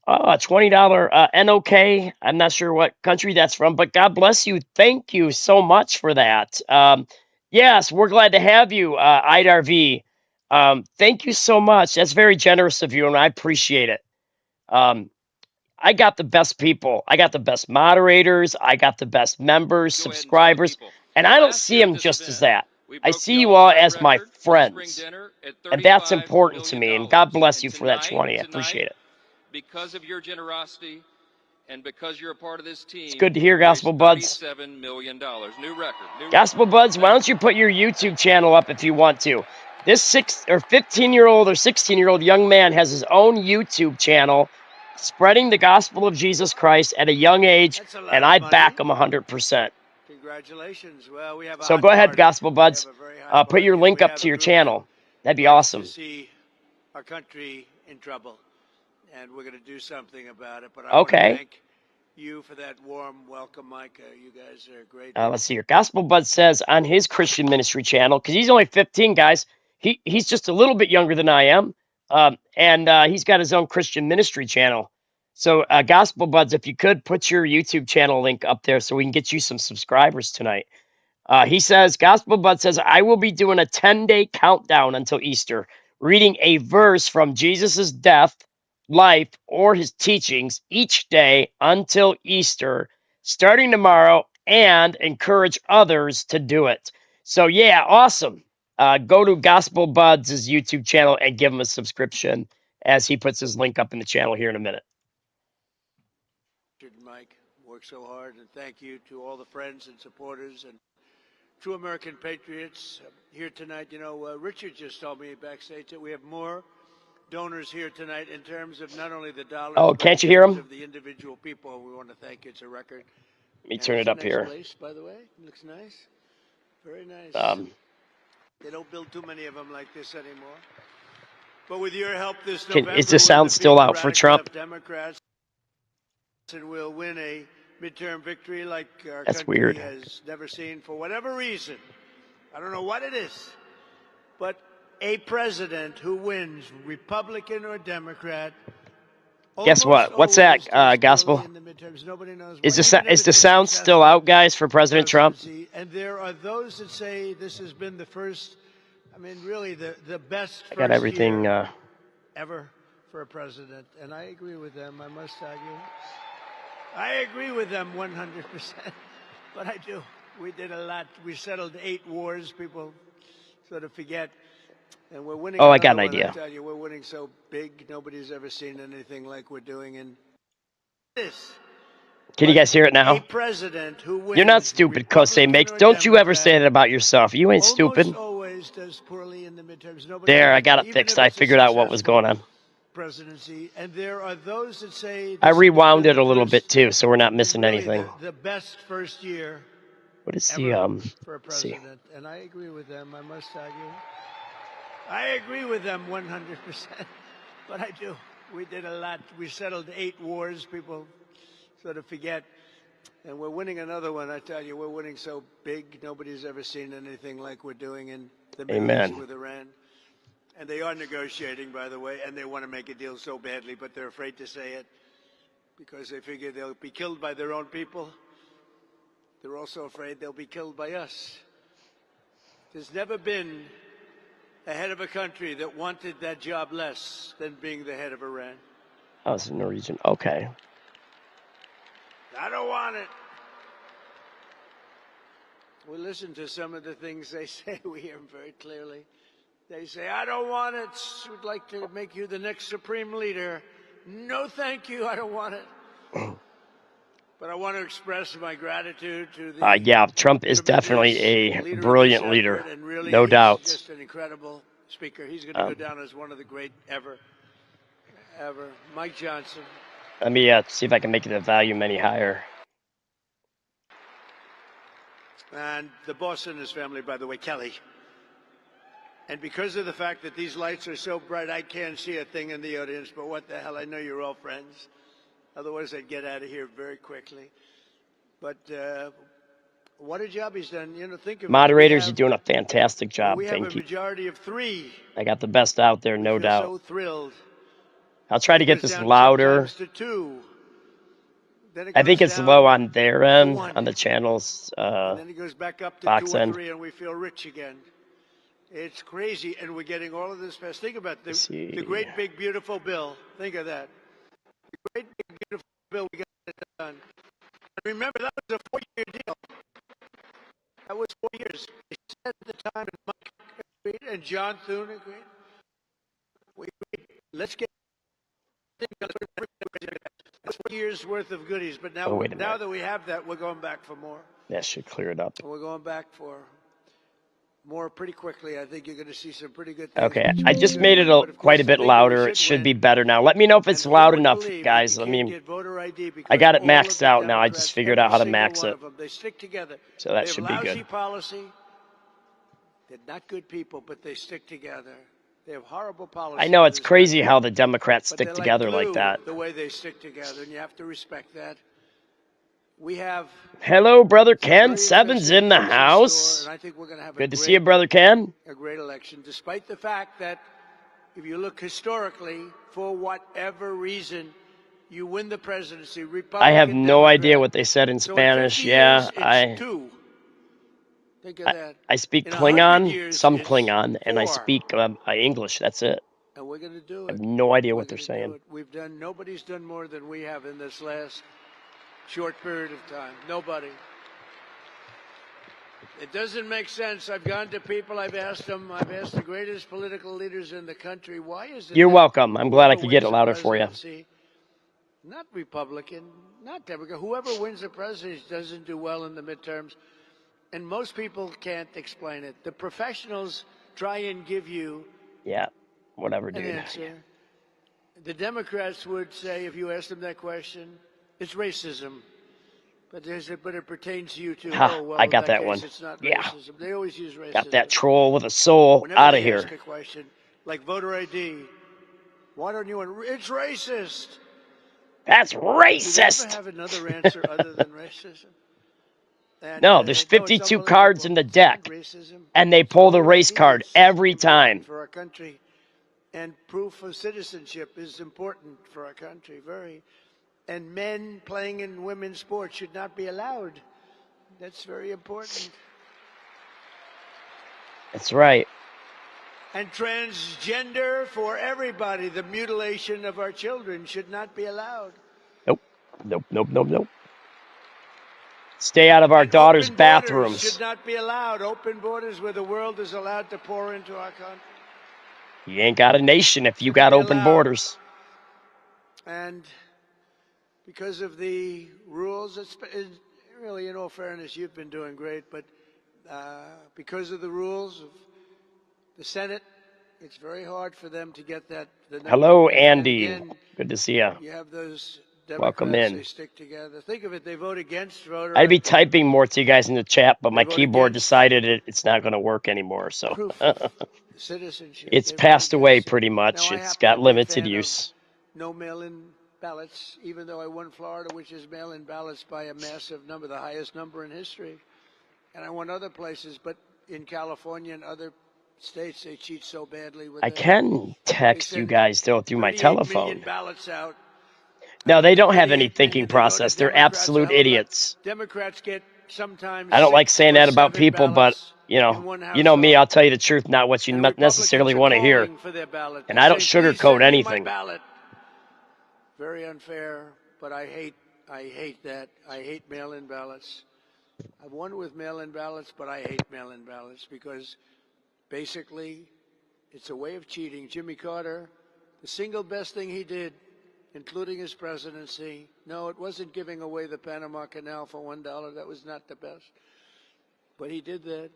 [SPEAKER 13] $20 NOK. I'm not sure what country that's from, but God bless you. Thank you so much for that. Yes, we're glad to have you, IDRV. Thank you so much. That's very generous of you, and I appreciate it. I got the best people. I got the best moderators. I got the best members, subscribers, and I don't see them just as that. I see you all as my friends, and that's important to me, and God bless you for that 20. I appreciate it.
[SPEAKER 12] Because of your generosity and because you're a part of this team,
[SPEAKER 13] it's good to hear, Gospel Buds.
[SPEAKER 12] $37 million. New record.
[SPEAKER 13] Gospel Buds, why don't you put your YouTube channel up if you want to? This 15-year-old or 16-year-old young man has his own YouTube channel spreading the gospel of Jesus Christ at a young age, and I back him 100%.
[SPEAKER 29] Congratulations. Well, we have
[SPEAKER 13] so go ahead, Gospel Buds. Put your link up to your channel. That'd be awesome.
[SPEAKER 29] To see our country in trouble, and we're going to do something about it. But I want to thank you for that warm welcome, Micah. You guys are great.
[SPEAKER 13] Let's see here. Gospel Bud says on his Christian ministry channel, because he's only 15, guys. He's just a little bit younger than I am, and he's got his own Christian ministry channel. So, Gospel Buds, if you could put your YouTube channel link up there so we can get you some subscribers tonight. He says, Gospel Bud says, I will be doing a 10-day countdown until Easter, reading a verse from Jesus's death, life, or his teachings each day until Easter, starting tomorrow, and encourage others to do it. So, yeah, awesome. Go to Gospel Buds' YouTube channel and give him a subscription as he puts his link up in the channel here in a minute.
[SPEAKER 29] Mike worked so hard, and thank you to all the friends and supporters and true American patriots here tonight. You know, Richard just told me backstage that we have more donors here tonight in terms of not only the dollars,
[SPEAKER 13] but can't you hear him?
[SPEAKER 29] Of the individual people. We want to thank you. It's a record.
[SPEAKER 13] Let me turn it up here.
[SPEAKER 29] Lace, by the way, it looks nice. Very nice. They don't build too many of them like this anymore. But with your help this November,
[SPEAKER 13] is the sound still out for Trump?
[SPEAKER 29] Democrats, and we'll win a midterm victory like our
[SPEAKER 13] That's
[SPEAKER 29] country
[SPEAKER 13] weird.
[SPEAKER 29] has never seen for whatever reason. I don't know what it is, but a president who wins, Republican or Democrat.
[SPEAKER 13] Guess what? What's that, Gospel? Is the sound still out, guys, for President Trump?
[SPEAKER 29] And there are those that say this has been the first, I mean, really the best
[SPEAKER 13] I got everything
[SPEAKER 29] ever for a president, and I agree with them, I must tell you. I agree with them 100%, but I do. We did a lot. We settled 8 wars. People sort of forget. And we're winning.
[SPEAKER 13] Oh, I got an idea.
[SPEAKER 29] I tell you, we're winning so big, nobody's ever seen anything like we're doing. And this.
[SPEAKER 13] Can you guys hear it now?
[SPEAKER 29] A president who wins,
[SPEAKER 13] you're not stupid, Kose makes. Don't you ever say that about yourself. You ain't stupid.
[SPEAKER 29] Always does poorly in the midterms.
[SPEAKER 13] There, I got it fixed. I figured out what was going on.
[SPEAKER 29] Presidency, and there are those that say
[SPEAKER 13] I rewound it a little bit too, so we're not missing anything.
[SPEAKER 29] The best first year.
[SPEAKER 13] What is the
[SPEAKER 29] for a president? And I agree with them. I must tell you. I agree with them 100%, but I do. We did a lot. We settled 8 wars. People sort of forget, and we're winning another one. I tell you, we're winning so big, nobody's ever seen anything like we're doing in the Middle East with Iran.
[SPEAKER 14] And they are negotiating, by the way, and they want to make a deal so badly, but they're afraid to say it because they figure they'll be killed by their own people. They're also afraid they'll be killed by us. There's never been a head of a country that wanted that job less than being the head of Iran.
[SPEAKER 13] I was in Norwegian. Okay.
[SPEAKER 14] I don't want it. We listen to some of the things they say. We hear them very clearly. They say, I don't want it. We'd like to make you the next supreme leader. No, thank you. I don't want it. But I want to express my gratitude to the
[SPEAKER 13] yeah, Trump is definitely a brilliant leader.
[SPEAKER 14] Really,
[SPEAKER 13] no doubt.
[SPEAKER 14] Just an incredible speaker. He's going to go down as one of the great ever. Mike Johnson.
[SPEAKER 13] Let me see if I can make the volume any higher.
[SPEAKER 14] And the boss and his family, by the way, Kelly. And because of the fact that these lights are so bright, I can't see a thing in the audience, but what the hell, I know you're all friends. Otherwise, I'd get out of here very quickly. But what a job he's done. You know, think of
[SPEAKER 13] Moderators, you're doing a fantastic job.
[SPEAKER 14] We have
[SPEAKER 13] Thank
[SPEAKER 14] a
[SPEAKER 13] you.
[SPEAKER 14] majority of 3.
[SPEAKER 13] I got the best out there, no doubt.
[SPEAKER 14] So thrilled.
[SPEAKER 13] I'll try to get this louder. I think it's low on their end, on the channel's
[SPEAKER 14] and then it goes back up to
[SPEAKER 13] box
[SPEAKER 14] 2 or
[SPEAKER 13] end.
[SPEAKER 14] 3, and we feel rich again. It's crazy, and we're getting all of this fast. Think about the great big beautiful bill. Think of that. The great big beautiful bill, we got it done. And remember, that was a 4-year deal. That was 4 years. They said at the time, and Mike agreed, and John Thune agreed. We agreed. Let's get. That's 4 years worth of goodies, but now, now that we have that, we're going back for more.
[SPEAKER 13] That should clear it up.
[SPEAKER 14] We're going back for more pretty quickly. I think you're going to see some pretty good things.
[SPEAKER 13] Okay, I just made it quite a bit louder. It should be better now. Let me know if it's loud enough, guys. I mean, I got it maxed out now. I just figured out how to max it.
[SPEAKER 14] They stick together.
[SPEAKER 13] So that should be good.
[SPEAKER 14] They have lousy policy. They're not good people, but they stick together. They have horrible policy.
[SPEAKER 13] I know it's crazy how the Democrats stick together like that.
[SPEAKER 14] The way they stick together, and you have to respect that. We have.
[SPEAKER 13] Hello, Brother Ken. Seven's in the house. Good to see you, Brother Ken.
[SPEAKER 14] A great election, despite the fact that if you look historically, for whatever reason, you win the presidency. Republican,
[SPEAKER 13] I have no
[SPEAKER 14] Democrat.
[SPEAKER 13] idea what they said in Spanish. Yeah, I speak Klingon, some Klingon, and I speak English. That's it.
[SPEAKER 14] And we're going to do it.
[SPEAKER 13] I have no idea what they're saying.
[SPEAKER 14] We've done. Nobody's done more than we have in this last short period of time. Nobody. It doesn't make sense. I've gone to people. I've asked them. I've asked the greatest political leaders in the country. Why is it?
[SPEAKER 13] You're welcome. I'm glad I could get it louder for you.
[SPEAKER 14] Not Republican, not Democrat. Whoever wins the presidency doesn't do well in the midterms. And most people can't explain it. The professionals try and give you
[SPEAKER 13] whatever,
[SPEAKER 14] an
[SPEAKER 13] dude.
[SPEAKER 14] answer. The Democrats would say, if you ask them that question, it's racism. But it pertains to you too.
[SPEAKER 13] I got that one.
[SPEAKER 14] It's not racism. They always use racism.
[SPEAKER 13] Got that troll with a soul out of here.
[SPEAKER 14] Ask a question like voter ID. Why don't you? It's racist.
[SPEAKER 13] That's racist.
[SPEAKER 14] Do you ever have another answer other than racism? And,
[SPEAKER 13] no, there's 52 cards in the deck, and they pull the race card every time.
[SPEAKER 14] For our country, and proof of citizenship is important for our country, very. And men playing in women's sports should not be allowed. That's very important.
[SPEAKER 13] That's right.
[SPEAKER 14] And transgender for everybody, the mutilation of our children should not be allowed.
[SPEAKER 13] Nope. Stay out of our daughters' bathrooms.
[SPEAKER 14] Should not be allowed. Open borders where the world is allowed to pour into our country.
[SPEAKER 13] You ain't got a nation if you got open borders.
[SPEAKER 14] And because of the rules, it's really, in all fairness, you've been doing great, but because of the rules of the Senate, it's very hard for them to get that.
[SPEAKER 13] Hello, Andy. Again, good to see you.
[SPEAKER 14] You have those.
[SPEAKER 13] Welcome in.
[SPEAKER 14] They stick together. Think of it, they vote against voter.
[SPEAKER 13] I'd be typing more to you guys in the chat, but my keyboard decided it's not going to work anymore. So it's passed away pretty much. It's got limited use.
[SPEAKER 14] No mail-in ballots, even though I won Florida, which is mail-in ballots by a massive number, the highest number in history. And I won other places, but in California and other States, they cheat so badly with
[SPEAKER 13] I
[SPEAKER 14] that.
[SPEAKER 13] can text you guys though through my
[SPEAKER 14] 38 million
[SPEAKER 13] telephone.
[SPEAKER 14] ballots out.
[SPEAKER 13] No, they don't have any
[SPEAKER 14] 38
[SPEAKER 13] thinking
[SPEAKER 14] million, they voted
[SPEAKER 13] process. They're
[SPEAKER 14] Democrats.
[SPEAKER 13] absolute
[SPEAKER 14] How about
[SPEAKER 13] idiots.
[SPEAKER 14] Democrats get sometimes
[SPEAKER 13] I don't like
[SPEAKER 14] 6
[SPEAKER 13] saying
[SPEAKER 14] or
[SPEAKER 13] that about
[SPEAKER 14] 7
[SPEAKER 13] people, but
[SPEAKER 14] ballots
[SPEAKER 13] you
[SPEAKER 14] in one
[SPEAKER 13] know me.
[SPEAKER 14] household.
[SPEAKER 13] I'll tell you the truth, not what you
[SPEAKER 14] And
[SPEAKER 13] necessarily
[SPEAKER 14] Republicans are
[SPEAKER 13] want to hear.
[SPEAKER 14] calling for their ballot.
[SPEAKER 13] And
[SPEAKER 14] They're
[SPEAKER 13] I don't
[SPEAKER 14] saying, "Please
[SPEAKER 13] sugarcoat
[SPEAKER 14] send me my
[SPEAKER 13] anything.
[SPEAKER 14] ballot." Very unfair, but I hate that. I hate mail-in ballots. I've won with mail-in ballots, but I hate mail-in ballots because basically it's a way of cheating. Jimmy Carter, the single best thing he did, including his presidency, no, it wasn't giving away the Panama Canal for $1. That was not the best. But he did that.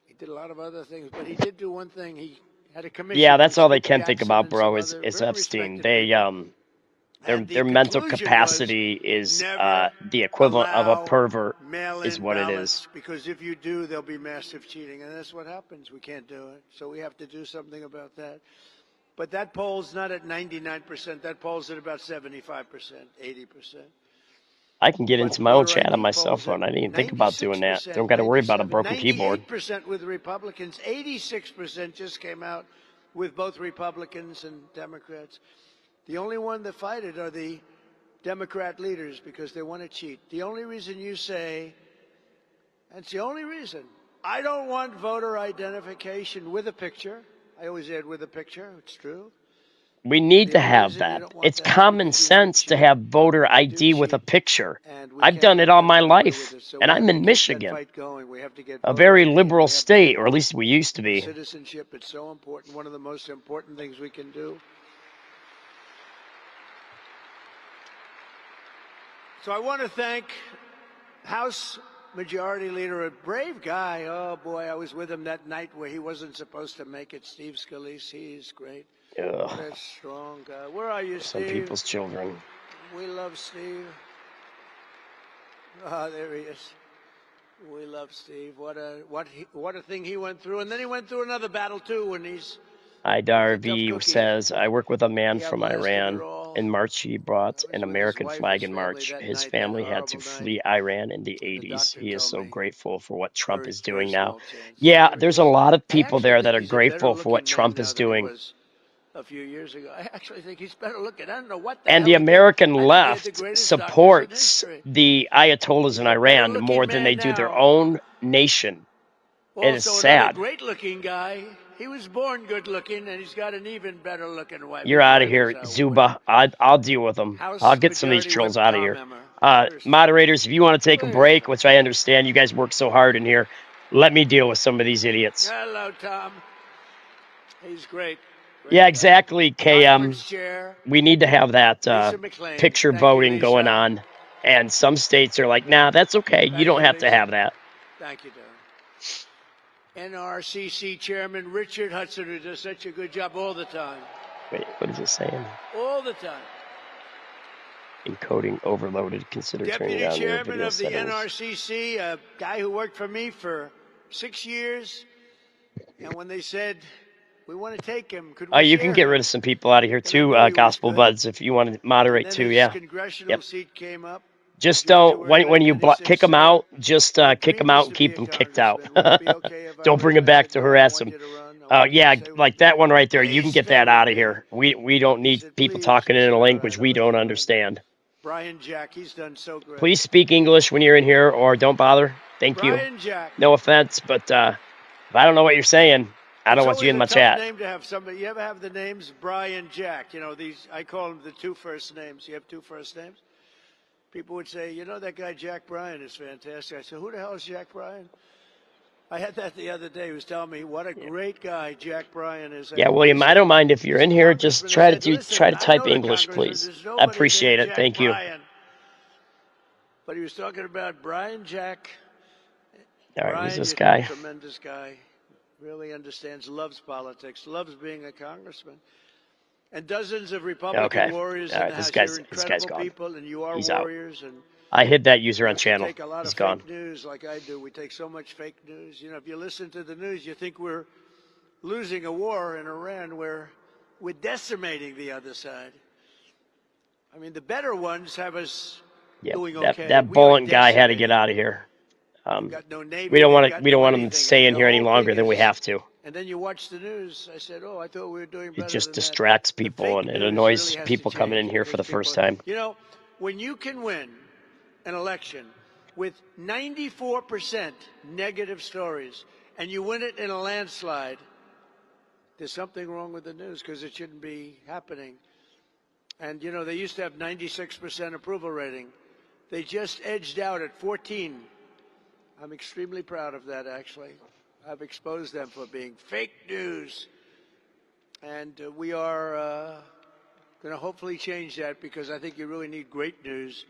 [SPEAKER 14] He did a lot of other things, but he did do one thing. He had a commission.
[SPEAKER 13] Yeah, that's
[SPEAKER 14] with
[SPEAKER 13] all they
[SPEAKER 14] Dick
[SPEAKER 13] can think
[SPEAKER 14] Jackson
[SPEAKER 13] about,
[SPEAKER 14] and
[SPEAKER 13] bro.
[SPEAKER 14] some
[SPEAKER 13] Is
[SPEAKER 14] other very
[SPEAKER 13] Epstein.
[SPEAKER 14] respected
[SPEAKER 13] They
[SPEAKER 14] people.
[SPEAKER 13] their mental capacity is the equivalent of a pervert. Is what it is.
[SPEAKER 14] Because if you do, there'll be massive cheating, and that's what happens. We can't do it, so we have to do something about that. But that poll's not at 99%. That poll's at about 75%, 80%.
[SPEAKER 13] I can get into my own chat on my cell phone. I didn't even think about doing that. Don't got to worry about a broken keyboard.
[SPEAKER 14] 98% with Republicans. 86% just came out with both Republicans and Democrats. The only one that fight it are the Democrat leaders because they want to cheat. The only reason you say, that's the only reason, I don't want voter identification with a picture. I always add with a picture. It's true.
[SPEAKER 13] We need to have that. It's common sense to have voter ID with a picture. I've done it all my life, and I'm in Michigan, a very liberal state, or at least we used to be.
[SPEAKER 14] Citizenship, it's so important. One of the most important things we can do. So I want to thank House Majority Leader, a brave guy. Oh, boy, I was with him that night where he wasn't supposed to make it, Steve Scalise. He's great.
[SPEAKER 13] Ugh.
[SPEAKER 14] What a strong guy. Where are you, Steve?
[SPEAKER 13] Some people's children.
[SPEAKER 14] We love Steve. Ah, there he is. We love Steve. What a thing he went through. And then he went through another battle, too, when he's...
[SPEAKER 13] Idarvi says, I work with a man from Iran. In March, he brought an American flag in March. His family had to flee Iran in the 80s. He is so grateful for what Trump is doing now. Yeah, there's a lot of people there that are grateful for what Trump is doing.
[SPEAKER 14] A few years ago. I actually think he's better looking. I don't know what
[SPEAKER 13] And the American left supports the Ayatollahs in Iran more than they do their own nation. It is sad.
[SPEAKER 14] Great looking guy. He was born good looking, and he's got an even better looking wife.
[SPEAKER 13] You're out of here, Zuba. I'll deal with them. I'll get some of these trolls out of here. Moderators, if you want to take a break, which I understand, you guys work so hard in here, let me deal with some of these idiots.
[SPEAKER 14] Hello, Tom. He's great.
[SPEAKER 13] Yeah, exactly, KM. We need to have that picture voting going on. And some states are like, nah, that's okay. You don't have to have that.
[SPEAKER 14] Thank you, Darren. Nrcc Chairman Richard Hudson, who does such a good job all the time.
[SPEAKER 13] Wait, what is it saying?
[SPEAKER 14] All the time.
[SPEAKER 13] Encoding overloaded. Consider turning
[SPEAKER 14] Deputy
[SPEAKER 13] on your
[SPEAKER 14] Chairman
[SPEAKER 13] video
[SPEAKER 14] of the
[SPEAKER 13] settings.
[SPEAKER 14] Nrcc, a guy who worked for me for 6 years. And when they said, we want to take him, could we
[SPEAKER 13] You can get rid of some people out of here too, Gospel Buds, if you want to moderate too, yeah.
[SPEAKER 14] Congressional seat came up.
[SPEAKER 13] Just don't, when you kick them out, just kick them out and keep them kicked out. Don't bring them back to harass them. Yeah, like that one right there, you can get that out of here. We don't need people talking in a language we don't understand.
[SPEAKER 14] Brian Jack, he's done so great.
[SPEAKER 13] Please speak English when you're in here, or don't bother. Thank you. No offense, but if I don't know what you're saying, I don't want you in my chat.
[SPEAKER 14] Name to have somebody. You ever have the names Brian Jack? You know, these, I call them the two first names. You have two first names? People would say, you know, that guy Jack Bryan is fantastic. I said, who the hell is Jack Bryan? I had that the other day. He was telling me what a great guy Jack Bryan is.
[SPEAKER 13] Yeah, William, I don't mind if you're in here. Just try to type English, please. I appreciate it. Thank you.
[SPEAKER 14] But he was talking about Brian Jack.
[SPEAKER 13] All right, who's this guy?
[SPEAKER 14] Tremendous guy. Really understands, loves politics, loves being a congressman. And dozens of Republican warriors in the House.
[SPEAKER 13] This guy's gone.
[SPEAKER 14] People, and you are
[SPEAKER 13] He's
[SPEAKER 14] warriors.
[SPEAKER 13] out. And I hid that user on channel.
[SPEAKER 14] Take a lot
[SPEAKER 13] He's
[SPEAKER 14] of
[SPEAKER 13] gone.
[SPEAKER 14] Fake news like I do. We take so much fake news. You know, if you listen to the news, you think we're losing a war in Iran where we're decimating the other side. I mean, the better ones have us doing okay.
[SPEAKER 13] That Bullen guy had to get out of here. We don't want him staying here any longer than we have to.
[SPEAKER 14] And then you watch the news. I said, oh, I thought we were doing better.
[SPEAKER 13] It just
[SPEAKER 14] than
[SPEAKER 13] distracts
[SPEAKER 14] that.
[SPEAKER 13] people, and it annoys people coming in here for the first time.
[SPEAKER 14] You know, when you can win an election with 94% negative stories, and you win it in a landslide, there's something wrong with the news, because it shouldn't be happening. And, you know, they used to have 96% approval rating. They just edged out at 14. I'm extremely proud of that, actually. I've exposed them for being fake news. And we are going to hopefully change that, because I think you really need great news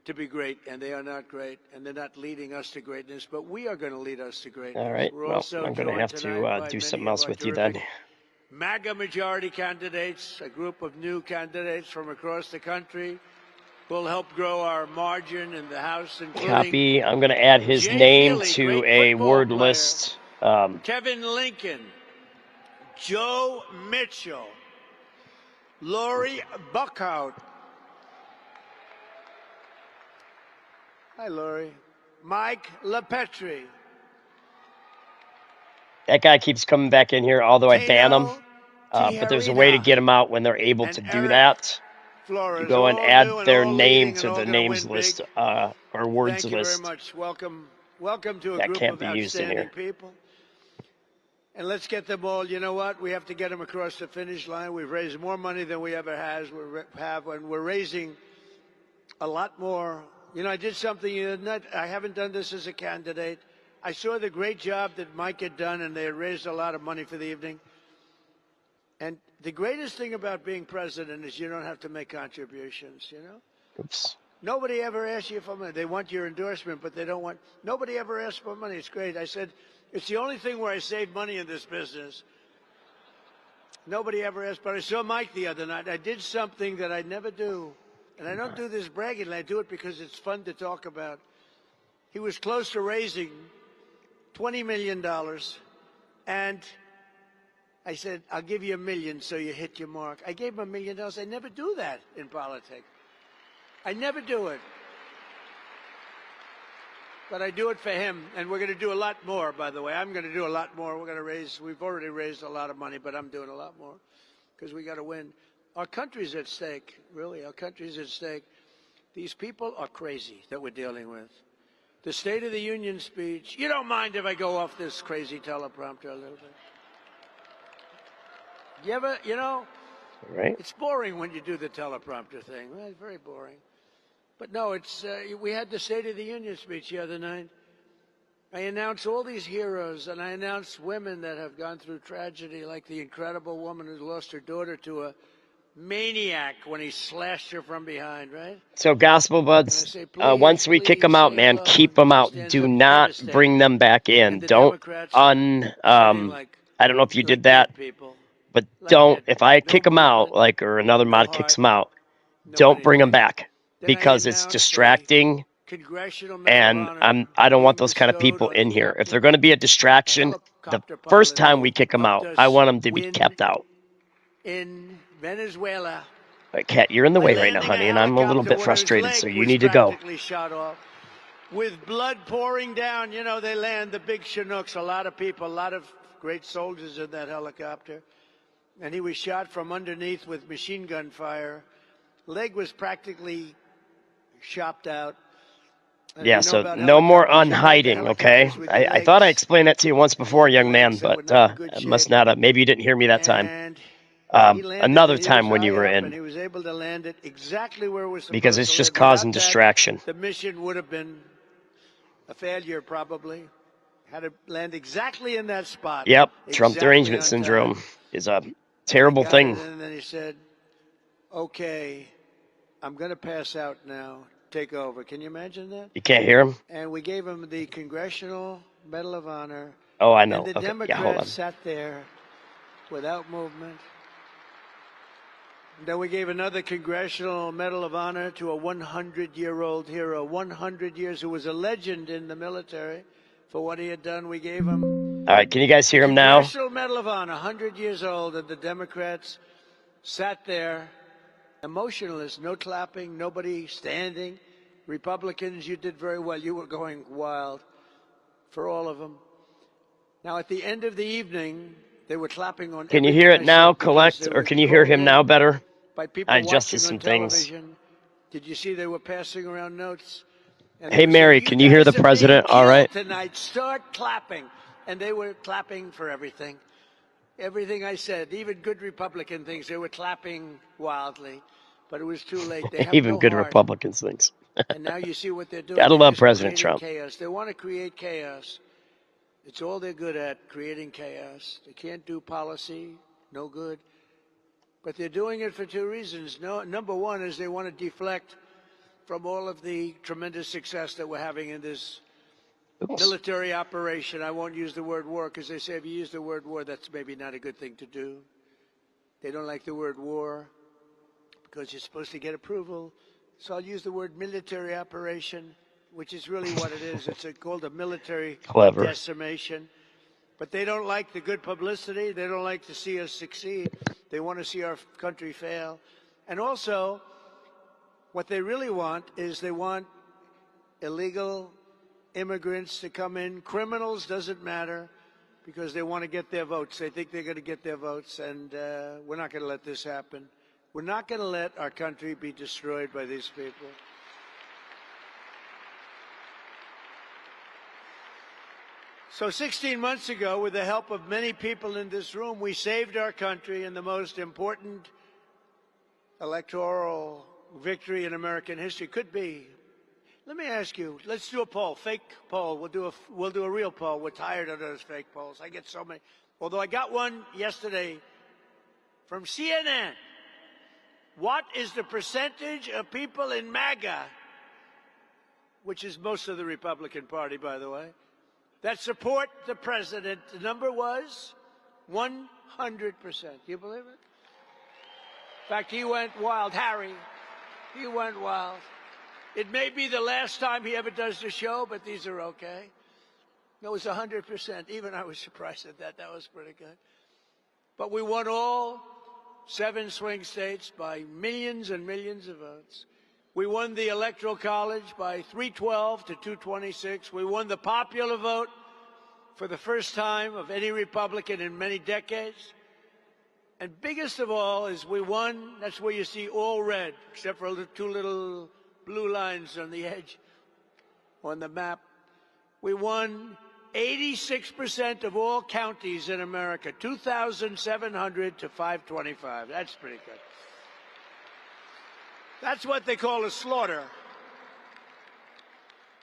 [SPEAKER 14] to be great, and they are not great, and they're not leading us to greatness, but we are going to lead us to greatness.
[SPEAKER 13] All right,
[SPEAKER 14] We're
[SPEAKER 13] well,
[SPEAKER 14] also
[SPEAKER 13] I'm going to have to do something else with you then.
[SPEAKER 14] MAGA majority candidates, a group of new candidates from across the country, will help grow our margin in the House, including
[SPEAKER 13] Copy. I'm going to add his name to a word list.
[SPEAKER 14] Kevin Lincoln, Joe Mitchell, Lori Buckhout. Hi, Lori. Mike LaPetri.
[SPEAKER 13] That guy keeps coming back in here, although I ban him. But there's a way to get them out when they're able to do that. You go and add their name to the names list or words list.
[SPEAKER 14] Thank you very much. Welcome to a group of outstanding people. And let's get them all. You know what? We have to get them across the finish line. We've raised more money than we ever have, and we're raising a lot more. You know, I did something I haven't done this as a candidate. I saw the great job that Mike had done, and they had raised a lot of money for the evening. And the greatest thing about being president is you don't have to make contributions, you know?
[SPEAKER 13] Oops.
[SPEAKER 14] Nobody ever asks you for money. They want your endorsement, but they don't want... Nobody ever asks for money. It's great. I said, it's the only thing where I save money in this business. Nobody ever asked, but I saw Mike the other night. I did something that I never do. And I don't do this bragging. I do it because it's fun to talk about. He was close to raising $20 million. And I said, I'll give you $1 million so you hit your mark. I gave him $1 million. I never do that in politics. I never do it. But I do it for him. And we're going to do a lot more, by the way. I'm going to do a lot more. We've already raised a lot of money, but I'm doing a lot more because we got to win. Our country's at stake, really. Our country's at stake. These people are crazy that we're dealing with. The State of the Union speech. You don't mind if I go off this crazy teleprompter a little bit? You ever, you know,
[SPEAKER 13] right.
[SPEAKER 14] It's boring when you do the teleprompter thing. Well, it's very boring. But no, it's we had the State of the Union speech the other night. I announced all these heroes, and I announced women that have gone through tragedy, like the incredible woman who lost her daughter to a maniac when he slashed her from behind, right?
[SPEAKER 13] So, Gospel Buds, once we kick them out, man, keep them out. Do not bring them back in. Don't I don't know if you did that, but don't, if I kick them out, or another mod kicks them out, don't bring them back because it's distracting. And I don't want those kind of people in here. If they're going to be a distraction, the first time we kick them out, I want them to be kept out.
[SPEAKER 14] In Venezuela.
[SPEAKER 13] Kat, you're in the way right now, honey, and I'm a little bit frustrated, so you need to go.
[SPEAKER 14] Shot off. With blood pouring down, you know, they land the big Chinooks, a lot of people, a lot of great soldiers in that helicopter. And he was shot from underneath with machine gun fire. Leg was practically chopped out.
[SPEAKER 13] Yeah, so no more unhiding, okay? I thought I explained that to you once before, young man, but I must not have. Maybe you didn't hear me that time. Another time when you were in.
[SPEAKER 14] He was able to land it exactly where it was supposed
[SPEAKER 13] because it's just causing distraction.
[SPEAKER 14] The mission would have been a failure, probably. Had to land exactly in that spot.
[SPEAKER 13] Yep, Trump derangement syndrome is a terrible thing.
[SPEAKER 14] And then he said, okay, I'm going to pass out now. Take over. Can you imagine that?
[SPEAKER 13] You can't hear him?
[SPEAKER 14] And we gave him the Congressional Medal of Honor.
[SPEAKER 13] Oh, I know.
[SPEAKER 14] And the Democrats sat there without movement. And then we gave another Congressional Medal of Honor to a 100-year-old hero, 100 years, who was a legend in the military for what he had done. We gave him...
[SPEAKER 13] All right, can you guys hear him now?
[SPEAKER 14] Congressional Medal of Honor, 100 years old, and the Democrats sat there emotionless, no clapping, nobody standing. Republicans, you did very well. You were going wild for all of them. Now, at the end of the evening, they were clapping on.
[SPEAKER 13] Can you hear it now, Collect, or can you hear him now better?
[SPEAKER 14] By people
[SPEAKER 13] I adjusted
[SPEAKER 14] watching
[SPEAKER 13] some
[SPEAKER 14] on
[SPEAKER 13] things.
[SPEAKER 14] television. Did you see they were passing around notes? And
[SPEAKER 13] Hey, Mary, can you hear the president all right?
[SPEAKER 14] Tonight, start clapping. And they were clapping for everything. Everything I said, even good Republican things, they were clapping wildly. But it was too late. They have
[SPEAKER 13] Even
[SPEAKER 14] no
[SPEAKER 13] good
[SPEAKER 14] heart.
[SPEAKER 13] Republicans things.
[SPEAKER 14] And now you see what they're doing.
[SPEAKER 13] Gotta
[SPEAKER 14] They're
[SPEAKER 13] love
[SPEAKER 14] just
[SPEAKER 13] President
[SPEAKER 14] creating
[SPEAKER 13] Trump.
[SPEAKER 14] Chaos. They want to create chaos. It's all they're good at, creating chaos. They can't do policy, no good. But they're doing it for two reasons. Number one is they want to deflect from all of the tremendous success that we're having in this military operation. I won't use the word war because they say if you use the word war, that's maybe not a good thing to do. They don't like the word war because you're supposed to get approval. So I'll use the word military operation, which is really what it is. It's called a military decimation. But they don't like the good publicity. They don't like to see us succeed. They want to see our country fail. And also, what they really want is they want illegal immigrants to come in. Criminals, doesn't matter, because they want to get their votes. They think they're going to get their votes, and we're not going to let this happen. We're not going to let our country be destroyed by these people. So 16 months ago, with the help of many people in this room, we saved our country in the most important electoral victory in American history. Could be. Let me ask you, let's do a poll, fake poll. We'll do a real poll. We're tired of those fake polls. I get so many. Although I got one yesterday from CNN. What is the percentage of people in MAGA, which is most of the Republican Party, by the way, that support the president? The number was 100%. Do you believe it? In fact, he went wild. Harry, he went wild. It may be the last time he ever does the show, but these are okay. It was 100%. Even I was surprised at that. That was pretty good. But we won all 7 swing states by millions and millions of votes. We won the Electoral College by 312 to 226. We won the popular vote for the first time of any Republican in many decades. And biggest of all is we won, that's where you see all red, except for the 2 little blue lines on the edge on the map. We won 86% of all counties in America, 2,700 to 525. That's pretty good. That's what they call a slaughter.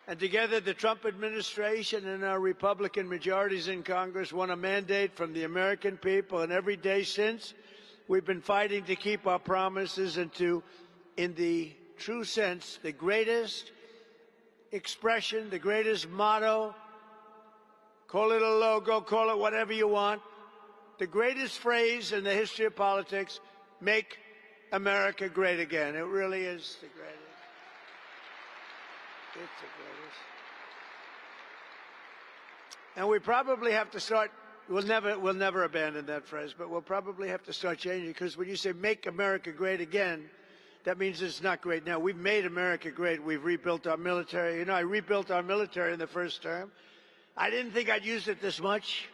[SPEAKER 14] And together, the Trump administration and our Republican majorities in Congress won a mandate from the American people. And every day since, we've been fighting to keep our promises and to, in the true sense, the greatest expression, the greatest motto, call it a logo, call it whatever you want, the greatest phrase in the history of politics, make America great again. It really is the greatest. It's the greatest. And we probably have to start, we'll never abandon that phrase, but we'll probably have to start changing, because when you say make America great again, that means it's not great now. We've made America great. We've rebuilt our military. You know, I rebuilt our military in the first term. I didn't think I'd use it this much,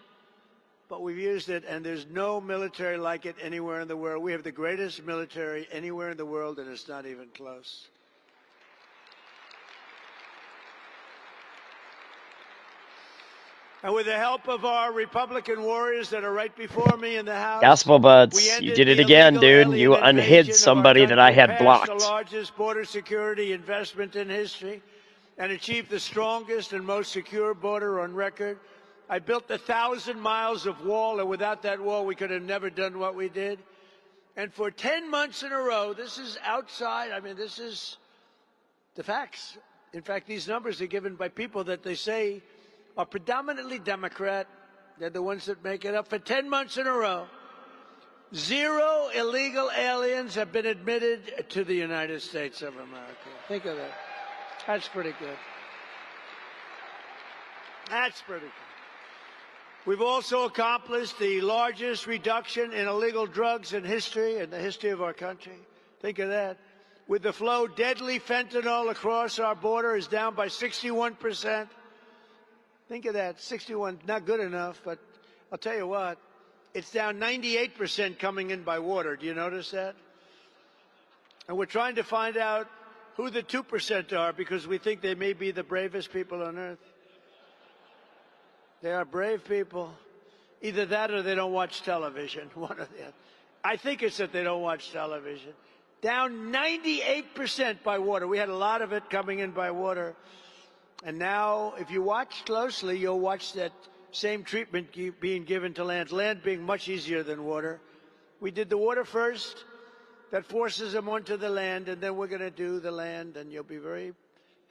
[SPEAKER 14] but we've used it, and there's no military like it anywhere in the world. We have the greatest military anywhere in the world, and it's not even close. And with the help of our Republican warriors that are right before me in the House,
[SPEAKER 13] Gospel Buds, you did it again, dude. You unhid somebody that I had blocked.
[SPEAKER 14] The largest border security investment in history, and achieved the strongest and most secure border on record. I built 1,000 miles of wall, and without that wall, we could have never done what we did. And for 10 months in a row, this is outside. I mean, this is the facts. In fact, these numbers are given by people that they say are predominantly Democrat. They're the ones that make it up. For 10 months in a row, 0 illegal aliens have been admitted to the United States of America. Think of that. That's pretty good. That's pretty good. We've also accomplished the largest reduction in illegal drugs in history, in the history of our country. Think of that. With the flow, deadly fentanyl across our border is down by 61%. Think of that, 61, not good enough, but I'll tell you what, it's down 98% coming in by water. Do you notice that? And we're trying to find out who the 2% are because we think they may be the bravest people on earth. They are brave people. Either that or they don't watch television. One or the other. I think it's that they don't watch television. Down 98% by water. We had a lot of it coming in by water. And now, if you watch closely, you'll watch that same treatment being given to land. Land being much easier than water. We did the water first. That forces them onto the land, and then we're going to do the land, and you'll be very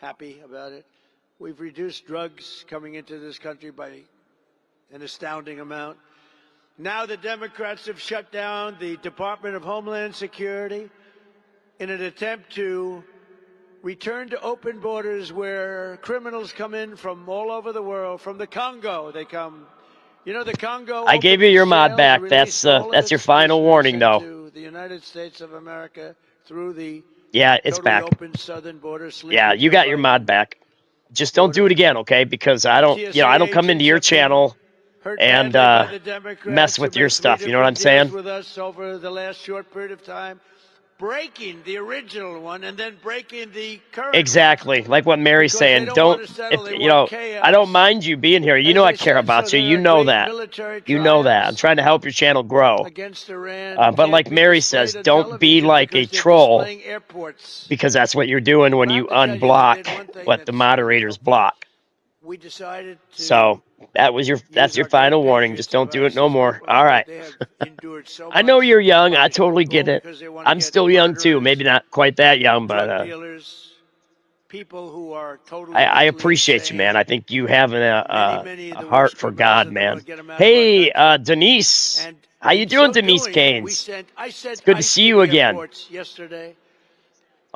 [SPEAKER 14] happy about it. We've reduced drugs coming into this country by an astounding amount. Now the Democrats have shut down the Department of Homeland Security in an attempt to return to open borders where criminals come in from all over the world. From the Congo, they come. You know, the Congo.
[SPEAKER 13] I gave you your mod back. That's your final warning, though.
[SPEAKER 14] The United States of America through the
[SPEAKER 13] it's back.
[SPEAKER 14] Open southern border.
[SPEAKER 13] Yeah, you got your mod back. Just don't do it again, okay? Because I don't come into your channel and mess with your stuff. You know what I'm saying?
[SPEAKER 14] With us over the last short period of time, breaking the original one and then breaking the current.
[SPEAKER 13] Exactly, like what Mary's saying. I don't mind you being here. You know I care about you. You know that. You know that. I'm trying to help your channel grow. But like Mary says, don't be like a troll, because that's what you're doing when you unblock what the moderators block.
[SPEAKER 14] We decided to.
[SPEAKER 13] So that's your final warning. Just don't do it no more. All right. I know you're young. I totally get it. I'm still young too. Maybe not quite that young, but
[SPEAKER 14] people who are totally
[SPEAKER 13] I appreciate you, man. I think you have a heart for God, man. Hey, Denise. How you doing, Denise Gaines? It's good to see you again.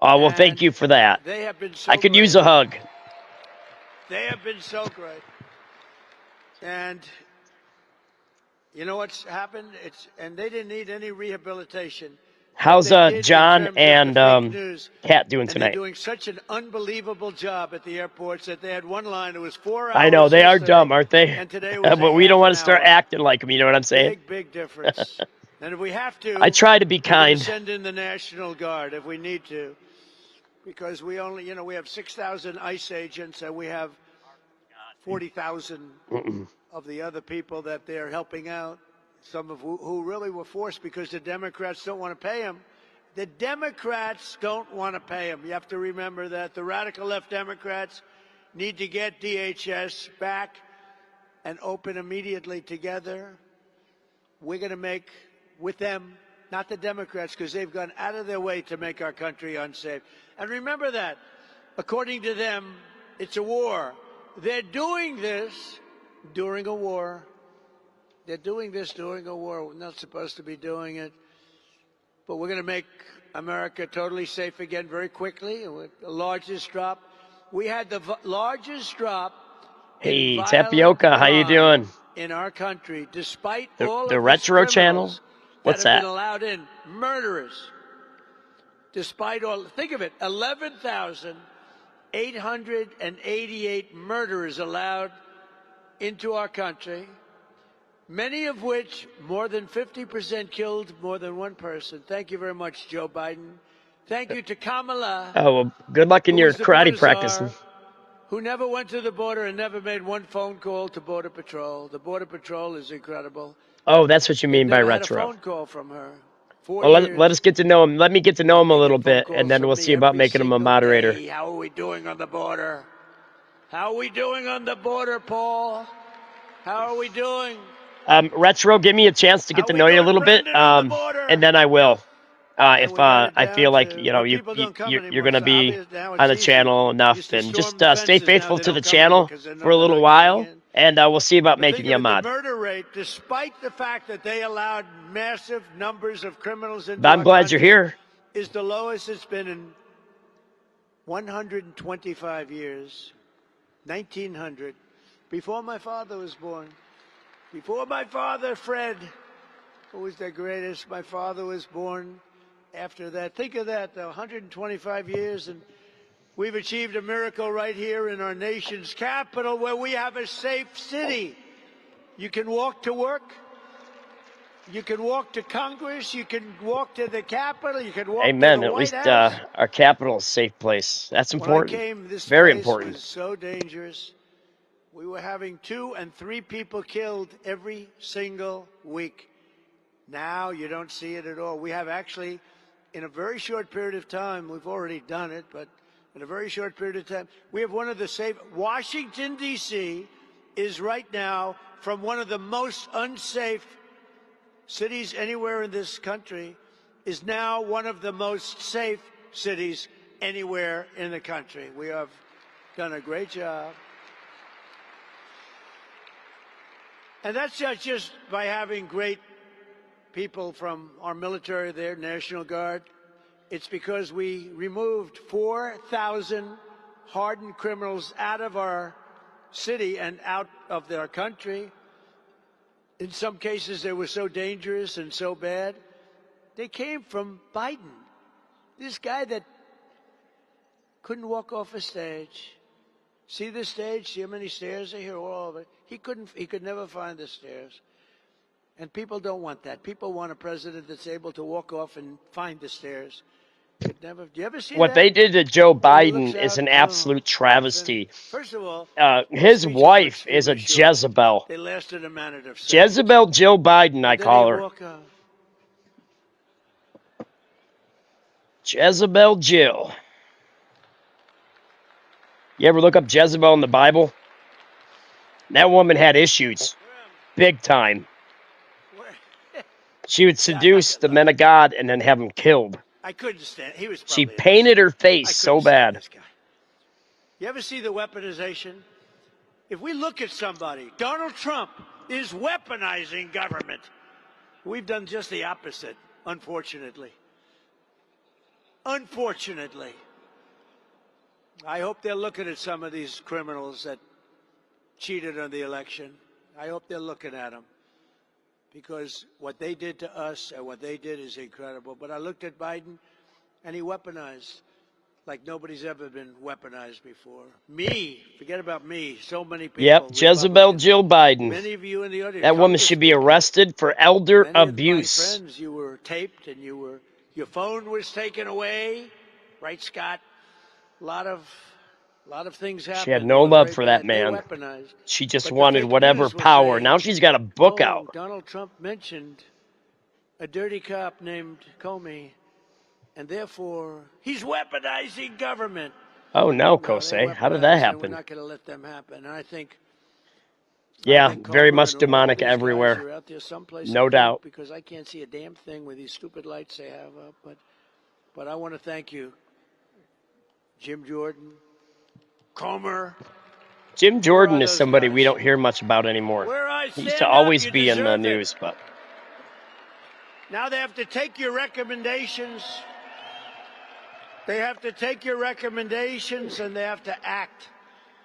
[SPEAKER 13] Oh, well, thank you for that. I could use a hug.
[SPEAKER 14] They have been so great. And you know what's happened? And they didn't need any rehabilitation.
[SPEAKER 13] How's John and Kat doing tonight?
[SPEAKER 14] They're doing such an unbelievable job at the airports that they had one line. It was 4 hours.
[SPEAKER 13] I know, they are dumb, aren't they?
[SPEAKER 14] And today was
[SPEAKER 13] but we don't want to start acting like them, you know what I'm saying?
[SPEAKER 14] Big difference. And if we have to,
[SPEAKER 13] I try to be kind.
[SPEAKER 14] Send in the National Guard if we need to. Because we only, we have 6,000 ICE agents and we have 40,000 of the other people that they're helping out, some of who really were forced because the Democrats don't want to pay them. The Democrats don't want to pay them. You have to remember that. The radical left Democrats need to get DHS back and open immediately together. We're going to make with them, not the Democrats, because they've gone out of their way to make our country unsafe. And remember that, according to them, it's a war. They're doing this during a war. They're doing this during a war. We're not supposed to be doing it. But we're going to make America totally safe again very quickly. The largest drop. We had the largest drop.
[SPEAKER 13] Hey, Tapioca, how you doing?
[SPEAKER 14] In our country, despite
[SPEAKER 13] all the retro channel. What's that?
[SPEAKER 14] Been allowed in murderers. Despite all, think of it, 11,888 murderers allowed into our country, many of which, more than 50% killed more than one person. Thank you very much, Joe Biden. Thank you to Kamala.
[SPEAKER 13] Oh, well, good luck in your karate practice.
[SPEAKER 14] Who never went to the border and never made one phone call to Border Patrol. The Border Patrol is incredible.
[SPEAKER 13] Oh, that's what you mean by retro.
[SPEAKER 14] Had a phone call from her.
[SPEAKER 13] Well, let us get to know him. Let me get to know him a little bit, and then we'll see about making him a moderator.
[SPEAKER 14] Day. How are we doing on the border? How are we doing on the border, Paul? How are we doing?
[SPEAKER 13] Retro, give me a chance to get to know you a little bit, and then I will. If I feel like you're going to be on the channel enough, and just stay faithful to the channel for a little while, and we'll see about making you a mod.
[SPEAKER 14] The murder rate, despite the fact that they allowed massive numbers of criminals into
[SPEAKER 13] but I'm glad you're here.
[SPEAKER 14] Is the lowest it's been in 125 years. 1900, before my father was born. Before my father, Fred, who was the greatest, my father was born after that. Think of that, though, 125 years, and We've achieved a miracle right here in our nation's capital where we have a safe city. You can walk to work. You can walk to Congress. You can walk to the Capitol. You can walk
[SPEAKER 13] Amen.
[SPEAKER 14] to the
[SPEAKER 13] At
[SPEAKER 14] White
[SPEAKER 13] least
[SPEAKER 14] House.
[SPEAKER 13] our capital is a safe place. That's
[SPEAKER 14] When I
[SPEAKER 13] important.
[SPEAKER 14] came, this
[SPEAKER 13] Very
[SPEAKER 14] place
[SPEAKER 13] important.
[SPEAKER 14] was so dangerous. We were having 2 and 3 people killed every single week. Now you don't see it at all. We have actually, in a very short period of time, we've already done it, but in a very short period of time, we have one of the safe. Washington, D.C. is right now from one of the most unsafe cities anywhere in this country, is now one of the most safe cities anywhere in the country. We have done a great job. And that's not just by having great people from our military there, National Guard. It's because we removed 4,000 hardened criminals out of our city and out of their country. In some cases, they were so dangerous and so bad. They came from Biden, this guy that couldn't walk off a stage. See the stage? See how many stairs are here? All of it. He could never find the stairs. And people don't want that. People want a president that's able to walk off and find the stairs. Could never. Do you ever see
[SPEAKER 13] What
[SPEAKER 14] that?
[SPEAKER 13] they did to Joe
[SPEAKER 14] He looks
[SPEAKER 13] Biden is
[SPEAKER 14] out,
[SPEAKER 13] an absolute travesty.
[SPEAKER 14] First of all,
[SPEAKER 13] His
[SPEAKER 14] speeches
[SPEAKER 13] wife
[SPEAKER 14] were
[SPEAKER 13] is a
[SPEAKER 14] extremely short.
[SPEAKER 13] Jezebel.
[SPEAKER 14] They lasted a minute of seconds.
[SPEAKER 13] Jezebel Jill Biden, I
[SPEAKER 14] And then
[SPEAKER 13] call
[SPEAKER 14] he'd
[SPEAKER 13] her.
[SPEAKER 14] walk out.
[SPEAKER 13] Jezebel Jill. You ever look up Jezebel in the Bible? That woman had issues. Big time. She would seduce the men of God and then have them killed.
[SPEAKER 14] I couldn't stand. He was.
[SPEAKER 13] She
[SPEAKER 14] Probably
[SPEAKER 13] painted her
[SPEAKER 14] I
[SPEAKER 13] face so
[SPEAKER 14] couldn't stand
[SPEAKER 13] bad.
[SPEAKER 14] this guy. You ever see the weaponization? If we look at somebody, Donald Trump is weaponizing government. We've done just the opposite, unfortunately. Unfortunately. I hope they're looking at some of these criminals that cheated on the election. I hope they're looking at them. Because what they did to us and what they did is incredible. But I looked at Biden, and he weaponized like nobody's ever been weaponized before. Me, forget about me. So many people.
[SPEAKER 13] Yep, Jezebel Jill Biden.
[SPEAKER 14] Many of you in the audience.
[SPEAKER 13] That woman should be arrested for elder
[SPEAKER 14] Many
[SPEAKER 13] abuse.
[SPEAKER 14] of my friends, you were taped and your phone was taken away, right, Scott? A lot of things happened.
[SPEAKER 13] She had no love for that man. She just wanted whatever power. Now she's got a book out.
[SPEAKER 14] Donald Trump mentioned a dirty cop named Comey, and therefore he's weaponizing government.
[SPEAKER 13] Oh no, Kosei. How did that
[SPEAKER 14] We're
[SPEAKER 13] happen?
[SPEAKER 14] not going to let them happen. And I think.
[SPEAKER 13] Yeah,
[SPEAKER 14] Comer
[SPEAKER 13] very much
[SPEAKER 14] and all
[SPEAKER 13] demonic
[SPEAKER 14] these guys
[SPEAKER 13] everywhere.
[SPEAKER 14] are out there someplace
[SPEAKER 13] No
[SPEAKER 14] I
[SPEAKER 13] doubt.
[SPEAKER 14] think, because I can't see a damn thing with these stupid lights they have up. But I want to thank you, Jim Jordan, Comer.
[SPEAKER 13] Jim Jordan is somebody we don't hear much about anymore. He used to always be in the news, but
[SPEAKER 14] Now they have to take your recommendations. They have to take your recommendations and they have to act.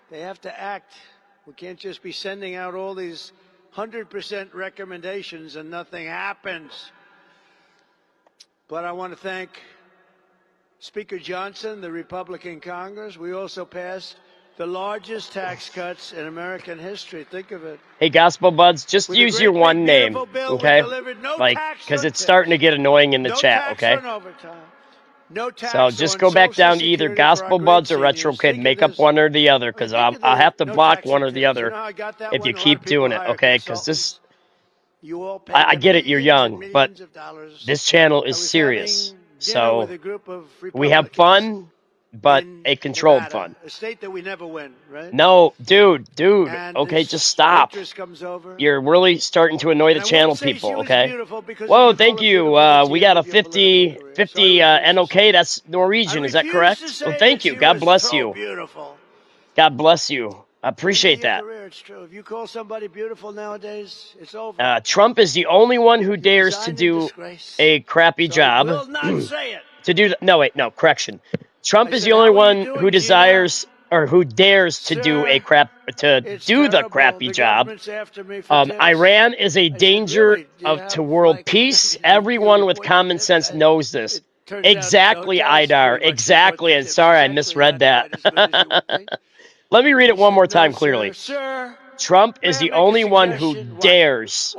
[SPEAKER 14] They have to act. We can't just be sending out all these 100% recommendations and nothing happens. But I want to thank Speaker Johnson, the Republican Congress. We also passed the largest tax cuts in American history. Think of it.
[SPEAKER 13] hey, Gospel Buds, just
[SPEAKER 14] With a
[SPEAKER 13] use
[SPEAKER 14] great,
[SPEAKER 13] your
[SPEAKER 14] big,
[SPEAKER 13] one name,
[SPEAKER 14] beautiful bill, we
[SPEAKER 13] okay?
[SPEAKER 14] delivered no
[SPEAKER 13] Like,
[SPEAKER 14] tax
[SPEAKER 13] because
[SPEAKER 14] on
[SPEAKER 13] it's starting to get annoying in the
[SPEAKER 14] no
[SPEAKER 13] chat,
[SPEAKER 14] tax
[SPEAKER 13] okay?
[SPEAKER 14] on overtime. No tax
[SPEAKER 13] So just
[SPEAKER 14] on
[SPEAKER 13] go back
[SPEAKER 14] Social
[SPEAKER 13] down to either
[SPEAKER 14] Security for our
[SPEAKER 13] Gospel
[SPEAKER 14] great
[SPEAKER 13] Buds or
[SPEAKER 14] seniors.
[SPEAKER 13] Retro Kid.
[SPEAKER 14] Think of
[SPEAKER 13] Make up
[SPEAKER 14] this.
[SPEAKER 13] one or the other, because I'll have to
[SPEAKER 14] No
[SPEAKER 13] block
[SPEAKER 14] tax
[SPEAKER 13] one or
[SPEAKER 14] on
[SPEAKER 13] the
[SPEAKER 14] kids.
[SPEAKER 13] other
[SPEAKER 14] You know how I got that
[SPEAKER 13] if
[SPEAKER 14] one?
[SPEAKER 13] you
[SPEAKER 14] A lot
[SPEAKER 13] keep
[SPEAKER 14] of people
[SPEAKER 13] doing it,
[SPEAKER 14] hire
[SPEAKER 13] okay? Because
[SPEAKER 14] consultants.
[SPEAKER 13] this,
[SPEAKER 14] You all pay
[SPEAKER 13] I
[SPEAKER 14] them
[SPEAKER 13] get it, you're
[SPEAKER 14] millions and
[SPEAKER 13] young, but
[SPEAKER 14] millions of dollars.
[SPEAKER 13] this channel
[SPEAKER 14] I
[SPEAKER 13] is
[SPEAKER 14] was
[SPEAKER 13] serious.
[SPEAKER 14] having dinner
[SPEAKER 13] So
[SPEAKER 14] with a group of
[SPEAKER 13] we have
[SPEAKER 14] Republicans
[SPEAKER 13] fun, but
[SPEAKER 14] in
[SPEAKER 13] a controlled
[SPEAKER 14] Nevada,
[SPEAKER 13] fun.
[SPEAKER 14] a state that we never win, right?
[SPEAKER 13] No, dude,
[SPEAKER 14] And
[SPEAKER 13] okay,
[SPEAKER 14] this
[SPEAKER 13] just stop.
[SPEAKER 14] waitress comes over.
[SPEAKER 13] You're really starting to annoy the
[SPEAKER 14] And I
[SPEAKER 13] channel
[SPEAKER 14] won't say
[SPEAKER 13] people,
[SPEAKER 14] she was
[SPEAKER 13] okay?
[SPEAKER 14] beautiful because
[SPEAKER 13] Whoa,
[SPEAKER 14] if you
[SPEAKER 13] thank
[SPEAKER 14] call her
[SPEAKER 13] you.
[SPEAKER 14] beautiful, that's
[SPEAKER 13] We
[SPEAKER 14] the
[SPEAKER 13] got
[SPEAKER 14] end
[SPEAKER 13] a
[SPEAKER 14] of your political
[SPEAKER 13] 50
[SPEAKER 14] career. So I refuse to
[SPEAKER 13] NOK.
[SPEAKER 14] say it.
[SPEAKER 13] That's Norwegian,
[SPEAKER 14] I
[SPEAKER 13] is that
[SPEAKER 14] refuse
[SPEAKER 13] correct?
[SPEAKER 14] to say
[SPEAKER 13] Well, thank
[SPEAKER 14] that
[SPEAKER 13] you.
[SPEAKER 14] she
[SPEAKER 13] God
[SPEAKER 14] was
[SPEAKER 13] bless
[SPEAKER 14] so
[SPEAKER 13] you.
[SPEAKER 14] beautiful.
[SPEAKER 13] God bless you. I
[SPEAKER 14] End of
[SPEAKER 13] appreciate
[SPEAKER 14] your
[SPEAKER 13] that.
[SPEAKER 14] career, it's true. If you call somebody beautiful nowadays, it's over.
[SPEAKER 13] Trump is the only one who
[SPEAKER 14] You
[SPEAKER 13] dares to
[SPEAKER 14] resign in
[SPEAKER 13] do
[SPEAKER 14] disgrace.
[SPEAKER 13] a crappy
[SPEAKER 14] So
[SPEAKER 13] job.
[SPEAKER 14] will not say it.
[SPEAKER 13] To do no, wait, no, correction. Trump
[SPEAKER 14] I
[SPEAKER 13] is
[SPEAKER 14] said,
[SPEAKER 13] the only
[SPEAKER 14] how are you
[SPEAKER 13] one
[SPEAKER 14] doing,
[SPEAKER 13] who
[SPEAKER 14] Gina?
[SPEAKER 13] desires or who dares to do a
[SPEAKER 14] Sir, it's
[SPEAKER 13] do the
[SPEAKER 14] terrible.
[SPEAKER 13] crappy
[SPEAKER 14] The
[SPEAKER 13] job.
[SPEAKER 14] government's after me for tips.
[SPEAKER 13] Iran is a
[SPEAKER 14] I said,
[SPEAKER 13] danger
[SPEAKER 14] really? Do you
[SPEAKER 13] to
[SPEAKER 14] have,
[SPEAKER 13] world
[SPEAKER 14] like,
[SPEAKER 13] peace.
[SPEAKER 14] do you
[SPEAKER 13] Everyone with
[SPEAKER 14] report
[SPEAKER 13] common
[SPEAKER 14] tips?
[SPEAKER 13] sense knows this. Exactly, Idar. Exactly. And sorry, I misread that. Let me read it one more time clearly. Trump is the only one who dares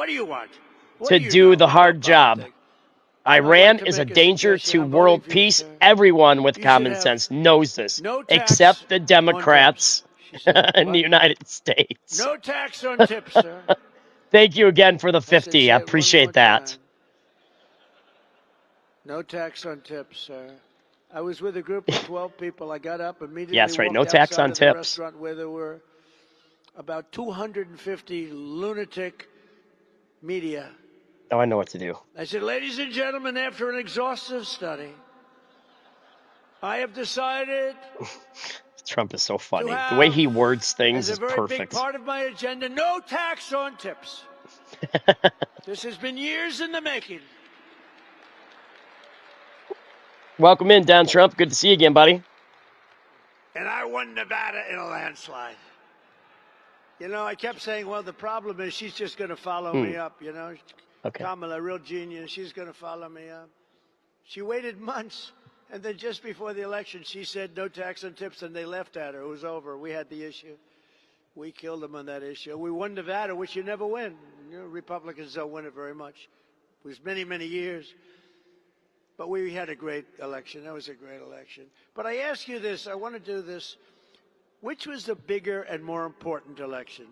[SPEAKER 13] to do the hard job. Iran is a danger to world peace. Everyone with common sense knows this, except the Democrats in the United States.
[SPEAKER 14] No tax on tips, sir.
[SPEAKER 13] Thank you again for the 50. I appreciate that.
[SPEAKER 14] No tax on tips, sir. I was with a group of 12 people. I got up immediately.
[SPEAKER 13] Yes, right. No
[SPEAKER 14] walked
[SPEAKER 13] tax
[SPEAKER 14] outside
[SPEAKER 13] on
[SPEAKER 14] of the
[SPEAKER 13] tips.
[SPEAKER 14] Restaurant where there were about 250 lunatic media.
[SPEAKER 13] Oh, I know what to do.
[SPEAKER 14] I said, ladies and gentlemen, after an exhaustive study, I have decided
[SPEAKER 13] Trump is so funny. The way he words things is
[SPEAKER 14] as a very
[SPEAKER 13] perfect.
[SPEAKER 14] big part of my agenda, no tax on tips. This has been years in the making.
[SPEAKER 13] Welcome in, Don Trump. Good to see you again, buddy.
[SPEAKER 14] And I won Nevada in a landslide. You know, I kept saying, well, the problem is she's just going to follow me up, you know.
[SPEAKER 13] Okay.
[SPEAKER 14] Kamala, real genius, she's going to follow me up. She waited months, and then just before the election, she said no tax on tips, and they left at her. It was over. We had the issue. We killed them on that issue. We won Nevada, which you never win. You know, Republicans don't win it very much. It was many, many years. But we had a great election. That was a great election. But I ask you this. I want to do this. Which was the bigger and more important election?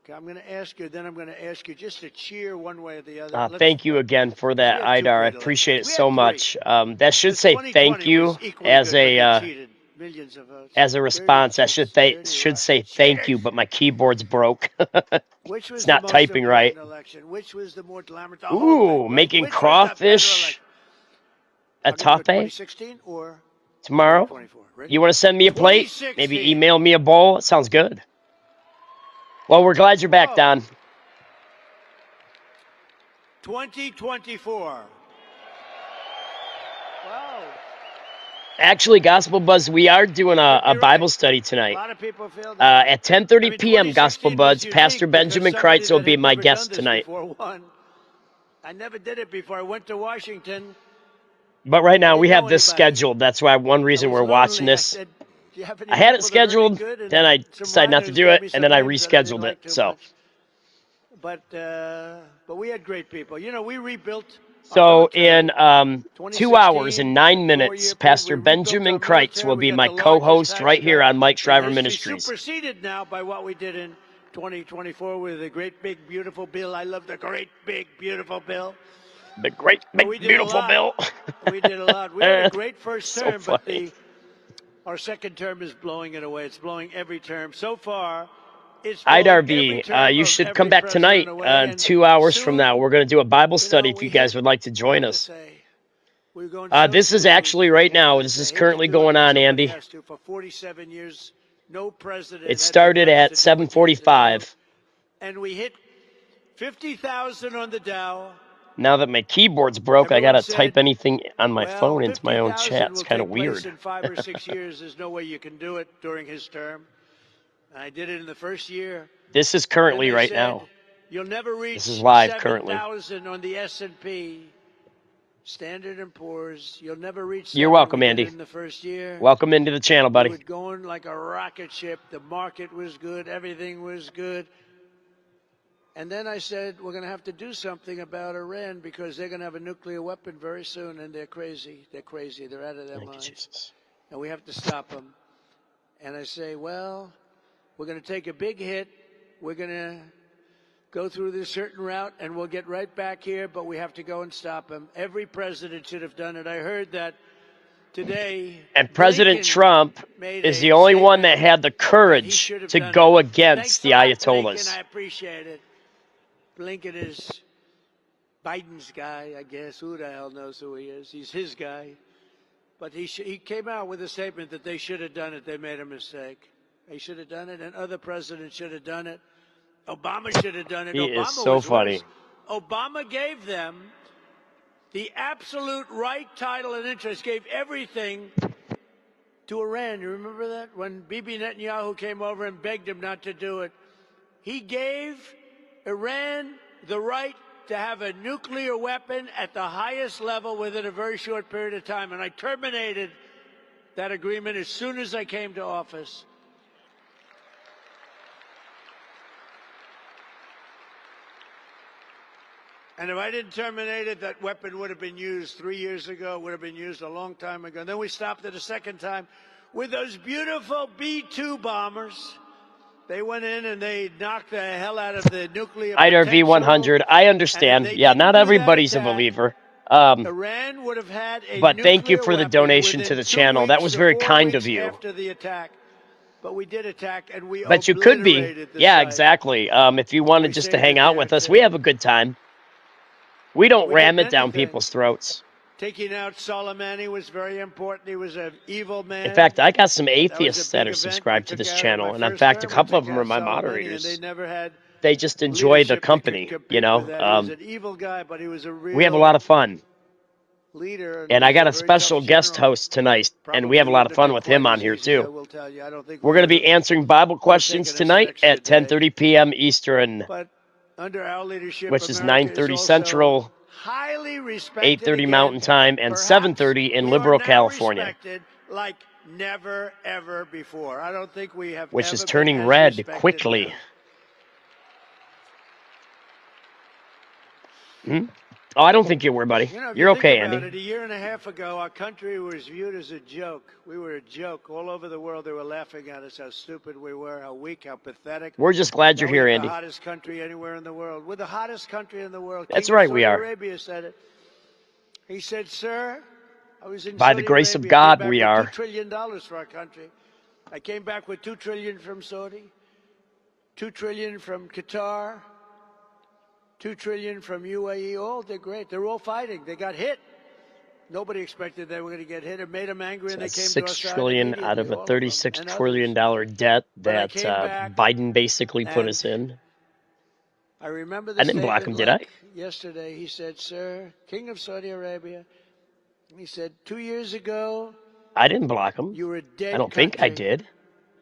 [SPEAKER 14] Okay, I'm going to ask you, then I'm going to ask you just to cheer one way or the other.
[SPEAKER 13] Thank you again for that, Idar. I appreciate it so much. That should say thank you as a response. That should say thank you, but my keyboard's broke. It's not typing right.
[SPEAKER 14] Which was the more glamorous?
[SPEAKER 13] Ooh, making crawfish a tape tomorrow. You want to send me a plate? Maybe email me a bowl. It sounds good. Well, we're glad you're back, Don.
[SPEAKER 14] 2024. Wow.
[SPEAKER 13] Actually, Gospel Buzz, we are doing a Bible study tonight. At 10:30 p.m., Gospel Buzz, Pastor Benjamin Kreitz will be my guest tonight.
[SPEAKER 14] I never did it before. I went to Washington.
[SPEAKER 13] But right now, we have this scheduled. That's why one reason we're watching this. I had it scheduled, then I decided not to do it, and then I rescheduled it. So.
[SPEAKER 14] But we had great people. You know, we rebuilt.
[SPEAKER 13] So in 2 hours and 9 minutes, Pastor Benjamin Kreitz will be my co-host right here on Mike Shriver Ministries.
[SPEAKER 14] Superseded now by what we did in 2024 with the great big beautiful bill. I love the great big beautiful bill.
[SPEAKER 13] The great big beautiful bill.
[SPEAKER 14] We did a lot. We had a great first term, but our second term is blowing it away. It's blowing every term so far.
[SPEAKER 13] Idar B, you should come back tonight 2 hours from now. We're going to do a Bible study if you guys would like to join us. This is actually right now. This is currently going on, Andy.
[SPEAKER 14] For 47 years, no president.
[SPEAKER 13] It started at 7:45.
[SPEAKER 14] And we hit 50,000 on the Dow.
[SPEAKER 13] Now that my keyboard's broke, I got to type anything on my phone into my own chat. It's kind of weird.
[SPEAKER 14] In 5 or 6 years, there's no way you can do it during his term. I did it in the first year.
[SPEAKER 13] This is currently right now.
[SPEAKER 14] You'll never reach
[SPEAKER 13] this is live currently.
[SPEAKER 14] 7,000 on the S&P, Standard & Poor's. You'll never reach.
[SPEAKER 13] You're welcome, Andy.
[SPEAKER 14] In the first year.
[SPEAKER 13] Welcome into the channel, buddy.
[SPEAKER 14] We were going like a rocket ship. The market was good. Everything was good. And then I said, we're going to have to do something about Iran because they're going to have a nuclear weapon very soon, and they're crazy. They're crazy. They're out of their minds.
[SPEAKER 13] Jesus.
[SPEAKER 14] And we have to stop them. And I say, well, we're going to take a big hit. We're going to go through this certain route, and we'll get right back here, but we have to go and stop them. Every president should have done it. I heard that today.
[SPEAKER 13] And President Trump is the only one that had the courage to go against the Ayatollahs.
[SPEAKER 14] I appreciate it. Blinken is Biden's guy, I guess. Who the hell knows who he is? He's his guy. But he came out with a statement that they should have done it. They made a mistake. They should have done it, and other presidents should have done it. Obama should have done it.
[SPEAKER 13] He
[SPEAKER 14] Obama
[SPEAKER 13] is so funny.
[SPEAKER 14] Obama gave them the absolute right title and interest, gave everything to Iran. You remember that? When Bibi Netanyahu came over and begged him not to do it. He gave Iran the right to have a nuclear weapon at the highest level within a very short period of time. And I terminated that agreement as soon as I came to office. And if I didn't terminate it, that weapon would have been used 3 years ago. It would have been used a long time ago. And then we stopped it a second time with those beautiful B-2 bombers. They went in and they knocked the hell out of the nuclear
[SPEAKER 13] IRV 100. I understand. Yeah, not everybody's a believer.
[SPEAKER 14] Iran would have had a
[SPEAKER 13] but thank you
[SPEAKER 14] nuclear
[SPEAKER 13] for the
[SPEAKER 14] weapon
[SPEAKER 13] donation
[SPEAKER 14] within
[SPEAKER 13] to the
[SPEAKER 14] 2
[SPEAKER 13] channel. That
[SPEAKER 14] weeks
[SPEAKER 13] was
[SPEAKER 14] to
[SPEAKER 13] very
[SPEAKER 14] 4
[SPEAKER 13] kind of
[SPEAKER 14] weeks
[SPEAKER 13] you.
[SPEAKER 14] after the attack. But we did attack, and we
[SPEAKER 13] But you could be.
[SPEAKER 14] obliterated the
[SPEAKER 13] Yeah,
[SPEAKER 14] site.
[SPEAKER 13] exactly. If you wanted just to
[SPEAKER 14] saved
[SPEAKER 13] hang
[SPEAKER 14] it
[SPEAKER 13] out
[SPEAKER 14] there,
[SPEAKER 13] with us,
[SPEAKER 14] too.
[SPEAKER 13] we have a good time. We don't
[SPEAKER 14] We
[SPEAKER 13] ram
[SPEAKER 14] did
[SPEAKER 13] it down
[SPEAKER 14] anything.
[SPEAKER 13] people's throats.
[SPEAKER 14] Taking out Soleimani was very important. He was an evil man.
[SPEAKER 13] In fact, I got some
[SPEAKER 14] That was a
[SPEAKER 13] atheists that
[SPEAKER 14] big
[SPEAKER 13] are
[SPEAKER 14] event.
[SPEAKER 13] subscribed to
[SPEAKER 14] We took
[SPEAKER 13] this
[SPEAKER 14] out
[SPEAKER 13] channel.
[SPEAKER 14] my
[SPEAKER 13] And in
[SPEAKER 14] first
[SPEAKER 13] fact, a
[SPEAKER 14] term, we
[SPEAKER 13] couple of
[SPEAKER 14] took
[SPEAKER 13] them are
[SPEAKER 14] out
[SPEAKER 13] my
[SPEAKER 14] Soleimani,
[SPEAKER 13] moderators.
[SPEAKER 14] And they never had
[SPEAKER 13] They just enjoy the
[SPEAKER 14] leadership that could
[SPEAKER 13] company,
[SPEAKER 14] compete
[SPEAKER 13] you know.
[SPEAKER 14] with that. He was an evil guy, but he was a real
[SPEAKER 13] We have a lot of fun.
[SPEAKER 14] leader.
[SPEAKER 13] And
[SPEAKER 14] he
[SPEAKER 13] I
[SPEAKER 14] was
[SPEAKER 13] got a
[SPEAKER 14] very
[SPEAKER 13] special
[SPEAKER 14] tough
[SPEAKER 13] guest
[SPEAKER 14] general.
[SPEAKER 13] host tonight, and we
[SPEAKER 14] Probably
[SPEAKER 13] have a lot
[SPEAKER 14] wouldn't
[SPEAKER 13] of
[SPEAKER 14] have
[SPEAKER 13] fun
[SPEAKER 14] been
[SPEAKER 13] with him
[SPEAKER 14] quite
[SPEAKER 13] on
[SPEAKER 14] as
[SPEAKER 13] here,
[SPEAKER 14] easy, I
[SPEAKER 13] too.
[SPEAKER 14] will tell you. I don't think
[SPEAKER 13] We're
[SPEAKER 14] we
[SPEAKER 13] going to
[SPEAKER 14] would
[SPEAKER 13] be
[SPEAKER 14] have-
[SPEAKER 13] answering Bible questions
[SPEAKER 14] taken us an
[SPEAKER 13] tonight
[SPEAKER 14] extra
[SPEAKER 13] at 10:30 p.m. Eastern,
[SPEAKER 14] But under our leadership,
[SPEAKER 13] which is
[SPEAKER 14] America
[SPEAKER 13] 9:30
[SPEAKER 14] also
[SPEAKER 13] Central,
[SPEAKER 14] highly respected
[SPEAKER 13] 8:30
[SPEAKER 14] again.
[SPEAKER 13] Mountain Time, and
[SPEAKER 14] Perhaps
[SPEAKER 13] 7:30 in
[SPEAKER 14] we
[SPEAKER 13] Liberal,
[SPEAKER 14] are now
[SPEAKER 13] California,
[SPEAKER 14] respected like never ever before. I don't think we have
[SPEAKER 13] which
[SPEAKER 14] ever
[SPEAKER 13] is
[SPEAKER 14] been
[SPEAKER 13] turning
[SPEAKER 14] as
[SPEAKER 13] red
[SPEAKER 14] respected
[SPEAKER 13] quickly.
[SPEAKER 14] now.
[SPEAKER 13] Hmm? Oh, I don't think you were, buddy.
[SPEAKER 14] You know, if
[SPEAKER 13] You're
[SPEAKER 14] you think
[SPEAKER 13] okay,
[SPEAKER 14] about
[SPEAKER 13] Andy.
[SPEAKER 14] it, a year and a half ago, our country was viewed as a joke. We were a joke. All over the world, they were laughing at us, how stupid we were, how weak, how pathetic.
[SPEAKER 13] We're just glad you're
[SPEAKER 14] Now
[SPEAKER 13] here,
[SPEAKER 14] we're
[SPEAKER 13] Andy.
[SPEAKER 14] the hottest country anywhere in the world. We're the hottest country in the world.
[SPEAKER 13] That's
[SPEAKER 14] King of
[SPEAKER 13] right, we
[SPEAKER 14] Saudi
[SPEAKER 13] are.
[SPEAKER 14] Arabia said it. He said, "Sir, I was in
[SPEAKER 13] By the
[SPEAKER 14] Saudi
[SPEAKER 13] grace of
[SPEAKER 14] Arabia,
[SPEAKER 13] God,
[SPEAKER 14] came back
[SPEAKER 13] we
[SPEAKER 14] with
[SPEAKER 13] are.
[SPEAKER 14] $2 trillion for our country. I came back with $2 trillion from Saudi, $2 trillion from Qatar, $2 trillion from UAE. All they're great. They're all fighting. They got hit. Nobody expected they were going to get hit. It made them angry, and they came to our
[SPEAKER 13] $6
[SPEAKER 14] side
[SPEAKER 13] trillion out of
[SPEAKER 14] immediately,
[SPEAKER 13] a
[SPEAKER 14] all of them,
[SPEAKER 13] $36
[SPEAKER 14] and
[SPEAKER 13] trillion
[SPEAKER 14] others.
[SPEAKER 13] debt
[SPEAKER 14] But I
[SPEAKER 13] that
[SPEAKER 14] came back,
[SPEAKER 13] Biden basically put
[SPEAKER 14] and
[SPEAKER 13] us in.
[SPEAKER 14] I remember
[SPEAKER 13] I
[SPEAKER 14] the
[SPEAKER 13] didn't block
[SPEAKER 14] statement
[SPEAKER 13] him, did I?
[SPEAKER 14] like yesterday. He said, "Sir, King of Saudi Arabia," he said, 2 years ago,
[SPEAKER 13] I didn't block him.
[SPEAKER 14] you were a dead
[SPEAKER 13] I don't think I
[SPEAKER 14] country,
[SPEAKER 13] did.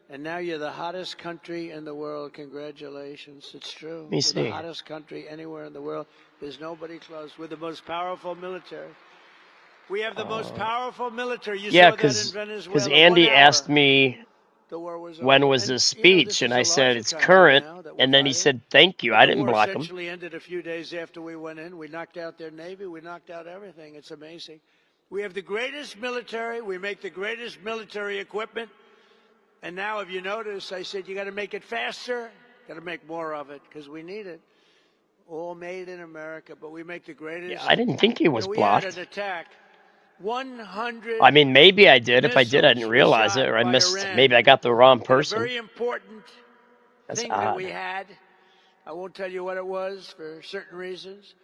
[SPEAKER 14] and now you're the hottest country in the world. Congratulations. It's true.
[SPEAKER 13] Let me
[SPEAKER 14] We're
[SPEAKER 13] see.
[SPEAKER 14] the hottest country anywhere in the world. There's nobody close. We're the most powerful military. We have the most powerful military. You
[SPEAKER 13] Yeah,
[SPEAKER 14] saw that in Venezuela.
[SPEAKER 13] because Andy
[SPEAKER 14] 1 hour,
[SPEAKER 13] asked me
[SPEAKER 14] the war was
[SPEAKER 13] when
[SPEAKER 14] over.
[SPEAKER 13] was
[SPEAKER 14] And,
[SPEAKER 13] this
[SPEAKER 14] you know,
[SPEAKER 13] speech,
[SPEAKER 14] this
[SPEAKER 13] and
[SPEAKER 14] is
[SPEAKER 13] I
[SPEAKER 14] a
[SPEAKER 13] said
[SPEAKER 14] larger
[SPEAKER 13] it's
[SPEAKER 14] country
[SPEAKER 13] current,
[SPEAKER 14] now that we're
[SPEAKER 13] and then he
[SPEAKER 14] fighting.
[SPEAKER 13] said thank you.
[SPEAKER 14] But
[SPEAKER 13] I
[SPEAKER 14] the
[SPEAKER 13] didn't
[SPEAKER 14] war
[SPEAKER 13] block him.
[SPEAKER 14] essentially ended a few days after we went in. We knocked out their navy. We knocked out everything. It's amazing. We have the greatest military. We make the greatest military equipment. And now, if you notice, I said you got to make it faster. Got to make more of it because we need it. All made in America, but we make the greatest.
[SPEAKER 13] Yeah, I didn't think he was
[SPEAKER 14] we
[SPEAKER 13] blocked.
[SPEAKER 14] had an attack. 100.
[SPEAKER 13] I mean, maybe I did. If I did, I didn't
[SPEAKER 14] missiles
[SPEAKER 13] realize
[SPEAKER 14] were
[SPEAKER 13] it, or I
[SPEAKER 14] shot by
[SPEAKER 13] missed.
[SPEAKER 14] Iran.
[SPEAKER 13] Maybe I got the wrong
[SPEAKER 14] And a
[SPEAKER 13] person.
[SPEAKER 14] very important
[SPEAKER 13] That's
[SPEAKER 14] thing that we
[SPEAKER 13] odd.
[SPEAKER 14] had. I won't tell you what it was for certain reasons.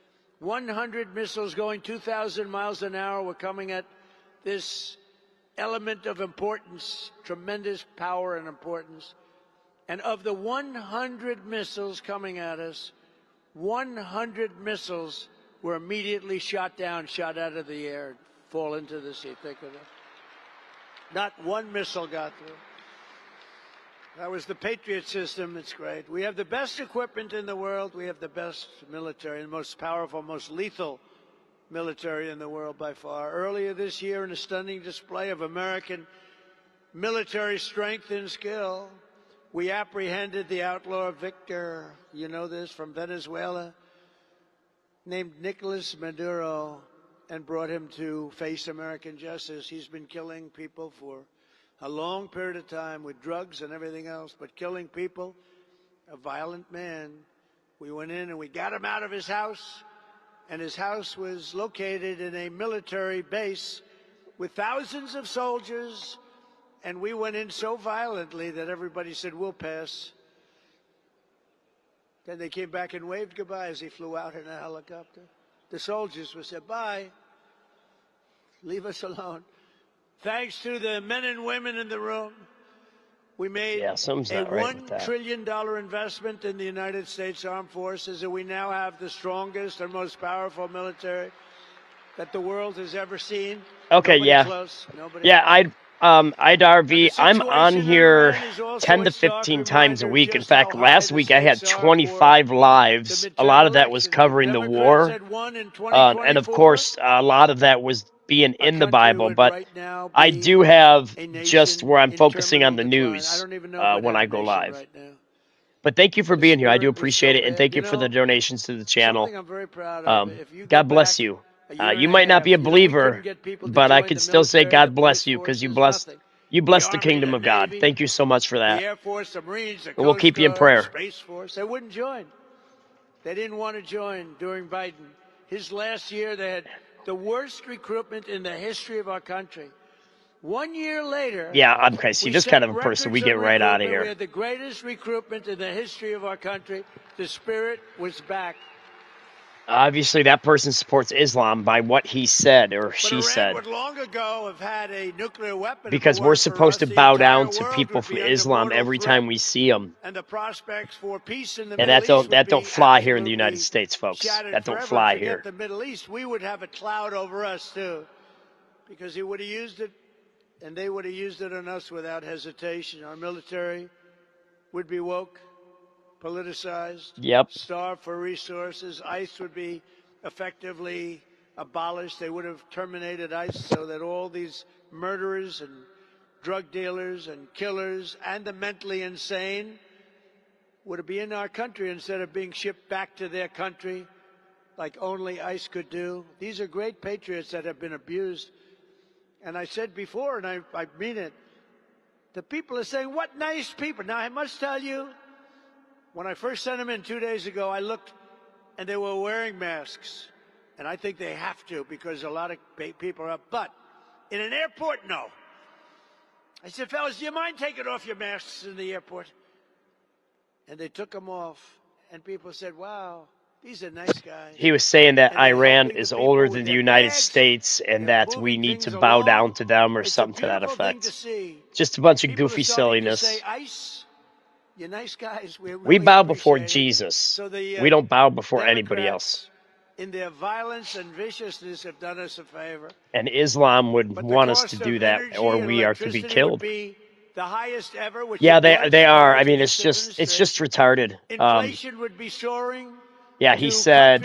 [SPEAKER 14] 100 missiles going 2,000 miles an hour were coming at this element of importance, tremendous power and importance. And of the 100 missiles coming at us, 100 missiles were immediately shot down, shot out of the air, fall into the sea. Think of it. Not one missile got through. That was the Patriot system. It's great. We have the best equipment in the world. We have the best military, the most powerful, most lethal military in the world by far. Earlier this year, in a stunning display of American military strength and skill, we apprehended the outlaw Victor, you know this, from Venezuela, named Nicolas Maduro, and brought him to face American justice. He's been killing people for a long period of time with drugs and everything else, but killing people, a violent man. We went in and we got him out of his house, and his house was located in a military base with thousands of soldiers, and we went in so violently that everybody said, we'll pass. Then they came back and waved goodbye as he flew out in a helicopter. The soldiers would say, bye, leave us alone. Thanks to the men and women in the room, we made a $1 trillion investment in the United States Armed Forces, and we now have the strongest and most powerful military that the world has ever seen.
[SPEAKER 13] Okay,
[SPEAKER 14] Nobody
[SPEAKER 13] yeah.
[SPEAKER 14] close. Nobody
[SPEAKER 13] Yeah, IDRV, I'm on here 10 to 15 times a week. In fact, last week I had 25 lives. A lot of that was covering the war. And of course, a lot of that was being in the Bible. But I do have just where I'm focusing on the news when I go live. But thank you for being here. I do appreciate it. And thank you for the donations to the channel. God bless you. You might not be a believer, but I can still say God bless you because you blessed the kingdom of God. Thank you so much for that.
[SPEAKER 14] The Air Force, the Marines, the
[SPEAKER 13] And we'll
[SPEAKER 14] Coast
[SPEAKER 13] keep you in
[SPEAKER 14] Guard,
[SPEAKER 13] prayer.
[SPEAKER 14] Space Force, they wouldn't join. They didn't want to join during Biden. His last year, they had the worst recruitment in the history of our country. 1 year later,
[SPEAKER 13] Yeah, I'm crazy. This kind of a person, we get right out of
[SPEAKER 14] we
[SPEAKER 13] here.
[SPEAKER 14] had the greatest recruitment in the history of our country. The spirit was back.
[SPEAKER 13] Obviously, that person supports Islam by what he said or she said.
[SPEAKER 14] Would long ago have had a nuclear weapon.
[SPEAKER 13] Because we're supposed to bow down to people from Islam every time we see them.
[SPEAKER 14] And the prospects for peace in the
[SPEAKER 13] And
[SPEAKER 14] Middle East
[SPEAKER 13] that don't fly here in the United States, folks. That don't fly here.
[SPEAKER 14] The Middle East, we would have a cloud over us too, because he would have used it, and they would have used it on us without hesitation. Our military would be woke, politicized, starved for resources. ICE would be effectively abolished. They would have terminated ICE so that all these murderers and drug dealers and killers and the mentally insane would be in our country instead of being shipped back to their country like only ICE could do. These are great patriots that have been abused. And I said before, and I mean it, the people are saying, what nice people. Now, I must tell you, when I first sent them in 2 days ago, I looked, and they were wearing masks. And I think they have to because a lot of people are up. But in an airport, no. I said, fellas, do you mind taking off your masks in the airport? And they took them off. And people said, wow, these are nice guys.
[SPEAKER 13] He was saying that Iran is older than the United States and that we need to bow down to them or something to that effect. Just a bunch of goofy silliness.
[SPEAKER 14] You're nice guys.
[SPEAKER 13] We bow before Jesus. We don't bow before anybody else.
[SPEAKER 14] In their violence and viciousness have done us a favor.
[SPEAKER 13] And Islam would want us to do that, or we are to be killed.
[SPEAKER 14] The highest ever,
[SPEAKER 13] yeah, they are. I mean, it's just retarded.
[SPEAKER 14] Inflation would be soaring.
[SPEAKER 13] Yeah, he said,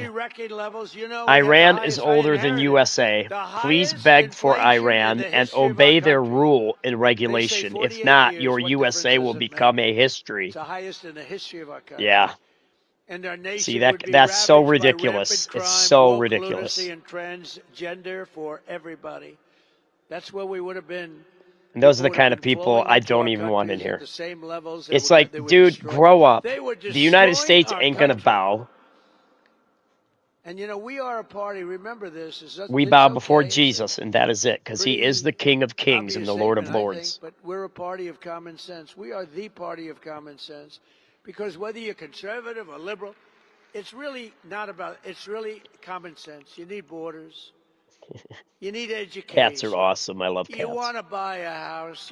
[SPEAKER 14] levels. You know,
[SPEAKER 13] Iran is older than USA. Please beg for Iran and obey their rule and regulation. If not, your USA will become a history.
[SPEAKER 14] It's the highest in the history of our country.
[SPEAKER 13] Yeah.
[SPEAKER 14] And our nation
[SPEAKER 13] See, that's so ridiculous. It's so ridiculous.
[SPEAKER 14] And transgender for everybody. That's where we would have been.
[SPEAKER 13] And those are the kind of people I don't even want in here. It's like, dude, grow up. The United States ain't going to bow.
[SPEAKER 14] And you know, we are a party, remember this.
[SPEAKER 13] We bow before Jesus, and that is it, because he is the King of Kings and the Lord of Lords.
[SPEAKER 14] But we're a party of common sense. We are the party of common sense. Because whether you're conservative or liberal, it's really not about, it's really common sense. You need borders. You need education.
[SPEAKER 13] Cats are awesome. I love cats.
[SPEAKER 14] You want to buy a house.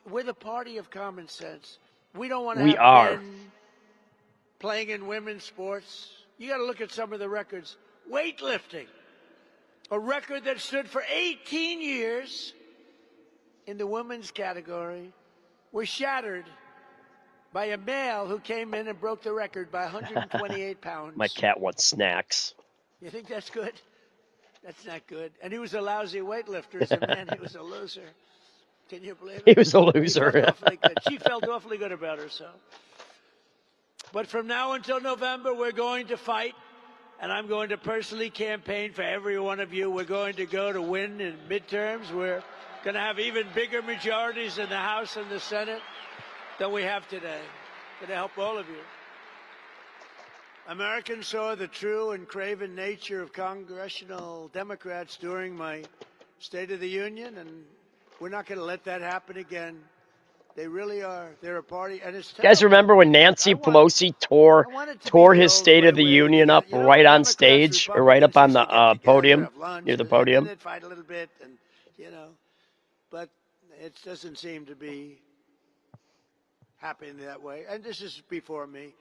[SPEAKER 14] We're the party of common sense. We don't want to have men playing in women's sports. You got to look at some of the records. Weightlifting, a record that stood for 18 years in the women's category, was shattered by a male who came in and broke the record by 128 pounds.
[SPEAKER 13] My cat wants snacks.
[SPEAKER 14] You think that's good? That's not good. And he was a lousy weightlifter. As a man, he was a loser. Can you believe it?
[SPEAKER 13] He was a loser.
[SPEAKER 14] He felt awfully good. She felt awfully good about herself. But from now until November, we're going to fight. And I'm going to personally campaign for every one of you. We're going to go to win in midterms. We're going to have even bigger majorities in the House and the Senate than we have today. Going to help all of you. Americans saw the true and craven nature of congressional Democrats during my State of the Union, and we're not going to let that happen again. They really are. They're a party, and it's terrible.
[SPEAKER 13] You guys remember when Nancy Pelosi tore his State of the Union up right on stage, or right up on the podium, near the podium?
[SPEAKER 14] They'd fight a little bit, and but it doesn't seem to be happening that way. And this is before me.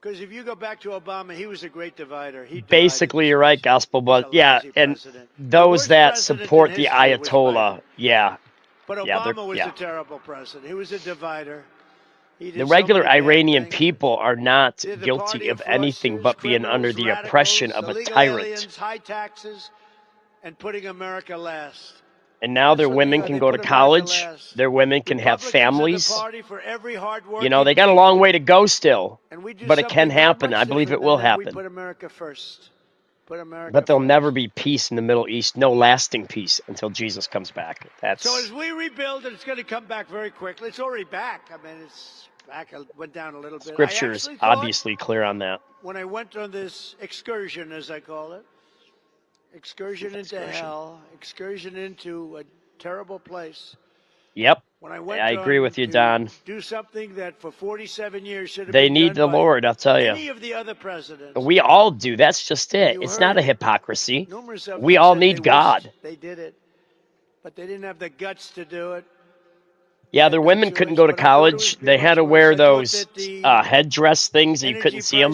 [SPEAKER 14] Because if you go back to Obama, he was a great divider. He
[SPEAKER 13] Basically, you're right, Gospel Buzz. Yeah, and those that support the Ayatollah, yeah.
[SPEAKER 14] But Obama was a terrible president. He was a divider.
[SPEAKER 13] The regular Iranian people are not guilty of anything but being under the oppression of a tyrant.
[SPEAKER 14] Aliens, high taxes, and putting America last.
[SPEAKER 13] And now their women can go to college. Their women can have families. You know, they got a long way to go still, but it can happen. I believe it will happen.
[SPEAKER 14] Put America first.
[SPEAKER 13] But there'll never be peace in the Middle East, no lasting peace until Jesus comes back.
[SPEAKER 14] So as we rebuild, it's going to come back very quickly. It's already back. I mean, it's back. It went down a little bit.
[SPEAKER 13] Scripture is obviously clear on that.
[SPEAKER 14] When I went on this excursion, as I call it, excursion into hell, excursion into a terrible place.
[SPEAKER 13] Yep.
[SPEAKER 14] When I went
[SPEAKER 13] I agree with you, Don.
[SPEAKER 14] Do something that for 47 years should have
[SPEAKER 13] They
[SPEAKER 14] been
[SPEAKER 13] need
[SPEAKER 14] done
[SPEAKER 13] the Lord, I'll tell you.
[SPEAKER 14] any of the other presidents.
[SPEAKER 13] We all do. That's just it. It's not a hypocrisy. We all need God.
[SPEAKER 14] They did it, but they didn't have the guts to do it.
[SPEAKER 13] Yeah, their women couldn't go to college. They had to wear those headdress things that you couldn't see them.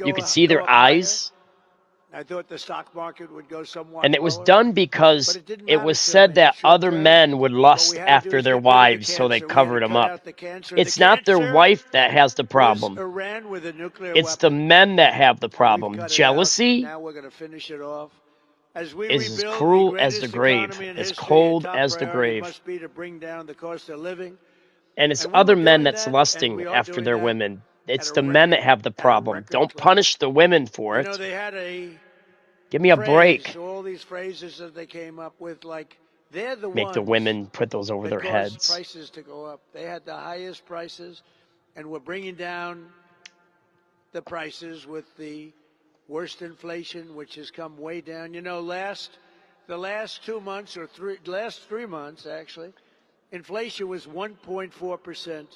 [SPEAKER 13] You could see their eyes.
[SPEAKER 14] I thought the stock market would go somewhat
[SPEAKER 13] And it was done because it was said that other men would lust after their wives, so they covered them up. It's not their wife that has the problem. It's the men that have the problem. Jealousy
[SPEAKER 14] now we're going to finish it off. As we
[SPEAKER 13] is as
[SPEAKER 14] rebuild
[SPEAKER 13] cruel
[SPEAKER 14] the
[SPEAKER 13] as the
[SPEAKER 14] greatest
[SPEAKER 13] grave,
[SPEAKER 14] economy in
[SPEAKER 13] as
[SPEAKER 14] history,
[SPEAKER 13] cold
[SPEAKER 14] top
[SPEAKER 13] as the
[SPEAKER 14] priority
[SPEAKER 13] grave.
[SPEAKER 14] must be to bring down the cost of living.
[SPEAKER 13] And it's
[SPEAKER 14] And we
[SPEAKER 13] other
[SPEAKER 14] were
[SPEAKER 13] men
[SPEAKER 14] doing
[SPEAKER 13] that's
[SPEAKER 14] that,
[SPEAKER 13] lusting
[SPEAKER 14] and we are
[SPEAKER 13] after
[SPEAKER 14] doing
[SPEAKER 13] their
[SPEAKER 14] that
[SPEAKER 13] women. It's the men that have the problem. Don't punish the women for
[SPEAKER 14] You know,
[SPEAKER 13] it.
[SPEAKER 14] they had a
[SPEAKER 13] Give me a
[SPEAKER 14] phrase,
[SPEAKER 13] break.
[SPEAKER 14] all these phrases that they came up with, like they're the
[SPEAKER 13] Make
[SPEAKER 14] ones
[SPEAKER 13] the women put those over
[SPEAKER 14] that
[SPEAKER 13] their
[SPEAKER 14] caused
[SPEAKER 13] heads.
[SPEAKER 14] prices to go up. They had the highest prices, and we're bringing down the prices with the worst inflation, which has come way down. You know, the last 2 months or last 3 months actually, inflation was 1.4%.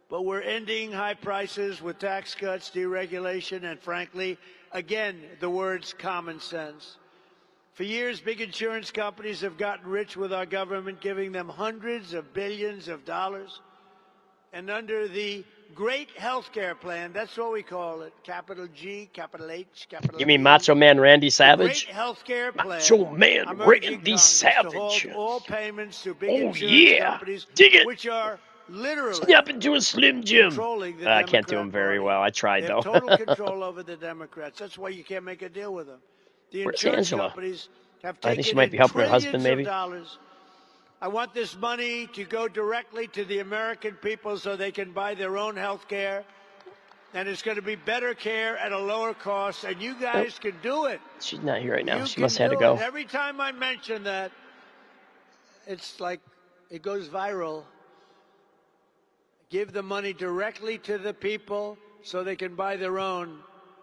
[SPEAKER 14] But we're ending high prices with tax cuts, deregulation, and frankly, again, the words common sense. For years, big insurance companies have gotten rich with our government, giving them hundreds of billions of dollars. And under the great health care plan, that's what we call it, capital G, capital H, capital
[SPEAKER 13] You mean
[SPEAKER 14] E.
[SPEAKER 13] Macho Man Randy Savage?
[SPEAKER 14] Great health care plan.
[SPEAKER 13] Macho Man
[SPEAKER 14] I'm urging
[SPEAKER 13] Randy
[SPEAKER 14] Congress
[SPEAKER 13] Savage.
[SPEAKER 14] to hold all payments to big
[SPEAKER 13] Oh,
[SPEAKER 14] insurance
[SPEAKER 13] yeah.
[SPEAKER 14] companies,
[SPEAKER 13] Dig it.
[SPEAKER 14] which are literally
[SPEAKER 13] Snap into a Slim Jim.
[SPEAKER 14] controlling the
[SPEAKER 13] I can't do
[SPEAKER 14] Democrat
[SPEAKER 13] them very
[SPEAKER 14] Party.
[SPEAKER 13] well. I tried,
[SPEAKER 14] They
[SPEAKER 13] though.
[SPEAKER 14] have total control over the Democrats. That's why you can't make a deal with them. The
[SPEAKER 13] Where's
[SPEAKER 14] insurance
[SPEAKER 13] Angela?
[SPEAKER 14] companies have
[SPEAKER 13] I think
[SPEAKER 14] taken
[SPEAKER 13] she might be helping her husband,
[SPEAKER 14] trillions
[SPEAKER 13] maybe.
[SPEAKER 14] of dollars. I want this money to go directly to the American people so they can buy their own health care. And it's going to be better care at a lower cost, and you guys can do it.
[SPEAKER 13] She's not here right now.
[SPEAKER 14] You
[SPEAKER 13] She
[SPEAKER 14] can
[SPEAKER 13] must have had to
[SPEAKER 14] do
[SPEAKER 13] go.
[SPEAKER 14] it. Every time I mention that, it's like it goes viral. Give the money directly to the people so they can buy their own.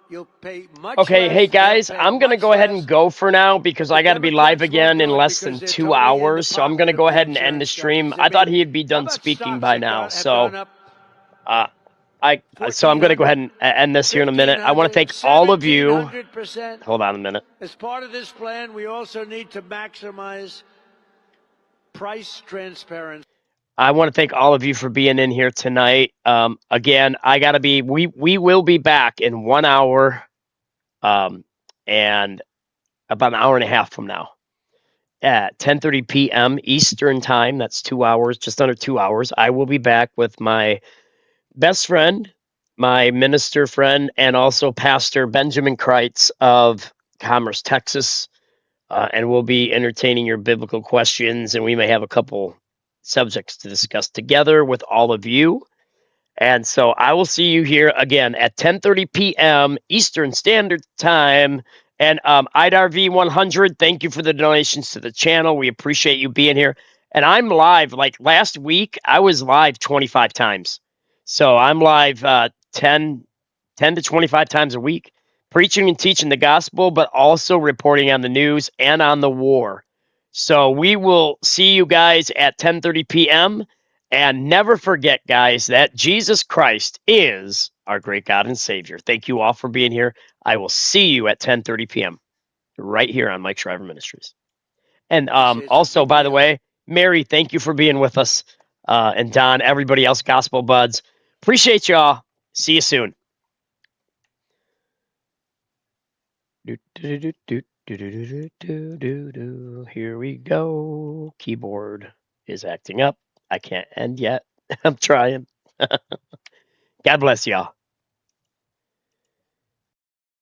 [SPEAKER 14] You'll pay much
[SPEAKER 13] Okay,
[SPEAKER 14] less.
[SPEAKER 13] hey guys,
[SPEAKER 14] They'll pay
[SPEAKER 13] I'm going to
[SPEAKER 14] much
[SPEAKER 13] go ahead
[SPEAKER 14] less.
[SPEAKER 13] and go for now because I got to be live again in less than 2 hours. So I'm going to go ahead and end the stream. I thought he'd be done speaking by now. So so I'm going to go ahead and end this here in a minute. I want to thank all of you.
[SPEAKER 14] 1700%.
[SPEAKER 13] Hold on a minute.
[SPEAKER 14] As part of this plan, we also need to maximize price transparency.
[SPEAKER 13] I want to thank all of you for being in here tonight. Again, we will be back in 1 hour and about an hour and a half from now at 10:30 p.m. Eastern time. That's 2 hours, just under 2 hours. I will be back with my best friend, my minister friend, and also Pastor Benjamin Kreitz of Commerce, Texas. And we'll be entertaining your biblical questions, and we may have a couple subjects to discuss together with all of you. And so I will see you here again at 10:30 p.m. Eastern Standard Time. And IDARV 100, thank you for the donations to the channel. We appreciate you being here. And I'm live. Like last week, I was live 25 times. So I'm live 10 to 25 times a week, preaching and teaching the gospel, but also reporting on the news and on the war. So we will see you guys at 10:30 p.m. And never forget, guys, that Jesus Christ is our great God and Savior. Thank you all for being here. I will see you at 10:30 p.m. right here on Mike Shriver Ministries. And also, by the way, Mary, thank you for being with us. And Don, everybody else, Gospel Buds. Appreciate y'all. See you soon. Here we go. Keyboard is acting up. I can't end yet. I'm trying. God bless y'all.